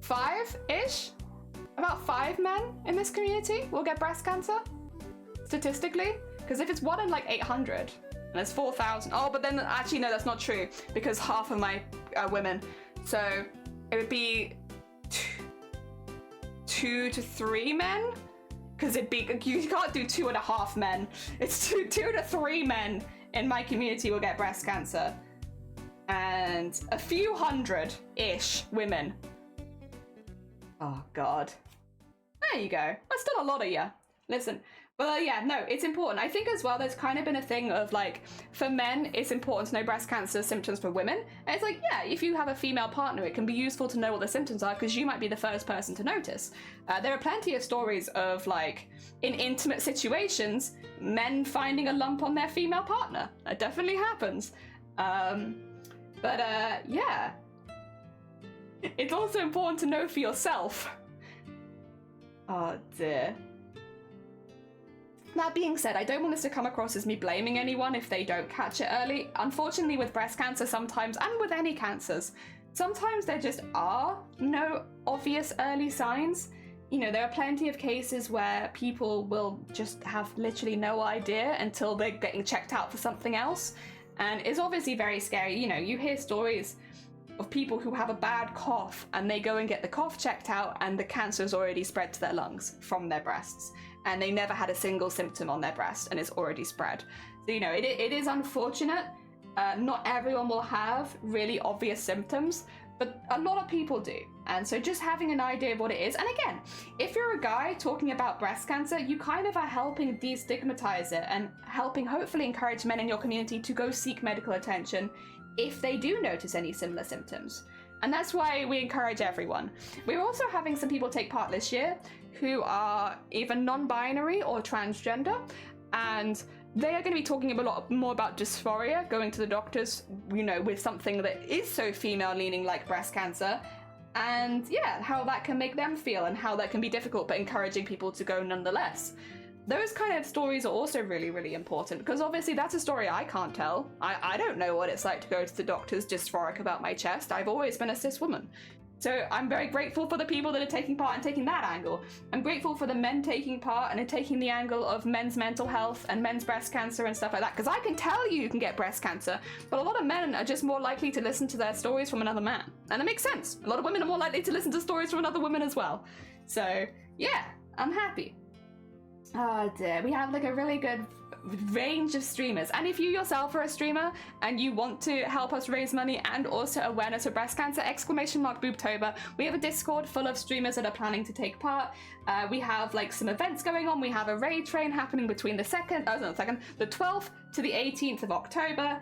5-ish? About 5 men in this community will get breast cancer, statistically. Because if it's 1 in like 800, and there's 4,000. Oh, but then actually no, that's not true because half of my women. So it would be 2 to 3 men. Because you can't do 2.5 men. It's 2 to 3 men in my community will get breast cancer, and a few hundred-ish women. Oh God. There you go. That's still a lot of you. Listen, but yeah, no, it's important. I think as well, there's kind of been a thing of like, for men, it's important to know breast cancer symptoms for women. And it's like, yeah, if you have a female partner, it can be useful to know what the symptoms are because you might be the first person to notice. There are plenty of stories of like, in intimate situations, men finding a lump on their female partner. That definitely happens. Yeah. It's also important to know for yourself. Oh dear. That being said, I don't want this to come across as me blaming anyone if they don't catch it early. Unfortunately, with breast cancer sometimes, and with any cancers, sometimes there just are no obvious early signs. You know, there are plenty of cases where people will just have literally no idea until they're getting checked out for something else. And it's obviously very scary. You know, you hear stories of people who have a bad cough and they go and get the cough checked out and the cancer's already spread to their lungs from their breasts. And they never had a single symptom on their breast and it's already spread. So, you know, it is unfortunate. Not everyone will have really obvious symptoms, but a lot of people do. And so just having an idea of what it is. And again, if you're a guy talking about breast cancer, you kind of are helping destigmatize it and helping hopefully encourage men in your community to go seek medical attention if they do notice any similar symptoms. And that's why we encourage everyone. We're also having some people take part this year who are either non-binary or transgender, and they are going to be talking a lot more about dysphoria, going to the doctors, you know, with something that is so female-leaning like breast cancer, and yeah, how that can make them feel and how that can be difficult, but encouraging people to go nonetheless. Those kind of stories are also really, really important, because obviously that's a story I can't tell. I don't know what it's like to go to the doctors dysphoric about my chest. I've always been a cis woman. So I'm very grateful for the people that are taking part and taking that angle. I'm grateful for the men taking part and taking the angle of men's mental health and men's breast cancer and stuff like that, because I can tell you can get breast cancer, but a lot of men are just more likely to listen to their stories from another man. And it makes sense. A lot of women are more likely to listen to stories from another woman as well. So yeah, I'm happy. Oh dear, we have like a really good range of streamers, and if you yourself are a streamer and you want to help us raise money and also awareness of breast cancer, !Boobtober, we have a Discord full of streamers that are planning to take part. We have like some events going on. We have a raid train happening between the 12th to the 18th of October,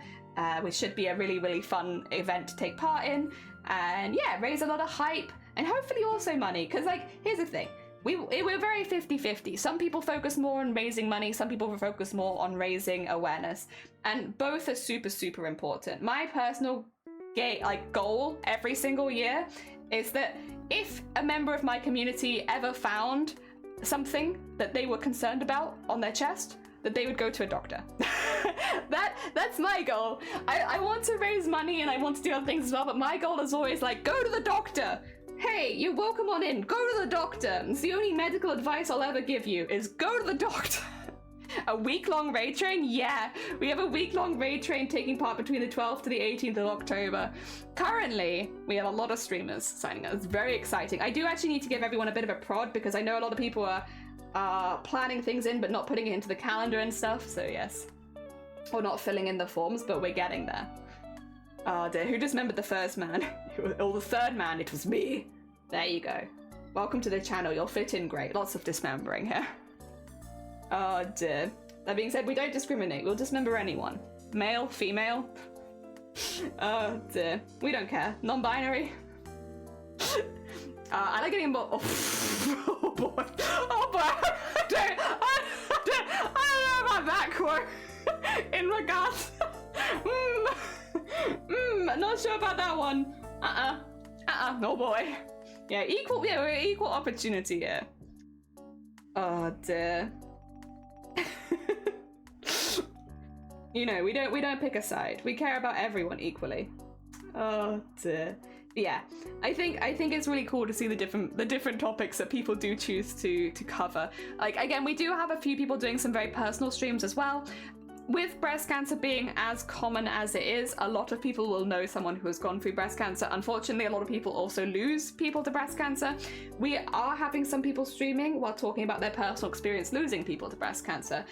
which should be a really, really fun event to take part in, and yeah, raise a lot of hype and hopefully also money, because like, here's the thing. We're very 50-50. Some people focus more on raising money, some people focus more on raising awareness, and both are super, super important. My personal goal every single year is that if a member of my community ever found something that they were concerned about on their chest, that they would go to a doctor. That's my goal. I want to raise money and I want to do other things as well, but my goal is always like, go to the doctor. Hey, you're welcome on in. Go to the doctor. It's the only medical advice I'll ever give you is go to the doctor. A week-long raid train? Yeah, we have a week-long raid train taking part between the 12th to the 18th of October. Currently, we have a lot of streamers signing up. It's very exciting. I do actually need to give everyone a bit of a prod, because I know a lot of people are planning things in but not putting it into the calendar and stuff, so yes. Or not filling in the forms, but we're getting there. Oh dear, who dismembered the first man? Or the third man? It was me. There you go. Welcome to the channel, you'll fit in great. Lots of dismembering here. Oh dear. That being said, we don't discriminate, we'll dismember anyone. Male, female. Oh dear. We don't care. Non-binary. I like getting more. Oh boy. Oh boy. I don't know about that quote. In regards. Not sure about that one. No boy. Yeah, we're equal opportunity here. Oh dear. You know, we don't pick a side. We care about everyone equally. Oh dear. Yeah, I think it's really cool to see the different topics that people do choose to cover. Like, again, we do have a few people doing some very personal streams as well. With breast cancer being as common as it is, a lot of people will know someone who has gone through breast cancer. Unfortunately, a lot of people also lose people to breast cancer. We are having some people streaming while talking about their personal experience losing people to breast cancer.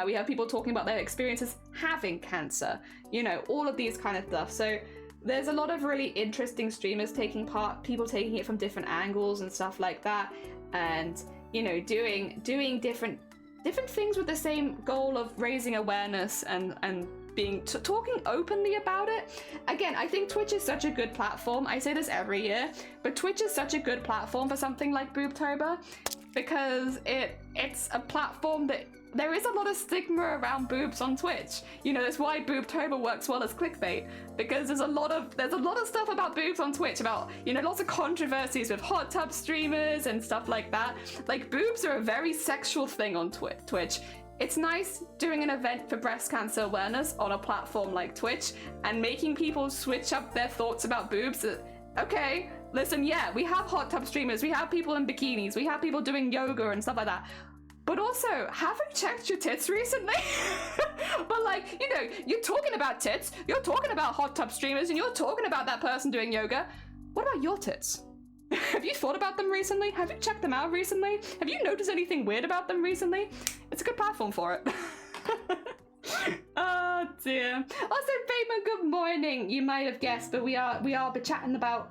We have people talking about their experiences having cancer, you know, all of these kind of stuff. So there's a lot of really interesting streamers taking part, people taking it from different angles and stuff like that, and, you know, doing different things with the same goal of raising awareness and talking openly about it. Again, I think Twitch is such a good platform. I say this every year, but Twitch is such a good platform for something like Boobtober, because it's a platform that there is a lot of stigma around boobs on Twitch. You know, that's why Boobtober works well as clickbait, because there's a lot of stuff about boobs on Twitch, about, you know, lots of controversies with hot tub streamers and stuff like that. Like, boobs are a very sexual thing on Twitch. It's nice doing an event for breast cancer awareness on a platform like Twitch and making people switch up their thoughts about boobs. Okay, listen, yeah, we have hot tub streamers, we have people in bikinis, we have people doing yoga and stuff like that. But also, have you checked your tits recently? But like, you know, you're talking about tits, you're talking about hot tub streamers, and you're talking about that person doing yoga. What about your tits? Have you thought about them recently? Have you checked them out recently? Have you noticed anything weird about them recently? It's a good platform for it. Oh dear. Also, Bateman, good morning. You might have guessed, but we are chatting about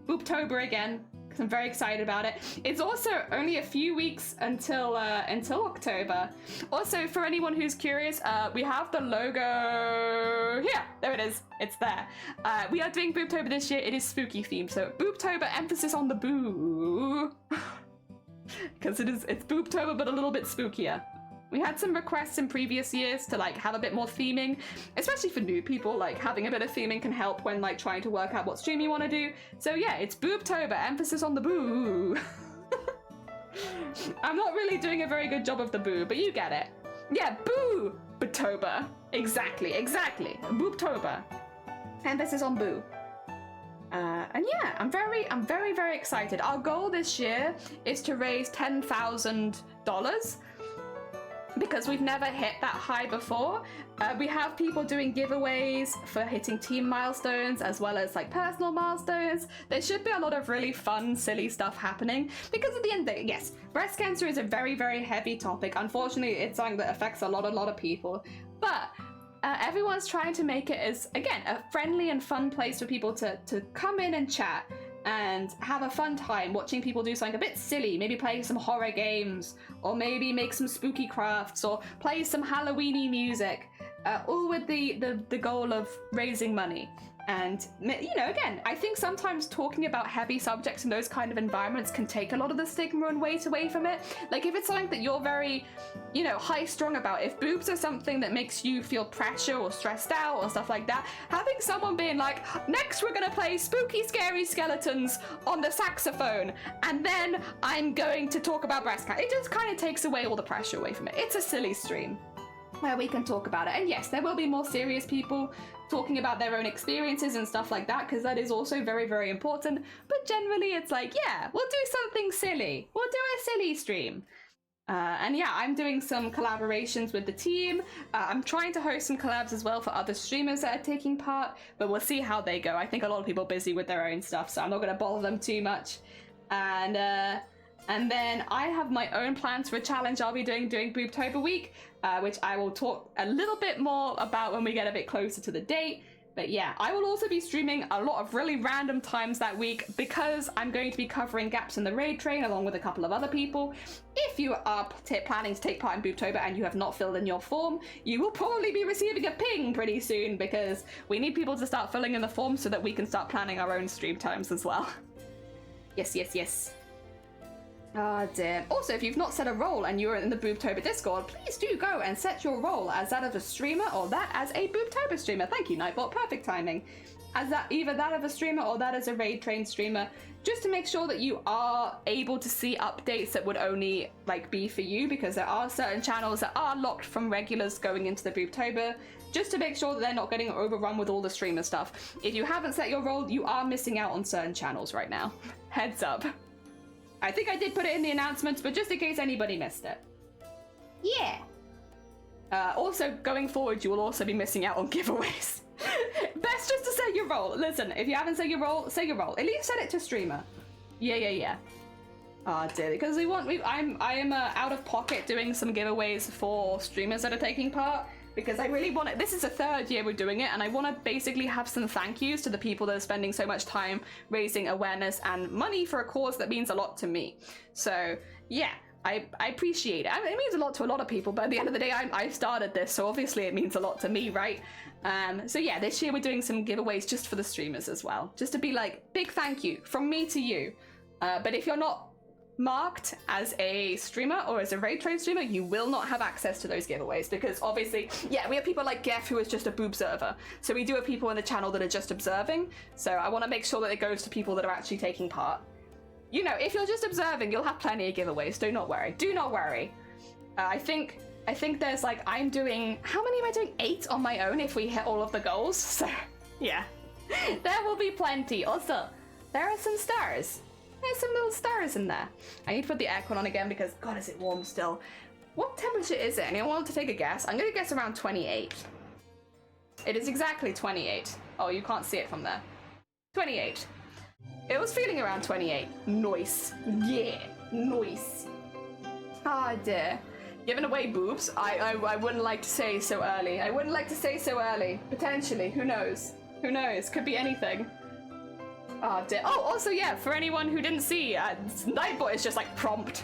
Boobtober again. I'm very excited about it. It's also only a few weeks until October. Also, for anyone who's curious, we have the logo here. There it is. It's there. We are doing Boobtober this year. It is spooky themed, so Boobtober, emphasis on the boo, because it's Boobtober but a little bit spookier. We had some requests in previous years to like have a bit more theming, especially for new people. Like having a bit of theming can help when like trying to work out what stream you want to do. So yeah, it's Boobtober, emphasis on the boo. I'm not really doing a very good job of the boo, but you get it. Yeah, Boo-Tober. Exactly. Boobtober. Emphasis on boo. And yeah, I'm very excited. Our goal this year is to raise $10,000 because we've never hit that high before. We have people doing giveaways for hitting team milestones as well as like personal milestones. There should be a lot of really fun, silly stuff happening because at the end of the day, yes, breast cancer is a very heavy topic. Unfortunately, it's something that affects a lot of people, but everyone's trying to make it as, again, a friendly and fun place for people to come in and chat and have a fun time watching people do something a bit silly, maybe play some horror games, or maybe make some spooky crafts, or play some Halloweeny music, all with the goal of raising money. And, you know, again, I think sometimes talking about heavy subjects in those kind of environments can take a lot of the stigma and weight away from it. Like, if it's something that you're very, you know, high-strung about, if boobs are something that makes you feel pressure or stressed out or stuff like that, having someone being like, next we're gonna play spooky, scary skeletons on the saxophone, and then I'm going to talk about breast cancer, it just kind of takes away all the pressure away from it. It's a silly stream where we can talk about it. And yes, there will be more serious people talking about their own experiences and stuff like that, because that is also very important. But generally it's like, yeah, we'll do something silly. We'll do a silly stream. And yeah, I'm doing some collaborations with the team. I'm trying to host some collabs as well for other streamers that are taking part, but we'll see how they go. I think a lot of people are busy with their own stuff, so I'm not going to bother them too much. And then I have my own plans for a challenge I'll be doing during Boobtober week, which I will talk a little bit more about when we get a bit closer to the date. But yeah, I will also be streaming a lot of really random times that week because I'm going to be covering gaps in the raid train along with a couple of other people. If you are planning to take part in Boobtober and you have not filled in your form, you will probably be receiving a ping pretty soon because we need people to start filling in the form so that we can start planning our own stream times as well. Yes. Ah, dear. Also, if you've not set a role and you're in the Boobtober Discord, please do go and set your role as that of a streamer or that as a Boobtober streamer. Thank you, Nightbot. Perfect timing. As that, either that of a streamer or that as a raid train streamer, just to make sure that you are able to see updates that would only like be for you, because there are certain channels that are locked from regulars going into the Boobtober, just to make sure that they're not getting overrun with all the streamer stuff. If you haven't set your role, you are missing out on certain channels right now. Heads up. I think I did put it in the announcements, but just in case anybody missed it. Yeah. Also, going forward, you will also be missing out on giveaways. Best just to set your role. Listen, if you haven't set your role, say your role. At least set it to streamer. Yeah. Ah, dear, because I am out of pocket doing some giveaways for streamers that are taking part. Because I really want it. This is the third year we're doing it, and I want to basically have some thank yous to the people that are spending so much time raising awareness and money for a cause that means a lot to me. So yeah, I appreciate it. I mean, it means a lot to a lot of people, but at the end of the day, I started this, so obviously it means a lot to me, right? So yeah, this year we're doing some giveaways just for the streamers as well, just to be like, big thank you from me to you. But if you're not marked as a streamer or as a raid train streamer, you will not have access to those giveaways, because obviously, yeah, we have people like Geff who is just a boobserver, so we do have people in the channel that are just observing, so I want to make sure that it goes to people that are actually taking part. You know, if you're just observing, you'll have plenty of giveaways, do not worry. I think there's like, I'm doing, how many am I doing? 8 on my own if we hit all of the goals, so yeah. There will be plenty. Also, there are some stars. There's some little stars in there. I need to put the aircon on again because, God, is it warm still. What temperature is it? Anyone want to take a guess? I'm going to guess around 28. It is exactly 28. Oh, you can't see it from there. 28. It was feeling around 28. Nice. Yeah, nice. Ah, dear. Giving away boobs? I wouldn't like to say so early. I wouldn't like to say so early. Potentially. Who knows? Who knows? Could be anything. Oh, dear. Oh, also, yeah, for anyone who didn't see, Nightbot is just like prompt.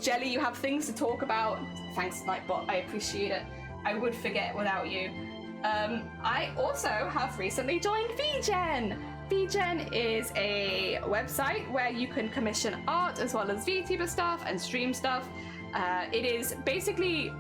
Jelly, you have things to talk about. Thanks, Nightbot. I appreciate it. I would forget without you. I also have recently joined VGen. VGen is a website where you can commission art as well as VTuber stuff and stream stuff. It is basically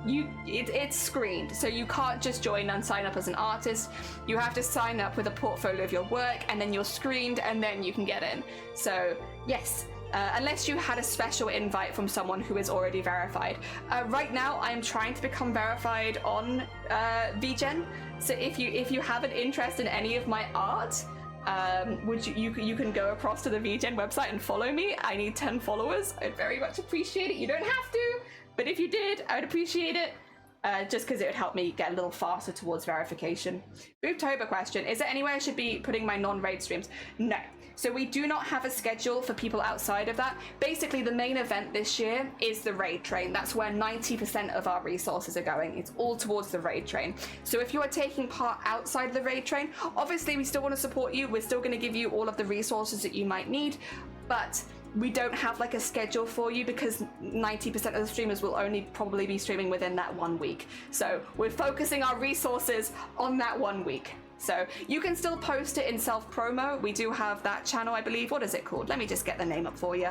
it's screened, so you can't just join and sign up as an artist. You have to sign up with a portfolio of your work, and then you're screened, and then you can get in. So yes, unless you had a special invite from someone who is already verified. Right now, I am trying to become verified on VGen. So if you have an interest in any of my art, you can go across to the VGen website and follow me. I need 10 followers. I'd very much appreciate it. You don't have to, but if you did, I would appreciate it. Just because it would help me get a little faster towards verification. Booptober question, is there any way I should be putting my non-raid streams? No. So we do not have a schedule for people outside of that. Basically, the main event this year is the raid train. That's where 90% of our resources are going. It's all towards the raid train. So if you are taking part outside of the raid train, obviously we still want to support you. We're still going to give you all of the resources that you might need, but we don't have like a schedule for you because 90% of the streamers will only probably be streaming within that 1 week. So we're focusing our resources on that 1 week. So you can still post it in self-promo. We do have that channel, I believe. What is it called? Let me just get the name up for you.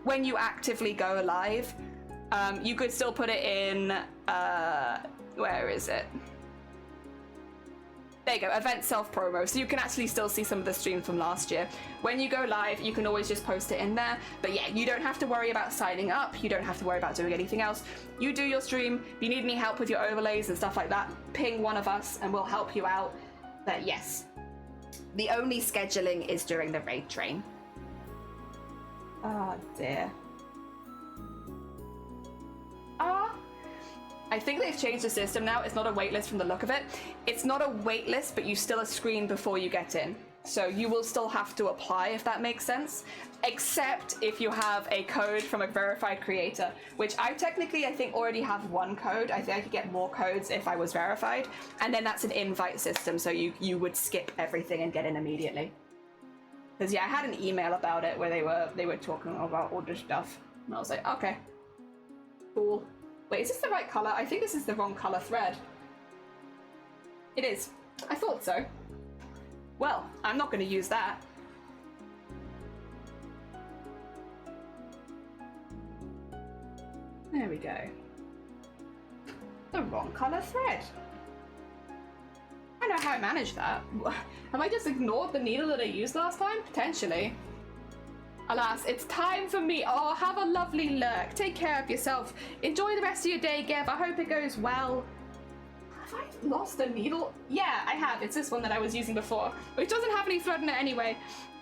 When you actively go live, you could still put it in, where is it? There you go, event self-promo. So you can actually still see some of the streams from last year. When you go live, you can always just post it in there. But yeah, you don't have to worry about signing up. You don't have to worry about doing anything else. You do your stream. If you need any help with your overlays and stuff like that, ping one of us and we'll help you out. But yes, the only scheduling is during the raid train. Oh dear. I think they've changed the system now. It's not a waitlist from the look of it. It's not a waitlist, but you still are screened before you get in. So you will still have to apply, if that makes sense. Except if you have a code from a verified creator, which I think already have one code. I think I could get more codes if I was verified. And then that's an invite system, so you would skip everything and get in immediately. Because yeah, I had an email about it where they were talking about all this stuff. And I was like, okay, cool. Wait, is this the right color? I think this is the wrong color thread. It is. I thought so. Well, I'm not going to use that. There we go. The wrong color thread. I don't know how I managed that. Have I just ignored the needle that I used last time? Potentially. Alas, it's time for me. Oh, have a lovely lurk. Take care of yourself. Enjoy the rest of your day, Gev. I hope it goes well. Have I lost a needle? Yeah, I have. It's this one that I was using before, which doesn't have any thread in it anyway.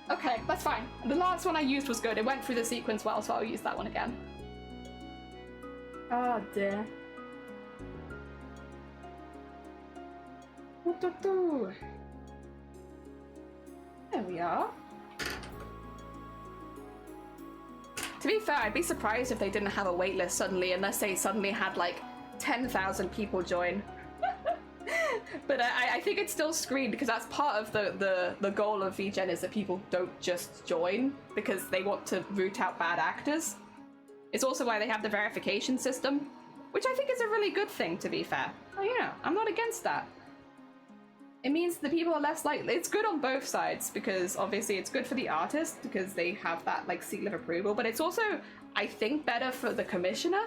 Okay, that's fine. The last one I used was good. It went through the sequence well, so I'll use that one again. Oh dear. There we are. To be fair, I'd be surprised if they didn't have a waitlist suddenly, unless they suddenly had like 10,000 people join. But I think it's still screened because that's part of the goal of VGen, is that people don't just join because they want to root out bad actors. It's also why they have the verification system, which I think is a really good thing, to be fair. Oh, yeah, I'm not against that. It means the people are less likely. It's good on both sides because obviously it's good for the artist because they have that like seal of approval, but it's also, I think, better for the commissioner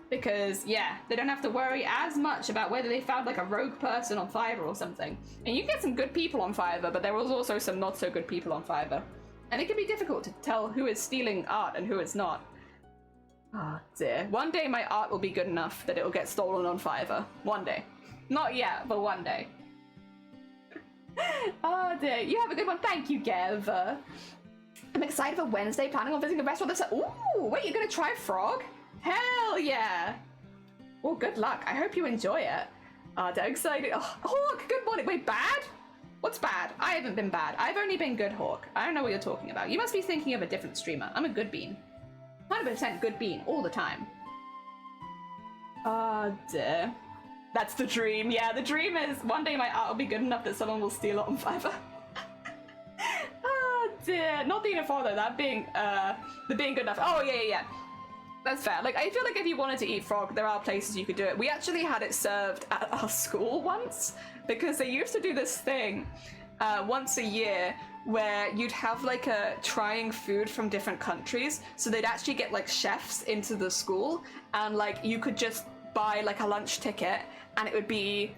because yeah, they don't have to worry as much about whether they found like a rogue person on Fiverr or something. And you get some good people on Fiverr, but there was also some not so good people on Fiverr. And it can be difficult to tell who is stealing art and who is not. Oh dear. One day my art will be good enough that it will get stolen on Fiverr. One day. Not yet, but one day. Oh dear. You have a good one. Thank you, Gev. I'm excited for Wednesday, planning on visiting the restaurant this... Ooh, wait, you're gonna try frog? Hell yeah. Well, good luck. I hope you enjoy it. They're excited. Oh, Hawk, good morning. Wait, bad? What's bad? I haven't been bad. I've only been good, Hawk. I don't know what you're talking about. You must be thinking of a different streamer. I'm a good bean. 100% good bean all the time. Oh dear. That's the dream. Yeah, the dream is one day my art will be good enough that someone will steal it on Fiverr. Oh dear. Not the uniform though, that being, the being good enough. Oh yeah. That's fair. Like, I feel like if you wanted to eat frog, there are places you could do it. We actually had it served at our school once because they used to do this thing once a year where you'd have like a trying food from different countries. So they'd actually get like chefs into the school, and like you could just buy like a lunch ticket, and it would be,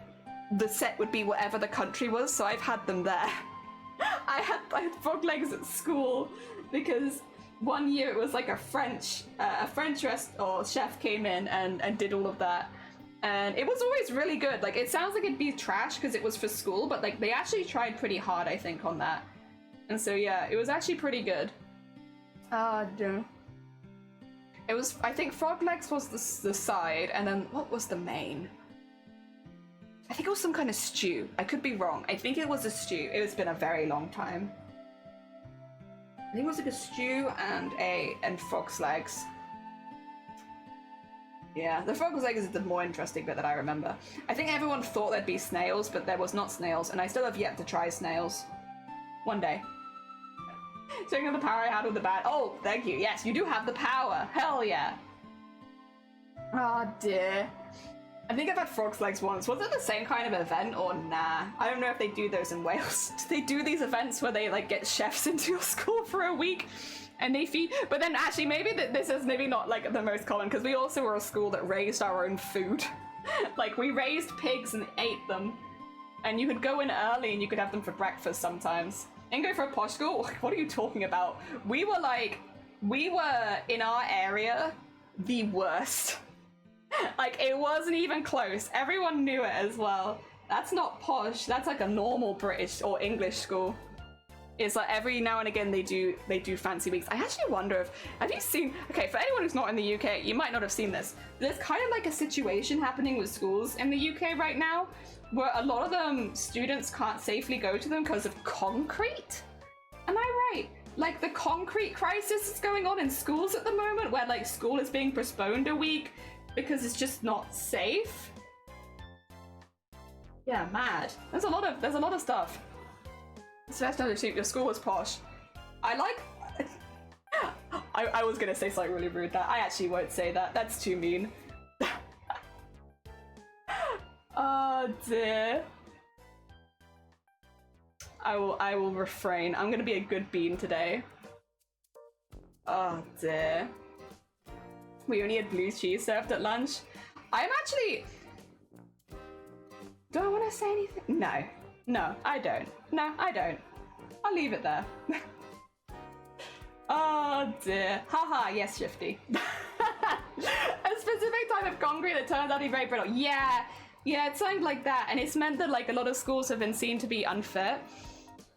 the set would be whatever the country was. So I've had them there. I had frog legs at school because one year it was like a French chef came in and did all of that. And it was always really good. Like, it sounds like it'd be trash because it was for school, but like they actually tried pretty hard, I think, on that. And so yeah, it was actually pretty good. It was, I think frog legs was the side, and then what was the main? I think it was some kind of stew. I could be wrong. I think it was a stew. It's been a very long time. I think it was like a stew and frog's legs. Yeah, the frog's legs is the more interesting bit that I remember. I think everyone thought there'd be snails, but there was not snails, and I still have yet to try snails. One day. Taking of the power I had with the bat. Oh, thank you. Yes, you do have the power. Hell yeah. Oh dear. I think I've had frog's legs once. Was it the same kind of event or nah? I don't know if they do those in Wales. Do they do these events where they like get chefs into your school for a week and they feed? But then actually maybe this is maybe not like the most common, because we also were a school that raised our own food. Like we raised pigs and ate them, and you could go in early and you could have them for breakfast sometimes. And go for a posh school? What are you talking about? We were in our area the worst. Like, it wasn't even close. Everyone knew it as well. That's not posh. That's like a normal British or English school. It's like every now and again they do fancy weeks. I actually wonder if, have you seen, okay, for anyone who's not in the UK, you might not have seen this. There's kind of like a situation happening with schools in the UK right now where a lot of them students can't safely go to them because of concrete. Am I right? Like the concrete crisis is going on in schools at the moment, where like school is being postponed a week because it's just not safe. Yeah, mad. There's a lot of stuff. So that's not your school was posh. I was gonna say something really rude. That I actually won't say that. That's too mean. Oh dear. I will refrain. I'm gonna be a good bean today. Oh dear. We only had blue cheese served at lunch. I'm actually... Do I want to say anything? No. No, I don't. No, I don't. I'll leave it there. Oh dear. Haha, yes, Shifty. A specific type of concrete that turns out to be very brittle. Yeah, it sounded like that, and it's meant that like a lot of schools have been seen to be unfit.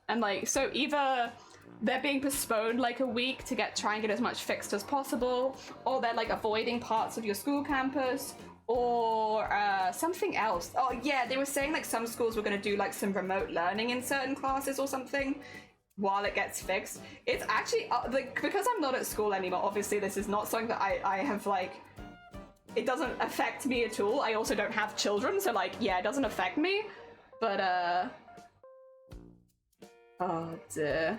And like, so either they're being postponed like a week to try and get as much fixed as possible, or they're like avoiding parts of your school campus, or something else. Oh yeah, they were saying like some schools were going to do like some remote learning in certain classes or something while it gets fixed. It's actually like, because I'm not at school anymore, obviously this is not something that I have like, it doesn't affect me at all. I also don't have children, so like, yeah, it doesn't affect me, but oh dear.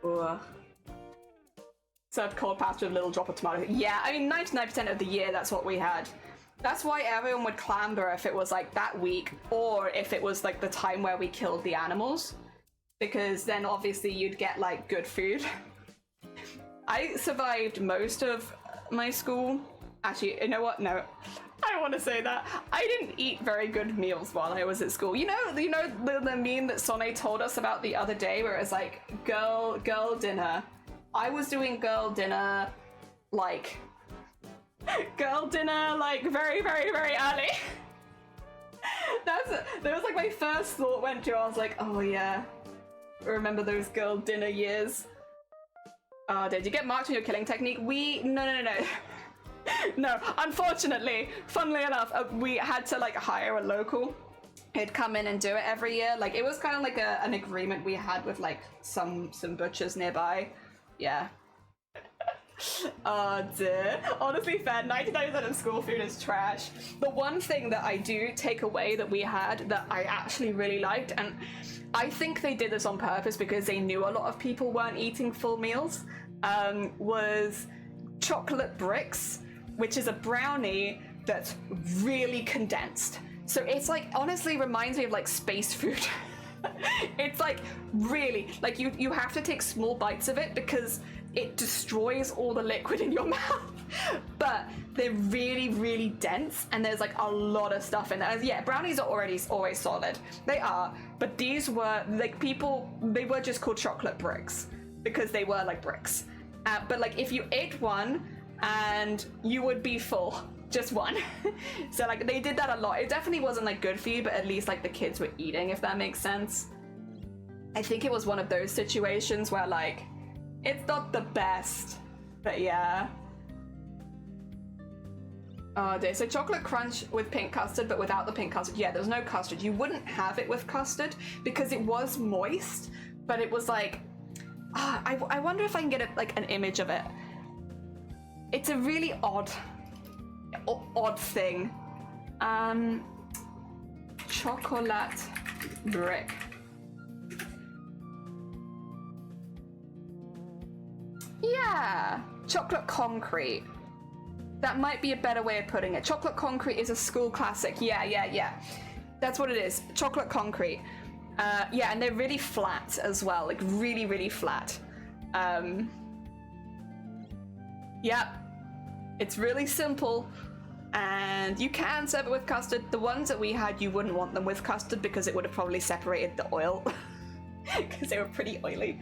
Ugh. Served cold pasta with a little drop of tomato. Yeah, I mean 99% of the year that's what we had. That's why everyone would clamber if it was like that week, or if it was like the time where we killed the animals, because then obviously you'd get like good food. I survived most of my school. Actually, you know what? No, I don't want to say that. I didn't eat very good meals while I was at school. You know the meme that Sonne told us about the other day, where it's like girl dinner. I was doing girl dinner like very, very, very early. That was like my first thought went to. I was like, oh yeah, remember those girl dinner years. Did you get marked on your killing technique? No. No, unfortunately, funnily enough, we had to like hire a local. He'd come in and do it every year. Like it was kind of like an agreement we had with like some butchers nearby. Yeah. Oh dear. Honestly, fair. 99% of school food is trash. The one thing that I do take away that we had that I actually really liked, and I think they did this on purpose because they knew a lot of people weren't eating full meals, was chocolate bricks, which is a brownie that's really condensed. So it's like, honestly reminds me of like space food. It's like really, like you have to take small bites of it because it destroys all the liquid in your mouth. But they're really, really dense, and there's like a lot of stuff in there. Yeah, brownies are always solid. They are, but these were like they were just called chocolate bricks because they were like bricks. But like if you ate one, and you would be full, just one. So like they did that a lot. It definitely wasn't like good for you, but at least like the kids were eating, if that makes sense. I think it was one of those situations where like it's not the best, but yeah. Oh dear. So chocolate crunch with pink custard, but without the pink custard. Yeah, there's no custard. You wouldn't have it with custard because it was moist, but it was like, I wonder if I can get like an image of it. It's a really odd thing. Chocolate brick. Yeah, chocolate concrete. That might be a better way of putting it. Chocolate concrete is a school classic. Yeah. That's what it is. Chocolate concrete. Yeah, and they're really flat as well. Like really, really flat. Yep. It's really simple. And you can serve it with custard. The ones that we had, you wouldn't want them with custard because it would have probably separated the oil. Because they were pretty oily.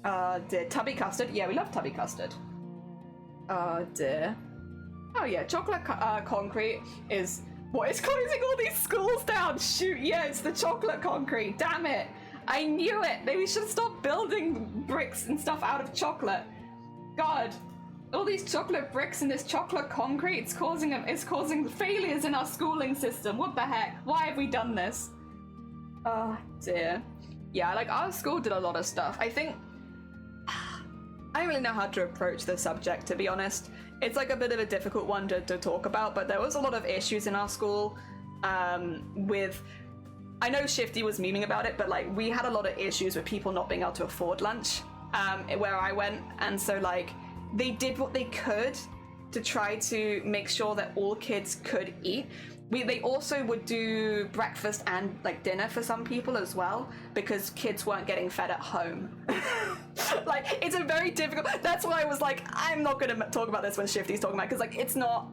Dear. Tubby custard. Yeah, we love tubby custard. Oh dear. Oh yeah, chocolate concrete is what is closing all these schools down. Shoot, yeah, it's the chocolate concrete. Damn it. I knew it. Maybe we should stop building bricks and stuff out of chocolate. God, all these chocolate bricks and this chocolate concrete, it's causing failures in our schooling system. What the heck? Why have we done this? Oh dear. Yeah, like our school did a lot of stuff. I think I don't really know how to approach the subject, to be honest. It's like a bit of a difficult one to talk about, but there was a lot of issues in our school with... I know Shifty was memeing about it, but like we had a lot of issues with people not being able to afford lunch where I went, and so like they did what they could to try to make sure that all kids could eat. They also would do breakfast and like dinner for some people as well, because kids weren't getting fed at home. Like it's a very difficult, that's why I was like, I'm not gonna talk about this when Shifty's talking about it, because like it's not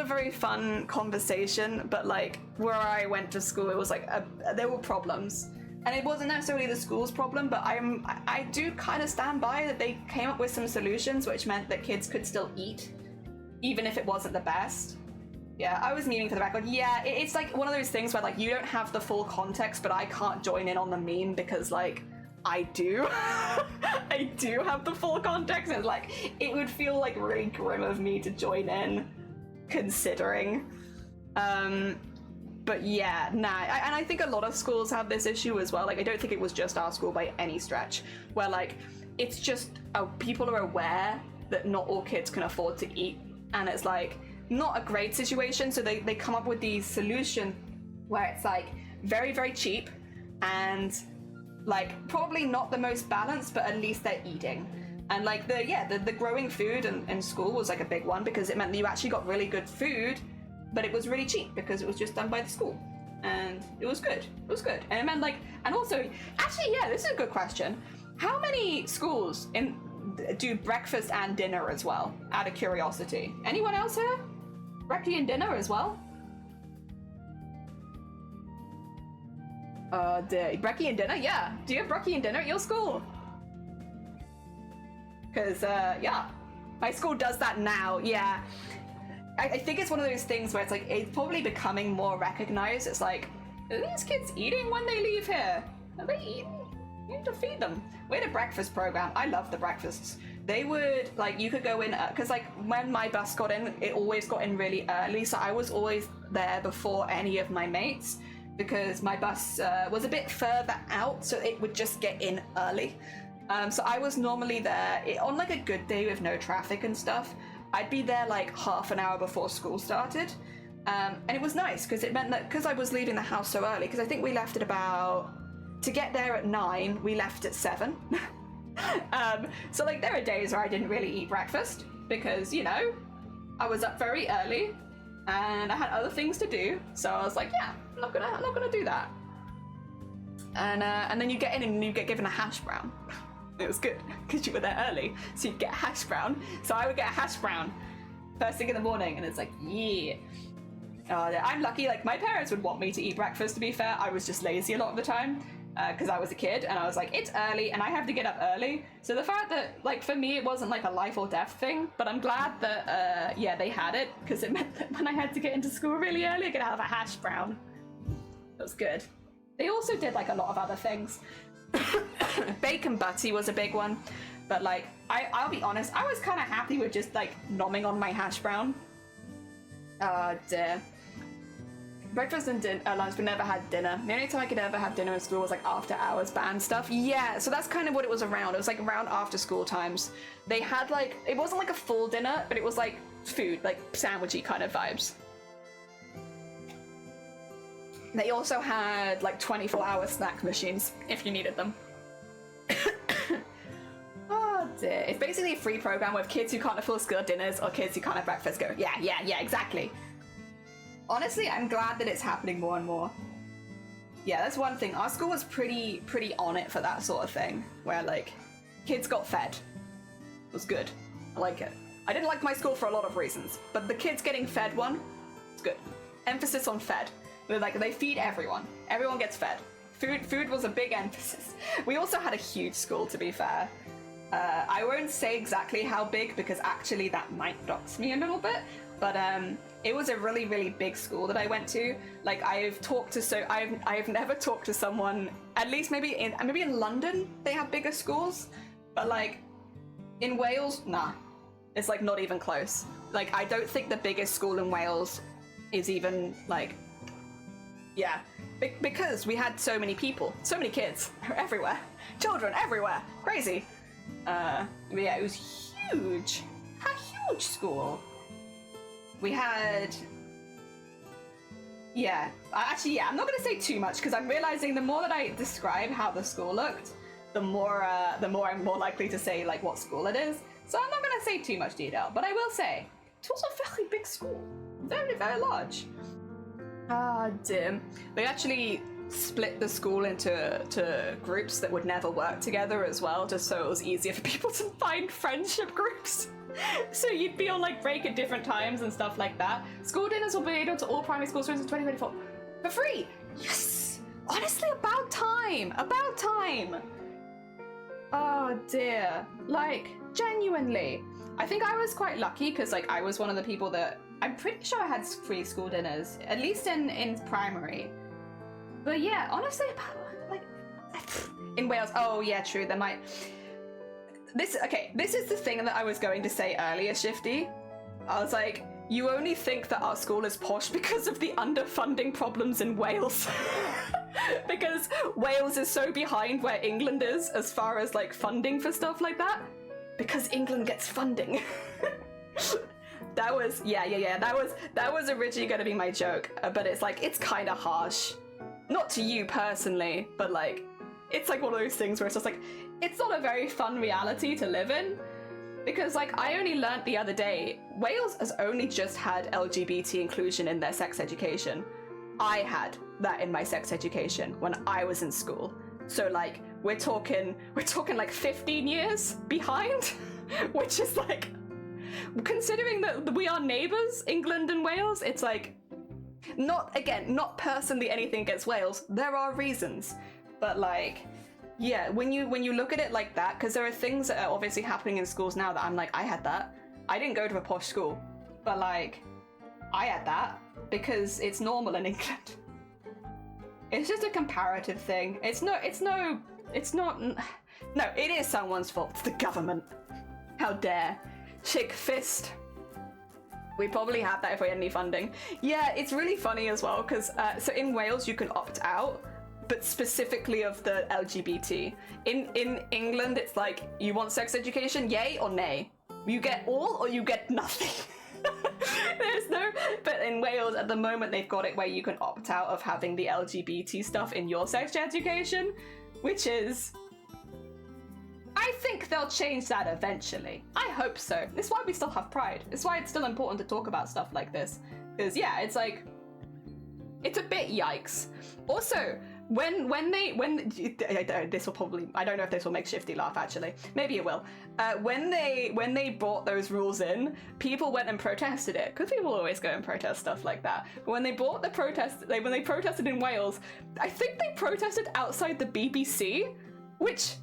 a very fun conversation, but like where I went to school, it was like there were problems, and it wasn't necessarily the school's problem, but I do kind of stand by that they came up with some solutions which meant that kids could still eat even if it wasn't the best. Yeah, I was memeing for the record. Yeah, it's like one of those things where like you don't have the full context, but I can't join in on the meme because like I do. I do have the full context, and like it would feel like really grim of me to join in, considering. But yeah, nah, and I think a lot of schools have this issue as well. Like I don't think it was just our school by any stretch, where like it's just people are aware that not all kids can afford to eat, and it's like not a great situation, so they come up with these solution where it's like very, very cheap and like probably not the most balanced, but at least they're eating. And like the growing food in school was like a big one, because it meant that you actually got really good food, but it was really cheap because it was just done by the school, and it was good. And it meant like, and also actually, yeah, this is a good question. How many schools do breakfast and dinner as well, out of curiosity? Anyone else here? Brekkie and dinner as well? Brekkie and dinner? Yeah. Do you have brekkie and dinner at your school? Because, yeah. My school does that now, yeah. I think it's one of those things where it's like, it's probably becoming more recognized. It's like, are these kids eating when they leave here? Are they eating? You need to feed them. We had a breakfast program. I love the breakfasts. They would, like, you could go in, because, like, when my bus got in, it always got in really early, so I was always there before any of my mates, because my bus was a bit further out, so it would just get in early. So I was normally there, on, like, a good day with no traffic and stuff, I'd be there, like, half an hour before school started, and it was nice, because it meant that, because I was leaving the house so early, because I think we left at about, to get there at 9, we left at 7. So like there are days where I didn't really eat breakfast because, you know, I was up very early and I had other things to do, so I was like, yeah, I'm not gonna do that. And then you get in and you get given a hash brown. It was good because you were there early, so you'd get a hash brown. So I would get a hash brown first thing in the morning, and it's like, yeah. I'm lucky, like my parents would want me to eat breakfast, to be fair. I was just lazy a lot of the time because I was a kid and I was like, it's early and I have to get up early. So the fact that, like, for me it wasn't like a life or death thing, but I'm glad that yeah, they had it, because it meant that when I had to get into school really early I could have a hash brown. That was good. They also did like a lot of other things. Bacon butty was a big one, but like I'll be honest, I was kind of happy with just like nomming on my hash brown. Oh dear. Breakfast and lunch, but never had dinner. The only time I could ever have dinner in school was like after hours band stuff. Yeah, so that's kind of what it was around. It was like around after school times. They had like, it wasn't like a full dinner, but it was like food, like sandwichy kind of vibes. They also had like 24-hour snack machines if you needed them. Oh dear. It's basically a free program with kids who can't afford school dinners or kids who can't have breakfast go, yeah, exactly. Honestly, I'm glad that it's happening more and more. Yeah, that's one thing. Our school was pretty on it for that sort of thing, where like kids got fed. It was good. I like it. I didn't like my school for a lot of reasons, but the kids getting fed one, it's good. Emphasis on fed. Like, they feed everyone. Everyone gets fed. Food was a big emphasis. We also had a huge school, to be fair. I won't say exactly how big, because actually that might dox me a little bit, but it was a really, really big school that I went to. Like, I've never talked to someone, at least maybe in London they have bigger schools, but like in Wales, nah, it's like not even close. Like, I don't think the biggest school in Wales is even like, yeah, because we had so many people, so many kids everywhere, children everywhere, crazy. Yeah, it was huge, a huge school. We had, yeah, actually, yeah, I'm not going to say too much, because I'm realizing the more that I describe how the school looked, the more I'm more likely to say like what school it is. So I'm not going to say too much detail, but I will say it was a very big school, very, very large. Ah, dim. They actually split the school into groups that would never work together as well, just so it was easier for people to find friendship groups. So you'd be on like break at different times and stuff like that. School dinners will be able to all primary school students in 2024 for free. Yes! Honestly, about time! About time! Oh dear. Like, genuinely. I think I was quite lucky because like I was one of the people that, I'm pretty sure I had free school dinners, at least in primary. But yeah, honestly, about like in Wales, oh yeah, true, there might. This is the thing that I was going to say earlier, Shifty. I was like, you only think that our school is posh because of the underfunding problems in Wales. Because Wales is so behind where England is as far as like funding for stuff like that. Because England gets funding. That was, yeah, that was originally going to be my joke, but it's like, it's kind of harsh. Not to you personally, but like, it's like one of those things where it's just like, it's not a very fun reality to live in. Because like, I only learnt the other day, Wales has only just had LGBT inclusion in their sex education. I had that in my sex education when I was in school. So like, we're talking like 15 years behind, which is like, considering that we are neighbours, England and Wales, it's like, not personally anything against Wales, there are reasons, but like, yeah, when you look at it like that, because there are things that are obviously happening in schools now that I'm like, I had that. I didn't go to a posh school, but like, I had that because it's normal in England. It's just a comparative thing. It is someone's fault. It's the government. How dare. Chick fist. We probably have that if we had any funding. Yeah, it's really funny as well, because so in Wales you can opt out, but specifically of the LGBT. In England, it's like, you want sex education, yay or nay? You get all or you get nothing. There's no, but in Wales at the moment they've got it where you can opt out of having the LGBT stuff in your sex education, which is, I think they'll change that eventually. I hope so. This is why we still have Pride. It's why it's still important to talk about stuff like this. Because yeah, it's like, it's a bit yikes. Also, this will probably, I don't know if this will make Shifty laugh actually, maybe it will. When they brought those rules in, people went and protested it, because people always go and protest stuff like that. But when they brought the protest, when they protested in Wales, I think they protested outside the BBC, which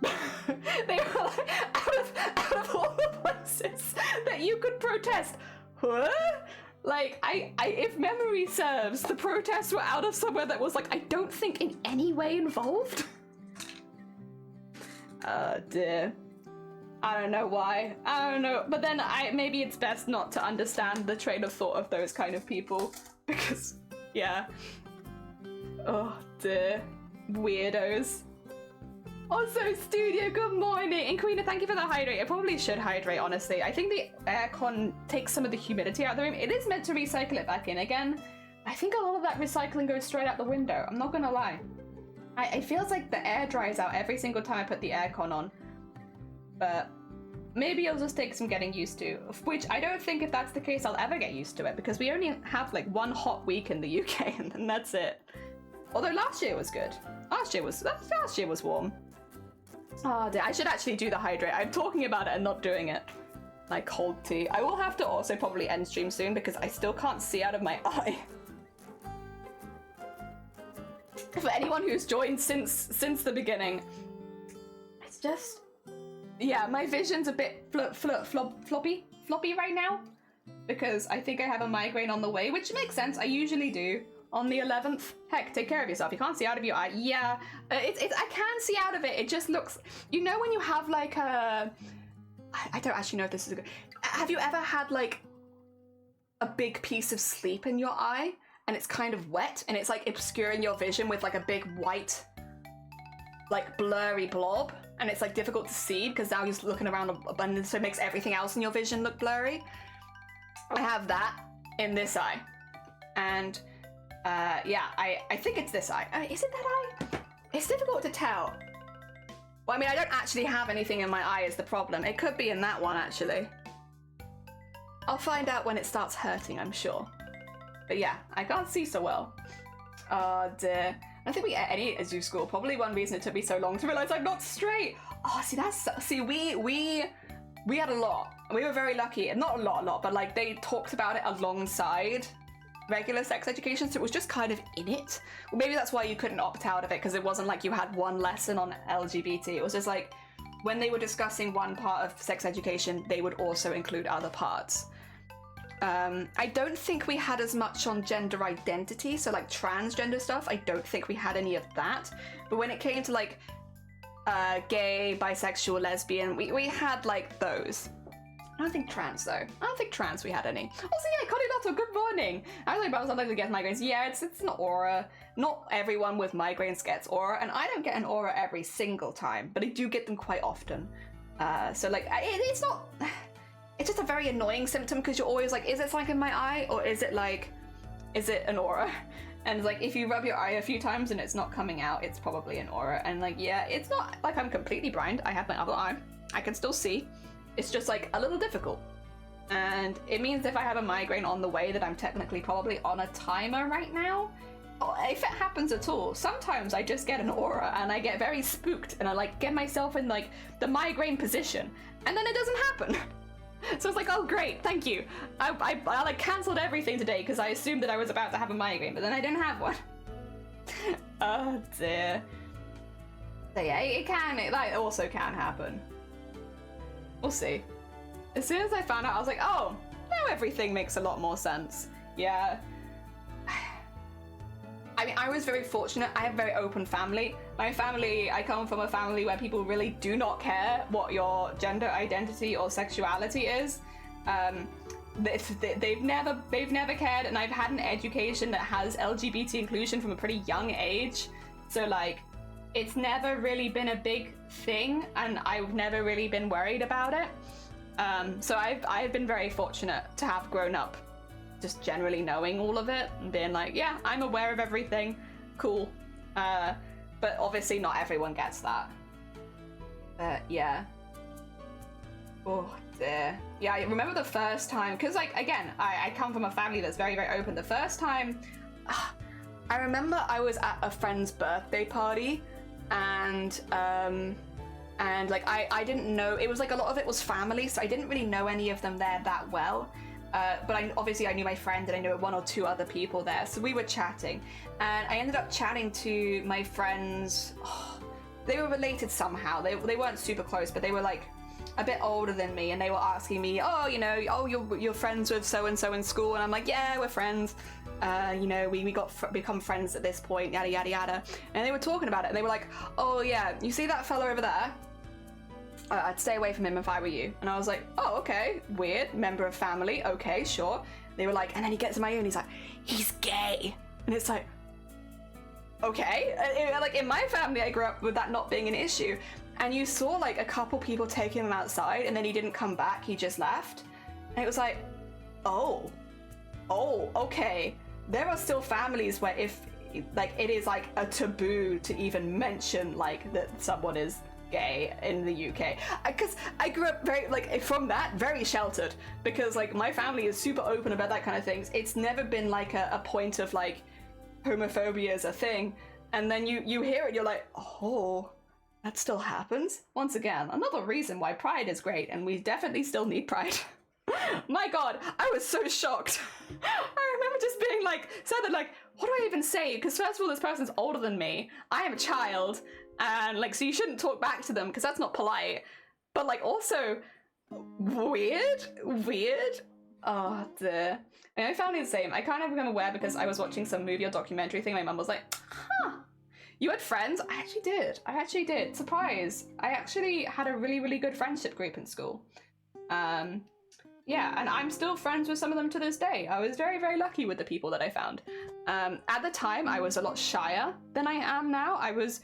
they were like, out of all the places that you could protest, huh? Like, if memory serves, the protests were out of somewhere that was like, I don't think in any way involved. Oh dear. I don't know why. I don't know. But then maybe it's best not to understand the train of thought of those kind of people. Because, yeah. Oh dear. Weirdos. Also, Studio, good morning! And Queena, thank you for the hydrate. I probably should hydrate, honestly. I think the aircon takes some of the humidity out of the room. It is meant to recycle it back in again. I think a lot of that recycling goes straight out the window. I'm not gonna lie. It feels like the air dries out every single time I put the aircon on. But maybe it'll just take some getting used to. Which I don't think if that's the case I'll ever get used to it, because we only have like one hot week in the UK and then that's it. Although last year was good. Last year was warm. Oh dear, I should actually do the hydrate. I'm talking about it and not doing it. Like cold tea. I will have to also probably end stream soon because I still can't see out of my eye. For anyone who's joined since the beginning, it's just, yeah, my vision's a bit floppy right now because I think I have a migraine on the way, which makes sense. I usually do. On the 11th, heck, take care of yourself. You can't see out of your eye. Yeah, I can see out of it. It just looks, you know, when you have like a, I don't actually know if this is a good. Have you ever had like a big piece of sleep in your eye and it's kind of wet and it's like obscuring your vision with like a big white, like blurry blob, and it's like difficult to see because now you're just looking around and so it makes everything else in your vision look blurry? I have that in this eye, and yeah, I think it's this eye. Is it that eye? It's difficult to tell. Well, I mean, I don't actually have anything in my eye is the problem. It could be in that one, actually. I'll find out when it starts hurting, I'm sure. But yeah, I can't see so well. Oh dear. I don't think we ate any at zoo school. Probably one reason it took me so long to realise I'm not straight. Oh, see, we had a lot. We were very lucky. Not a lot, but like they talked about it alongside regular sex education, so it was just kind of in it. Well, maybe that's why you couldn't opt out of it, because it wasn't like you had one lesson on LGBT. It was just like when they were discussing one part of sex education, they would also include other parts. I don't think we had as much on gender identity, so like transgender stuff, I don't think we had any of that. But when it came to like gay, bisexual, lesbian, we had like those. I don't think trans though. I don't think trans we had any. Also, yeah, Codilato, good morning. I was like about sometimes I get migraines. Yeah, it's an aura. Not everyone with migraines gets aura, and I don't get an aura every single time, but I do get them quite often. So like, it's not. It's just a very annoying symptom because you're always like, is it something in my eye or is it an aura? And like, if you rub your eye a few times and it's not coming out, it's probably an aura. And like, yeah, it's not like I'm completely blind. I have my other eye. I can still see. It's just like a little difficult. And it means if I have a migraine on the way that I'm technically probably on a timer right now. If it happens at all, sometimes I just get an aura and I get very spooked and I like get myself in like the migraine position and then it doesn't happen. So it's like, oh great, thank you. I like cancelled everything today because I assumed that I was about to have a migraine, but then I didn't have one. Oh dear. So yeah, it also can happen. We'll see. As soon as I found out, I was like, oh, now everything makes a lot more sense. Yeah. I mean, I was very fortunate. I have a very open family. My family, I come from a family where people really do not care what your gender identity or sexuality is. They've never cared, and I've had an education that has LGBT inclusion from a pretty young age. So like, it's never really been a big thing, and I've never really been worried about it. So I've been very fortunate to have grown up just generally knowing all of it and being like, yeah, I'm aware of everything, cool. But obviously not everyone gets that. Yeah. Oh dear. Yeah, I remember the first time, because like, again, I come from a family that's very, very open. The first time, I remember I was at a friend's birthday party, and like I didn't know, it was like a lot of it was family, so I didn't really know any of them there that well. But obviously I knew my friend and I knew one or two other people there, so we were chatting, and I ended up chatting to my friends. They were related somehow. They weren't super close, but they were like a bit older than me, and they were asking me, oh, you know, oh, you're friends with so and so in school, and I'm like, yeah, we're friends. You know, we become friends at this point, yada yada yada. And they were talking about it, and they were like, oh yeah, you see that fella over there? I'd stay away from him if I were you. And I was like, oh, okay, weird, member of family, okay, sure. They were like, and then he gets in my ear and he's like, he's gay. And it's like, okay. Like in my family, I grew up with that not being an issue. And you saw like a couple people taking him outside, and then he didn't come back, he just left. And it was like, oh, okay. There are still families where if, like, it is like a taboo to even mention like that someone is gay in the UK, because I grew up very, like, from that, very sheltered, because like my family is super open about that kind of things. It's never been like a point of like homophobia is a thing, and then you hear it, you're like, oh, that still happens. Once again, another reason why Pride is great, and we definitely still need Pride. My god, I was so shocked. I remember just being like, sounded like, what do I even say? Because first of all, this person's older than me. I am a child. And like, so you shouldn't talk back to them because that's not polite. But like, also, weird. Oh, dear. And I found it the same. I kind of became aware because I was watching some movie or documentary thing. My mum was like, huh, you had friends? I actually did. Surprise. I actually had a really, really good friendship group in school. Yeah, and I'm still friends with some of them to this day. I was very, very lucky with the people that I found. At the time, I was a lot shyer than I am now. I was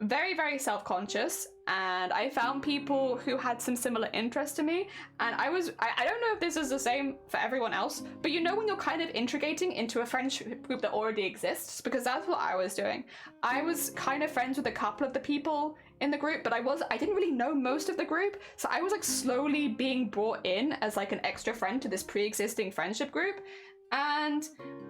very, very self-conscious, and I found people who had some similar interests to me, and I don't know if this is the same for everyone else, but you know when you're kind of integrating into a friendship group that already exists, because that's what I was doing. I was kind of friends with a couple of the people in the group, but I didn't really know most of the group, so I was like slowly being brought in as like an extra friend to this pre-existing friendship group. And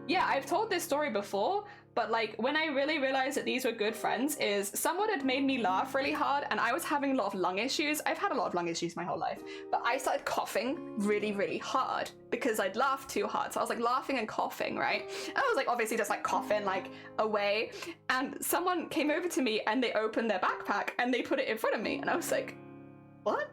yeah, I've told this story before, but like when I really realized that these were good friends is someone had made me laugh really hard, and I was having a lot of lung issues. I've had a lot of lung issues my whole life, but I started coughing really, really hard because I'd laughed too hard. So I was like laughing and coughing, right? And I was like obviously just like coughing like away, and someone came over to me and they opened their backpack and they put it in front of me, and I was like, what?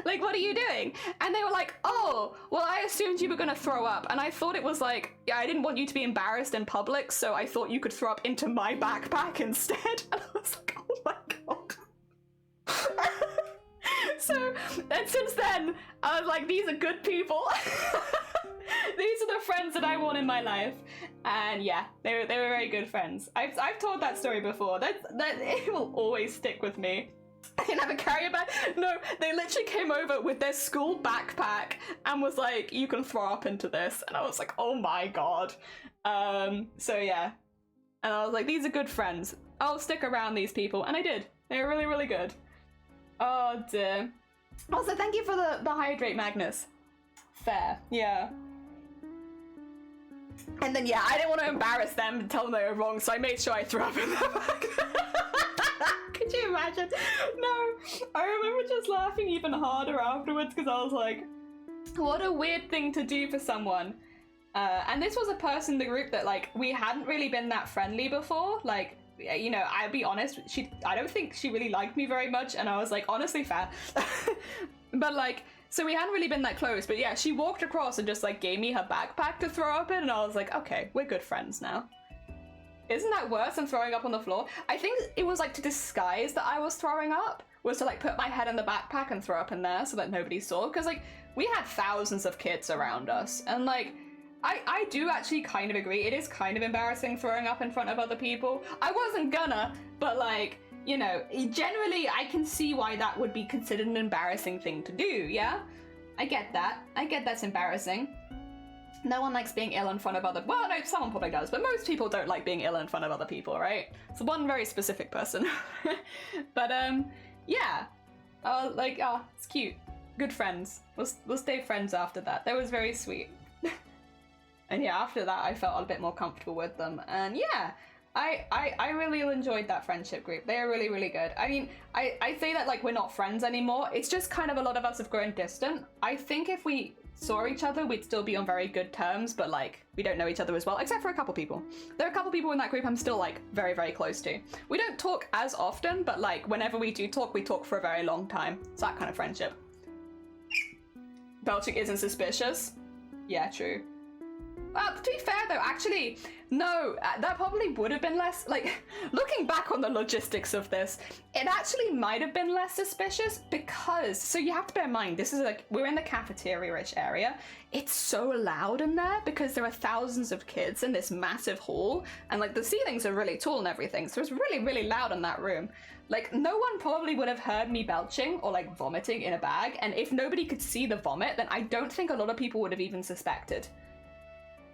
Like, what are you doing? And they were like, oh, well, I assumed you were gonna throw up. And I thought it was like, yeah, I didn't want you to be embarrassed in public, so I thought you could throw up into my backpack instead. And I was like, oh my god. So, and since then, I was like, these are good people. These are the friends that I want in my life. And yeah, they were very good friends. I've told that story before. That it will always stick with me. I didn't have a carrier bag. No, they literally came over with their school backpack and was like, you can throw up into this. And I was like, oh my god. So yeah. And I was like, these are good friends. I'll stick around these people. And I did. They were really, really good. Oh dear. Also, thank you for the hydrate, Magnus. Fair. Yeah. And then yeah, I didn't want to embarrass them and tell them they were wrong, so I made sure I threw up in their bag. Could you imagine? No, I remember just laughing even harder afterwards because I was like, what a weird thing to do for someone. And this was a person in the group that like we hadn't really been that friendly before. Like, you know, I'll be honest, I don't think she really liked me very much, and I was like, honestly, fair. But like, so we hadn't really been that close, but yeah, she walked across and just like gave me her backpack to throw up in, and I was like, okay, we're good friends now. Isn't that worse than throwing up on the floor? I think it was like to disguise that I was throwing up, was to like put my head in the backpack and throw up in there so that nobody saw, because like we had thousands of kids around us, and like I do actually kind of agree, it is kind of embarrassing throwing up in front of other people. I wasn't gonna, but like, you know, generally I can see why that would be considered an embarrassing thing to do, yeah? I get that. I get that's embarrassing. No one likes being ill in front of other... Well, no, someone probably does, but most people don't like being ill in front of other people, right? It's one very specific person. But, yeah. Like, oh, it's cute. good friends. We'll stay friends after that. That was very sweet. And yeah, after that I felt a bit more comfortable with them. And yeah, I really enjoyed that friendship group. They are really, really good. I mean, I say that like we're not friends anymore. It's just kind of a lot of us have grown distant. I think if we saw each other, we'd still be on very good terms, but like we don't know each other as well, except for a couple people. There are a couple people in that group I'm still like very, very close to. We don't talk as often, but like whenever we do talk, we talk for a very long time. It's that kind of friendship. Belching isn't suspicious. Yeah, true. To be fair though, actually, no, that probably would have been less, like, looking back on the logistics of this, it actually might have been less suspicious because, so you have to bear in mind, this is like, we're in the cafeteria-ish area. It's so loud in there because there are thousands of kids in this massive hall and like the ceilings are really tall and everything. So it's really, really loud in that room. Like no one probably would have heard me belching or like vomiting in a bag. And if nobody could see the vomit, then I don't think a lot of people would have even suspected.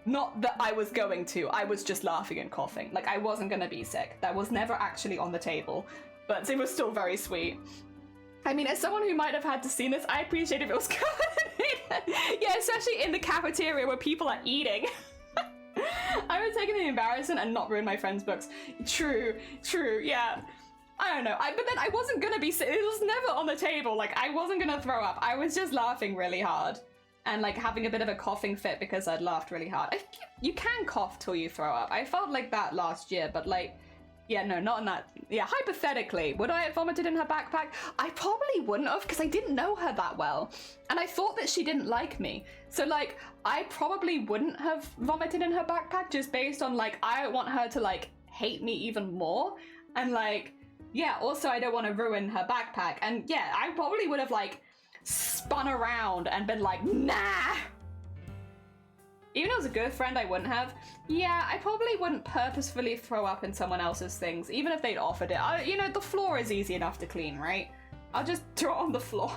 Not that I was going to, I was just laughing and coughing. Like I wasn't gonna be sick. That was never actually on the table, but it was still very sweet. I mean, as someone who might have had to see this, I appreciate if it was covered. Yeah, especially in the cafeteria where people are eating. I would take the embarrassment and not ruin my friends' books. True, yeah. I don't know, but then I wasn't gonna be sick. It was never on the table. Like I wasn't gonna throw up. I was just laughing really hard. And like having a bit of a coughing fit because I'd laughed really hard. You can cough till you throw up. I felt like that last year, but like, yeah, no, not in that. Yeah, hypothetically, would I have vomited in her backpack? I probably wouldn't have because I didn't know her that well. And I thought that she didn't like me. So like, I probably wouldn't have vomited in her backpack just based on like, I don't want her to like hate me even more. And like, yeah, also I don't want to ruin her backpack. And yeah, I probably would have like, spun around and been like, nah. Even if I was a good friend, I wouldn't have. Yeah, I probably wouldn't purposefully throw up in someone else's things, even if they'd offered it. You know, the floor is easy enough to clean, right? I'll just throw it on the floor.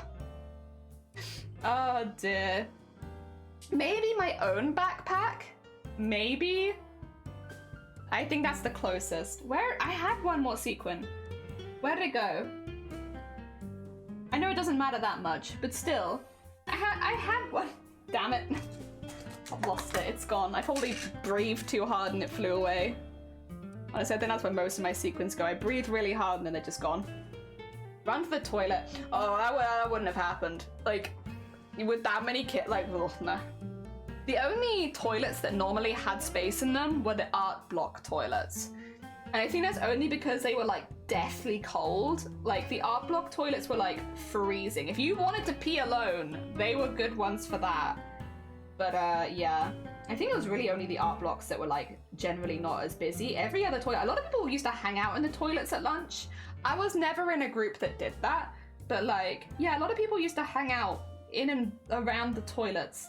Oh dear. Maybe my own backpack? Maybe? I think that's the closest. Where? I had one more sequin. Where did it go? I know it doesn't matter that much, but still. I had one. Damn it. I've lost it. It's gone. I probably breathed too hard and it flew away. Honestly, I think that's where most of my sequins go. I breathed really hard and then they're just gone. Run to the toilet. Oh, that wouldn't have happened. Like, with that many kids, like, ugh, nah. The only toilets that normally had space in them were the art block toilets. And I think that's only because they were like deathly cold. Like the art block toilets were like freezing. If you wanted to pee alone, they were good ones for that. But yeah, I think it was really only the art blocks that were like generally not as busy. Every other toilet, a lot of people used to hang out in the toilets at lunch. I was never in a group that did that. But like, yeah, a lot of people used to hang out in and around the toilets.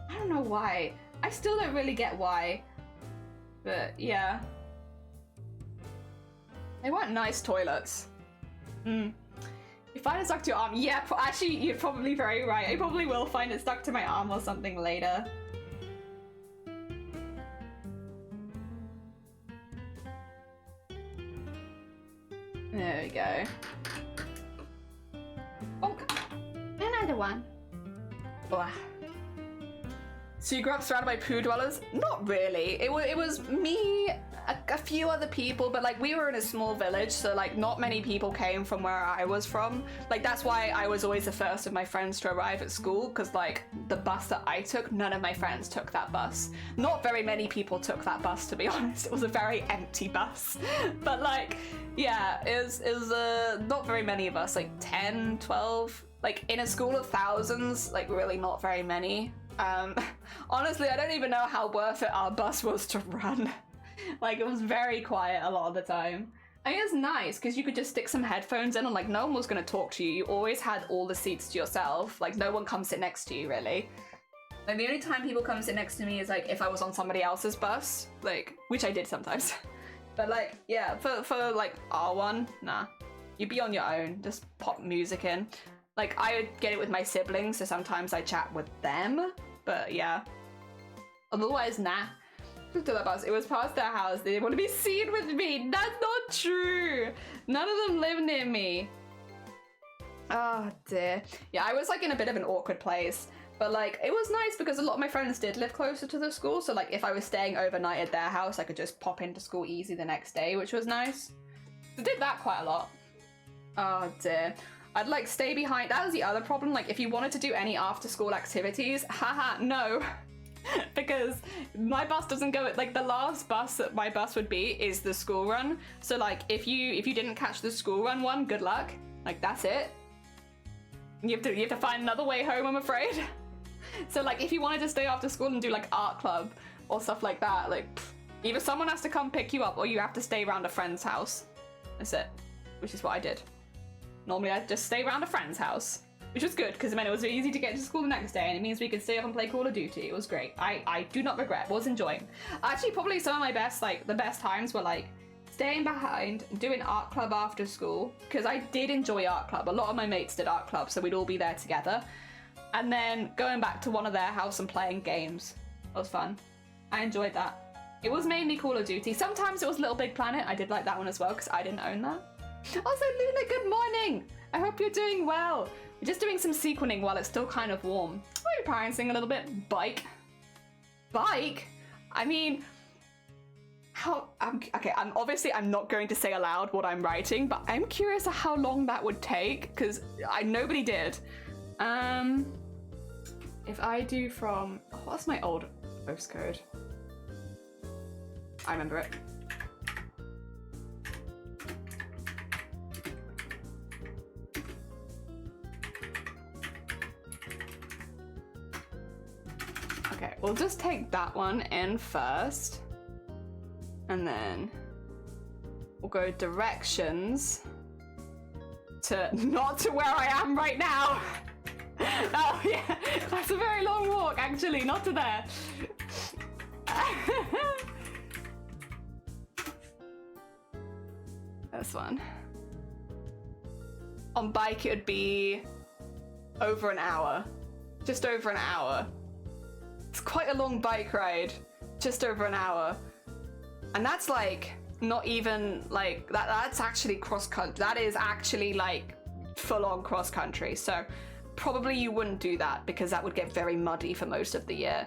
I don't know why. I still don't really get why. But yeah. They weren't nice toilets. You find it stuck to your arm. Yeah, actually, you're probably very right. I probably will find it stuck to my arm or something later. There we go. Oh, another one. Blah. So you grew up surrounded by poo dwellers? Not really. It was me, a few other people, but like we were in a small village, so like not many people came from where I was from. Like that's why I was always the first of my friends to arrive at school, because like the bus that I took, none of my friends took that bus. Not very many people took that bus, to be honest. It was a very empty bus. But like, yeah, it was not very many of us, like 10, 12. Like in a school of thousands, like really not very many. Honestly, I don't even know how worth it our bus was to run. Like, it was very quiet a lot of the time. I mean, it was nice, because you could just stick some headphones in and, like, no one was going to talk to you. You always had all the seats to yourself. Like, no one come sit next to you, really. Like, the only time people come sit next to me is, like, if I was on somebody else's bus. Like, which I did sometimes. But, like, yeah, for like, R1, nah. You'd be on your own. Just pop music in. Like, I would get it with my siblings, so sometimes I chat with them. But, yeah. Otherwise, nah. To that bus. It was past their house. They didn't want to be seen with me. That's not true. None of them live near me. Oh dear. Yeah, I was like in a bit of an awkward place. But like, it was nice because a lot of my friends did live closer to the school. So like, if I was staying overnight at their house, I could just pop into school easy the next day, which was nice. I did that quite a lot. Oh dear. I'd like stay behind. That was the other problem. Like, if you wanted to do any after school activities, haha, no. Because my bus doesn't go, like the last bus that my bus would be is the school run. So like, if you didn't catch the school run one, good luck. Like, that's it. You have to find another way home, I'm afraid. So like, if you wanted to stay after school and do like art club or stuff like that, like either someone has to come pick you up or you have to stay around a friend's house. That's it. Which is what I did. Normally I'd just stay around a friend's house, which was good because it meant it was very easy to get to school the next day, and it means we could stay up and play Call of Duty. It was great. I do not regret. Was enjoying. Actually, probably some of my best, like the best times were like staying behind, doing art club after school, because I did enjoy art club. A lot of my mates did art club, so we'd all be there together. And then going back to one of their house and playing games. It was fun. I enjoyed that. It was mainly Call of Duty. Sometimes it was Little Big Planet. I did like that one as well because I didn't own that. Also, Luna, good morning. I hope you're doing well. We're just doing some sequening while it's still kind of warm. We're practicing a little bit. Bike. Bike? I mean, how... okay, I'm not going to say aloud what I'm writing, but I'm curious of how long that would take because nobody did. If I do from... oh, what's my old postcode? I remember it. Okay, we'll just take that one in first. And then we'll go directions to not to where I am right now. Oh yeah, that's a very long walk actually, not to there. This one. On bike it would be over an hour. Just over an hour. It's quite a long bike ride. Just over an hour. And that's like not even like that's actually cross country. That is actually like full on cross country. So probably you wouldn't do that because that would get very muddy for most of the year.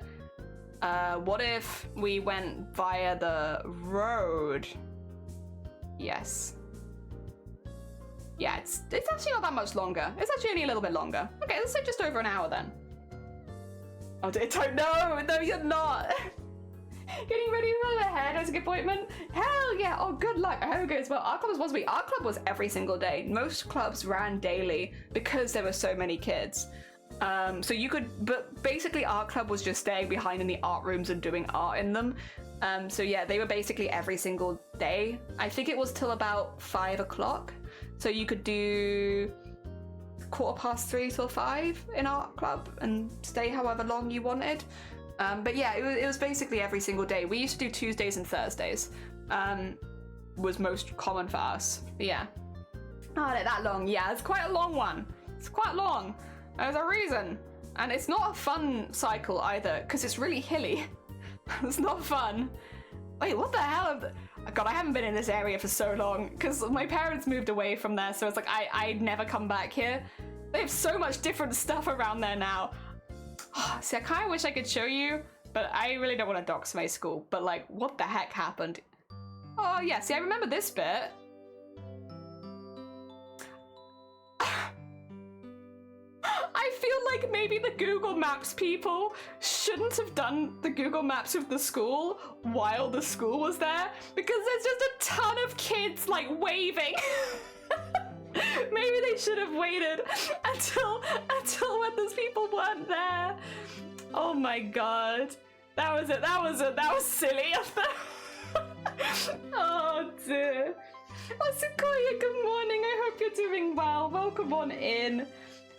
What if we went via the road? Yes. Yeah, it's actually not that much longer. It's actually only a little bit longer. Okay, let's say just over an hour then. Oh, don't know. No, you're not. Getting ready for the hairdressing appointment? Hell yeah. Oh, good luck. I hope it goes well. Art club was supposed to be. Art club was every single day. Most clubs ran daily because there were so many kids. So you could, but basically art club was just staying behind in the art rooms and doing art in them. So yeah, they were basically every single day. I think it was till about 5 o'clock. So you could do 3:15 till 5 in art club and stay however long you wanted. But yeah, it was basically every single day. We used to do Tuesdays and Thursdays. Was most common for us. But yeah. Not that long. Yeah, it's quite a long one. It's quite long. There's a reason. And it's not a fun cycle either, because it's really hilly. It's not fun. Wait, what the hell? God, I haven't been in this area for so long, because my parents moved away from there, so it's like I'd never come back here. They have so much different stuff around there now. See, I kind of wish I could show you, but I really don't want to dox my school. But like, what the heck happened? Oh yeah, see, I remember this bit. I feel like maybe the Google Maps people shouldn't have done the Google Maps of the school while the school was there, because there's just a ton of kids like waving. Maybe they should have waited until when those people weren't there. Oh my god. That was it. That was silly of them. Oh dear. Oh, Sequoia, good morning. I hope you're doing well. Welcome on in.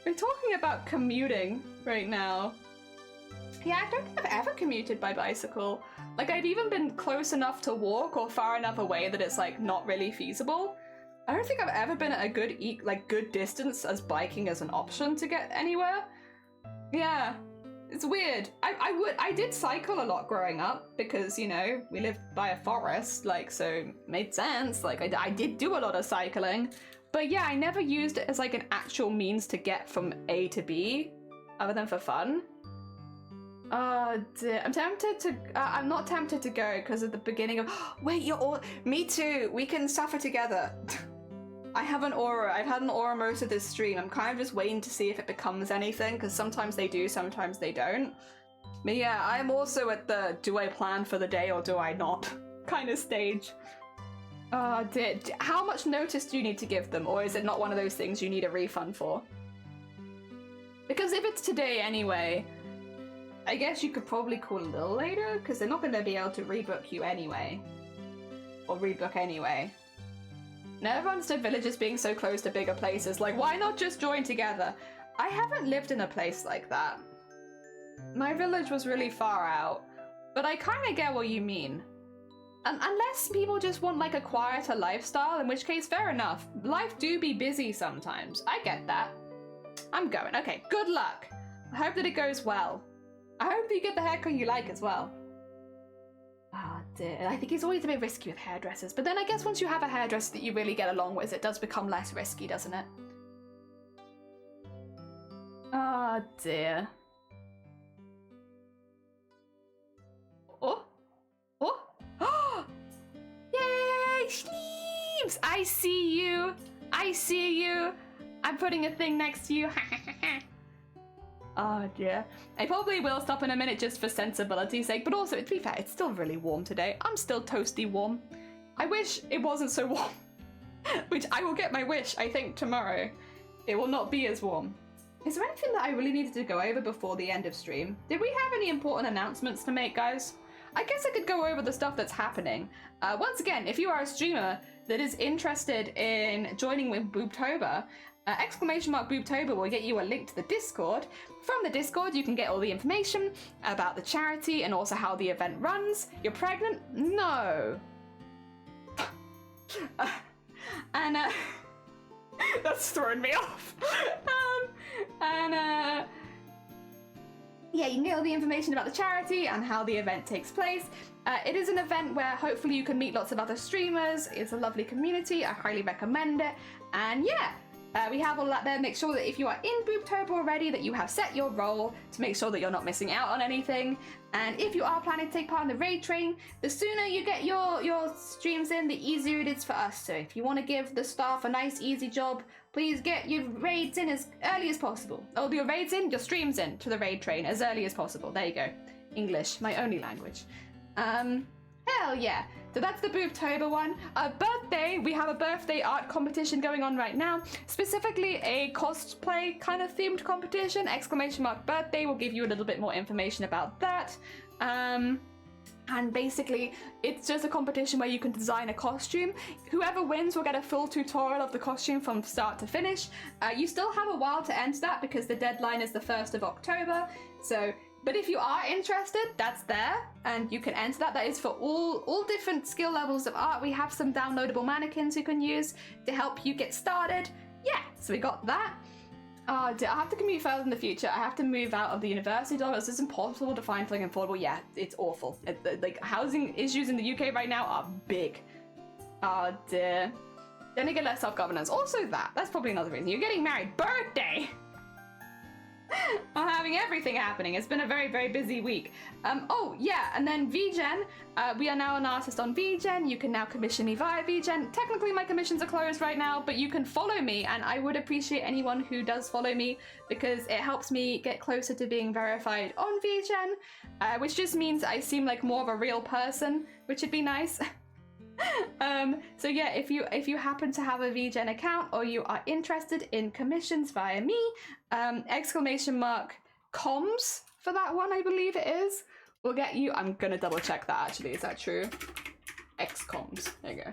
We're talking about commuting right now. Yeah, I don't think I've ever commuted by bicycle. Like, I've even been close enough to walk or far enough away that it's like not really feasible. I don't think I've ever been at a good distance as biking as an option to get anywhere. Yeah, it's weird. I did cycle a lot growing up because, you know, we lived by a forest, like, so it made sense. Like, I did do a lot of cycling. But yeah, I never used it as like an actual means to get from A to B, other than for fun. Dear. I'm tempted to, I'm not tempted to go because at the beginning of, wait, you're all, me too, we can suffer together. I have an aura, I've had an aura most of this stream. I'm kind of just waiting to see if it becomes anything, because sometimes they do, sometimes they don't. But yeah, I'm also at the, do I plan for the day or do I not kind of stage. Dear. How much notice do you need to give them, or is it not one of those things you need a refund for? Because if it's today anyway, I guess you could probably call a little later, because they're not going to be able to rebook you anyway. Or rebook anyway. Never understood villages being so close to bigger places. Like, why not just join together? I haven't lived in a place like that. My village was really far out. But I kind of get what you mean. Unless people just want, like, a quieter lifestyle, in which case, fair enough. Life do be busy sometimes. I get that. I'm going. Okay, good luck. I hope that it goes well. I hope that you get the haircut you like as well. Ah, dear. I think it's always a bit risky with hairdressers, but then I guess once you have a hairdresser that you really get along with, it does become less risky, doesn't it? Ah, dear. Oh! Oh! Oh! Yay! Sleeves! I see you! I see you! I'm putting a thing next to you. Oh dear. I probably will stop in a minute just for sensibility's sake, but also, to be fair, it's still really warm today. I'm still toasty warm. I wish it wasn't so warm. Which I will get my wish, I think, tomorrow. It will not be as warm. Is there anything that I really needed to go over before the end of stream? Did we have any important announcements to make, guys? I guess I could go over the stuff that's happening. Once again, if you are a streamer that is interested in joining with Boobtober, !Boobtober will get you a link to the Discord. From the Discord, you can get all the information about the charity and also how the event runs. You're pregnant? No. That's thrown me off. Yeah, you can get all the information about the charity and how the event takes place. It is an event where hopefully you can meet lots of other streamers. It's a lovely community. I highly recommend it. And yeah. We have all that there. Make sure that if you are in Boobtober already, that you have set your role to make sure that you're not missing out on anything. And if you are planning to take part in the raid train, the sooner you get your streams in, the easier it is for us. So if you want to give the staff a nice, easy job, please get your raids in as early as possible. Oh, your raids in, your streams in to the raid train as early as possible. There you go. English, my only language. Hell yeah. So that's the Boobtober one. Birthday, we have a birthday art competition going on right now. Specifically a cosplay kind of themed competition. !Birthday will give you a little bit more information about that. And basically, it's just a competition where you can design a costume. Whoever wins will get a full tutorial of the costume from start to finish. You still have a while to enter that because the deadline is the 1st of October. So, but if you are interested, that's there, and you can enter that. That is for all different skill levels of art. We have some downloadable mannequins you can use to help you get started. Yeah, so we got that. I have to commute further in the future. I have to move out of the university dollars. It's impossible to find something affordable. Yeah, it's awful. Like, housing issues in the UK right now are big. Oh dear. Then you get less self-governance. Also that's probably another reason. You're getting married. Birthday! I'm having everything happening. It's been a very, very busy week. Oh, yeah, and then VGen. We are now an artist on VGen. You can now commission me via VGen. Technically, my commissions are closed right now, but you can follow me, and I would appreciate anyone who does follow me because it helps me get closer to being verified on VGen, which just means I seem like more of a real person, which would be nice. So yeah, if you happen to have a VGen account or you are interested in commissions via me, !comms for that one, I believe it is, will get you. I'm gonna double check that actually. Is that true? XComms. There you go.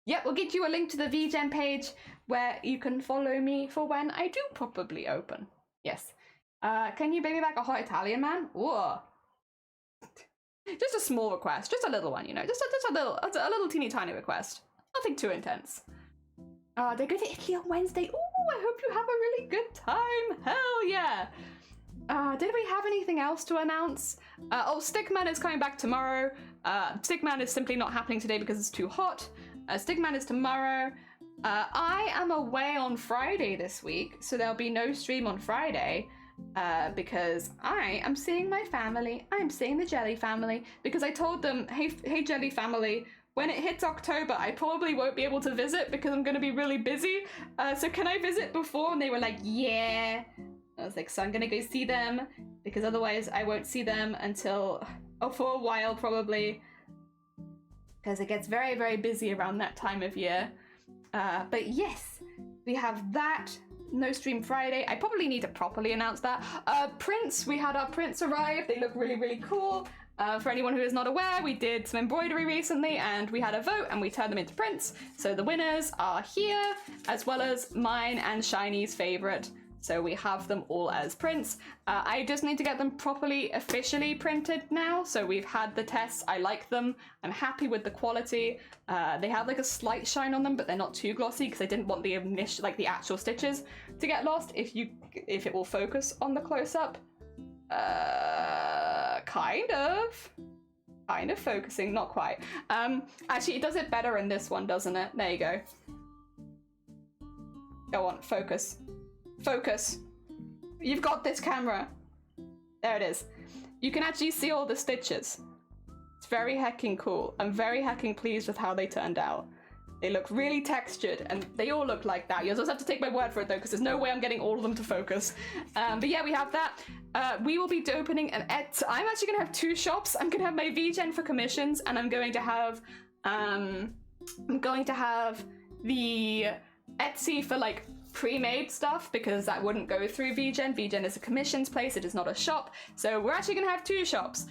Yep, we'll get you a link to the VGen page where you can follow me for when I do probably open. Yes. Can you bring me back a hot Italian man? Whoa. Just a small request, just a little one, you know, just a little teeny tiny request. Nothing too intense. They go to Italy on Wednesday. Ooh, I hope you have a really good time. Hell yeah. Did we have anything else to announce? Stickman is coming back tomorrow. Stickman is simply not happening today because it's too hot. Stickman is tomorrow. I am away on Friday this week, so there'll be no stream on Friday because I am seeing my family. I am seeing the Jelly family because I told them, hey Jelly family, when it hits October, I probably won't be able to visit because I'm going to be really busy. So can I visit before? And they were like, yeah. I was like, so I'm going to go see them because otherwise I won't see them until, for a while probably. Because it gets very, very busy around that time of year. But yes, we have that. No stream Friday. I probably need to properly announce that. Prints, we had our prints arrive. They look really, really cool. For anyone who is not aware, we did some embroidery recently and we had a vote and we turned them into prints. So the winners are here, as well as mine and Shiny's favorite. So we have them all as prints. I just need to get them properly, officially printed now. So we've had the tests. I like them. I'm happy with the quality. They have like a slight shine on them, but they're not too glossy because I didn't want the initial, like the actual stitches to get lost. If it will focus on the close-up, kind of focusing, not quite. Actually, it does it better in this one, doesn't it? There you go. Go on, focus. Focus. You've got this camera. There it is. You can actually see all the stitches. It's very hecking cool. I'm very hecking pleased with how they turned out. They look really textured and they all look like that. You'll just have to take my word for it though, because there's no way I'm getting all of them to focus. But yeah, we have that. We will be opening an Etsy. I'm actually gonna have two shops. I'm gonna have my VGen for commissions and I'm going to have the Etsy for like pre-made stuff because that wouldn't go through VGen. VGen is a commissions place, it is not a shop. So we're actually gonna have two shops.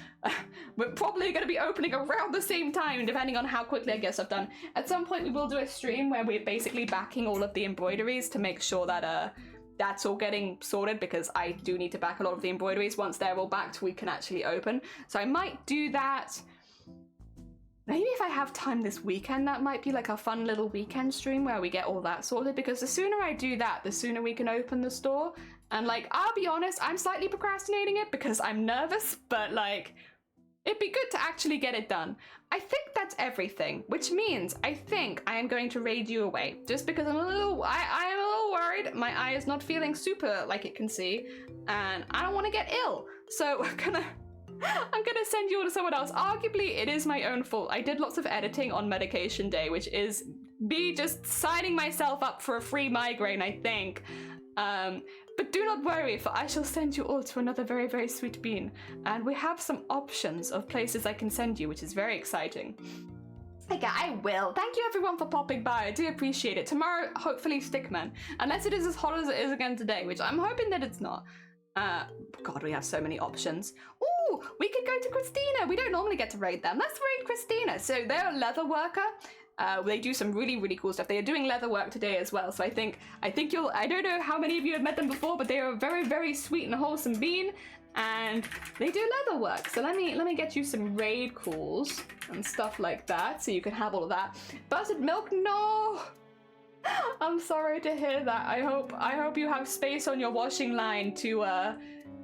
We're probably gonna be opening around the same time, depending on how quickly I get stuff done. At some point we will do a stream where we're basically backing all of the embroideries to make sure that that's all getting sorted, because I do need to back a lot of the embroideries. Once they're all backed, we can actually open. So I might do that. Maybe if I have time this weekend, that might be like a fun little weekend stream where we get all that sorted, because the sooner I do that, the sooner we can open the store. And like, I'll be honest, I'm slightly procrastinating it because I'm nervous, but like, it'd be good to actually get it done. I think that's everything, which means I think I am going to raid you away just because I'm I am a little worried. My eye is not feeling super like it can see and I don't want to get ill. So I'm gonna send you all to someone else. Arguably, it is my own fault. I did lots of editing on medication day, which is me just signing myself up for a free migraine, I think. But do not worry, for I shall send you all to another very, very sweet bean. And we have some options of places I can send you, which is very exciting. Okay, I will. Thank you everyone for popping by. I do appreciate it. Tomorrow, hopefully stickmen. Unless it is as hot as it is again today, which I'm hoping that it's not. God, we have so many options. Ooh, we could go to Christina. We don't normally get to raid them. Let's raid Christina. So they're a leather worker. They do some really, really cool stuff. They are doing leather work today as well. So I think you'll, I don't know how many of you have met them before, but they are a very, very sweet and wholesome bean. And they do leather work. So let me get you some raid calls and stuff like that. So you can have all of that. Buttered milk, no. I'm sorry to hear that. I hope you have space on your washing line to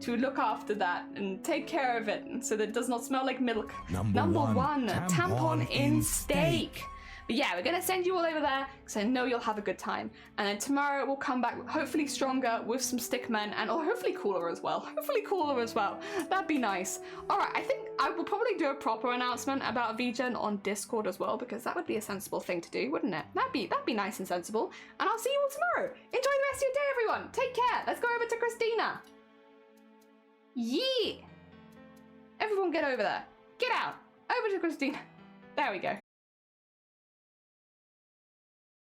look after that and take care of it so that it does not smell like milk. Number one, tampon in steak. But yeah, we're gonna send you all over there because I know you'll have a good time. And then tomorrow we'll come back hopefully stronger with some stickmen and or hopefully cooler as well. That'd be nice. All right, I think I will probably do a proper announcement about VGen on Discord as well, because that would be a sensible thing to do, wouldn't it? That'd be nice and sensible. And I'll see you all tomorrow. Enjoy the rest of your day, everyone. Take care. Let's go over to Christina. Yeah. Everyone get over there. Get out. Over to Christina. There we go.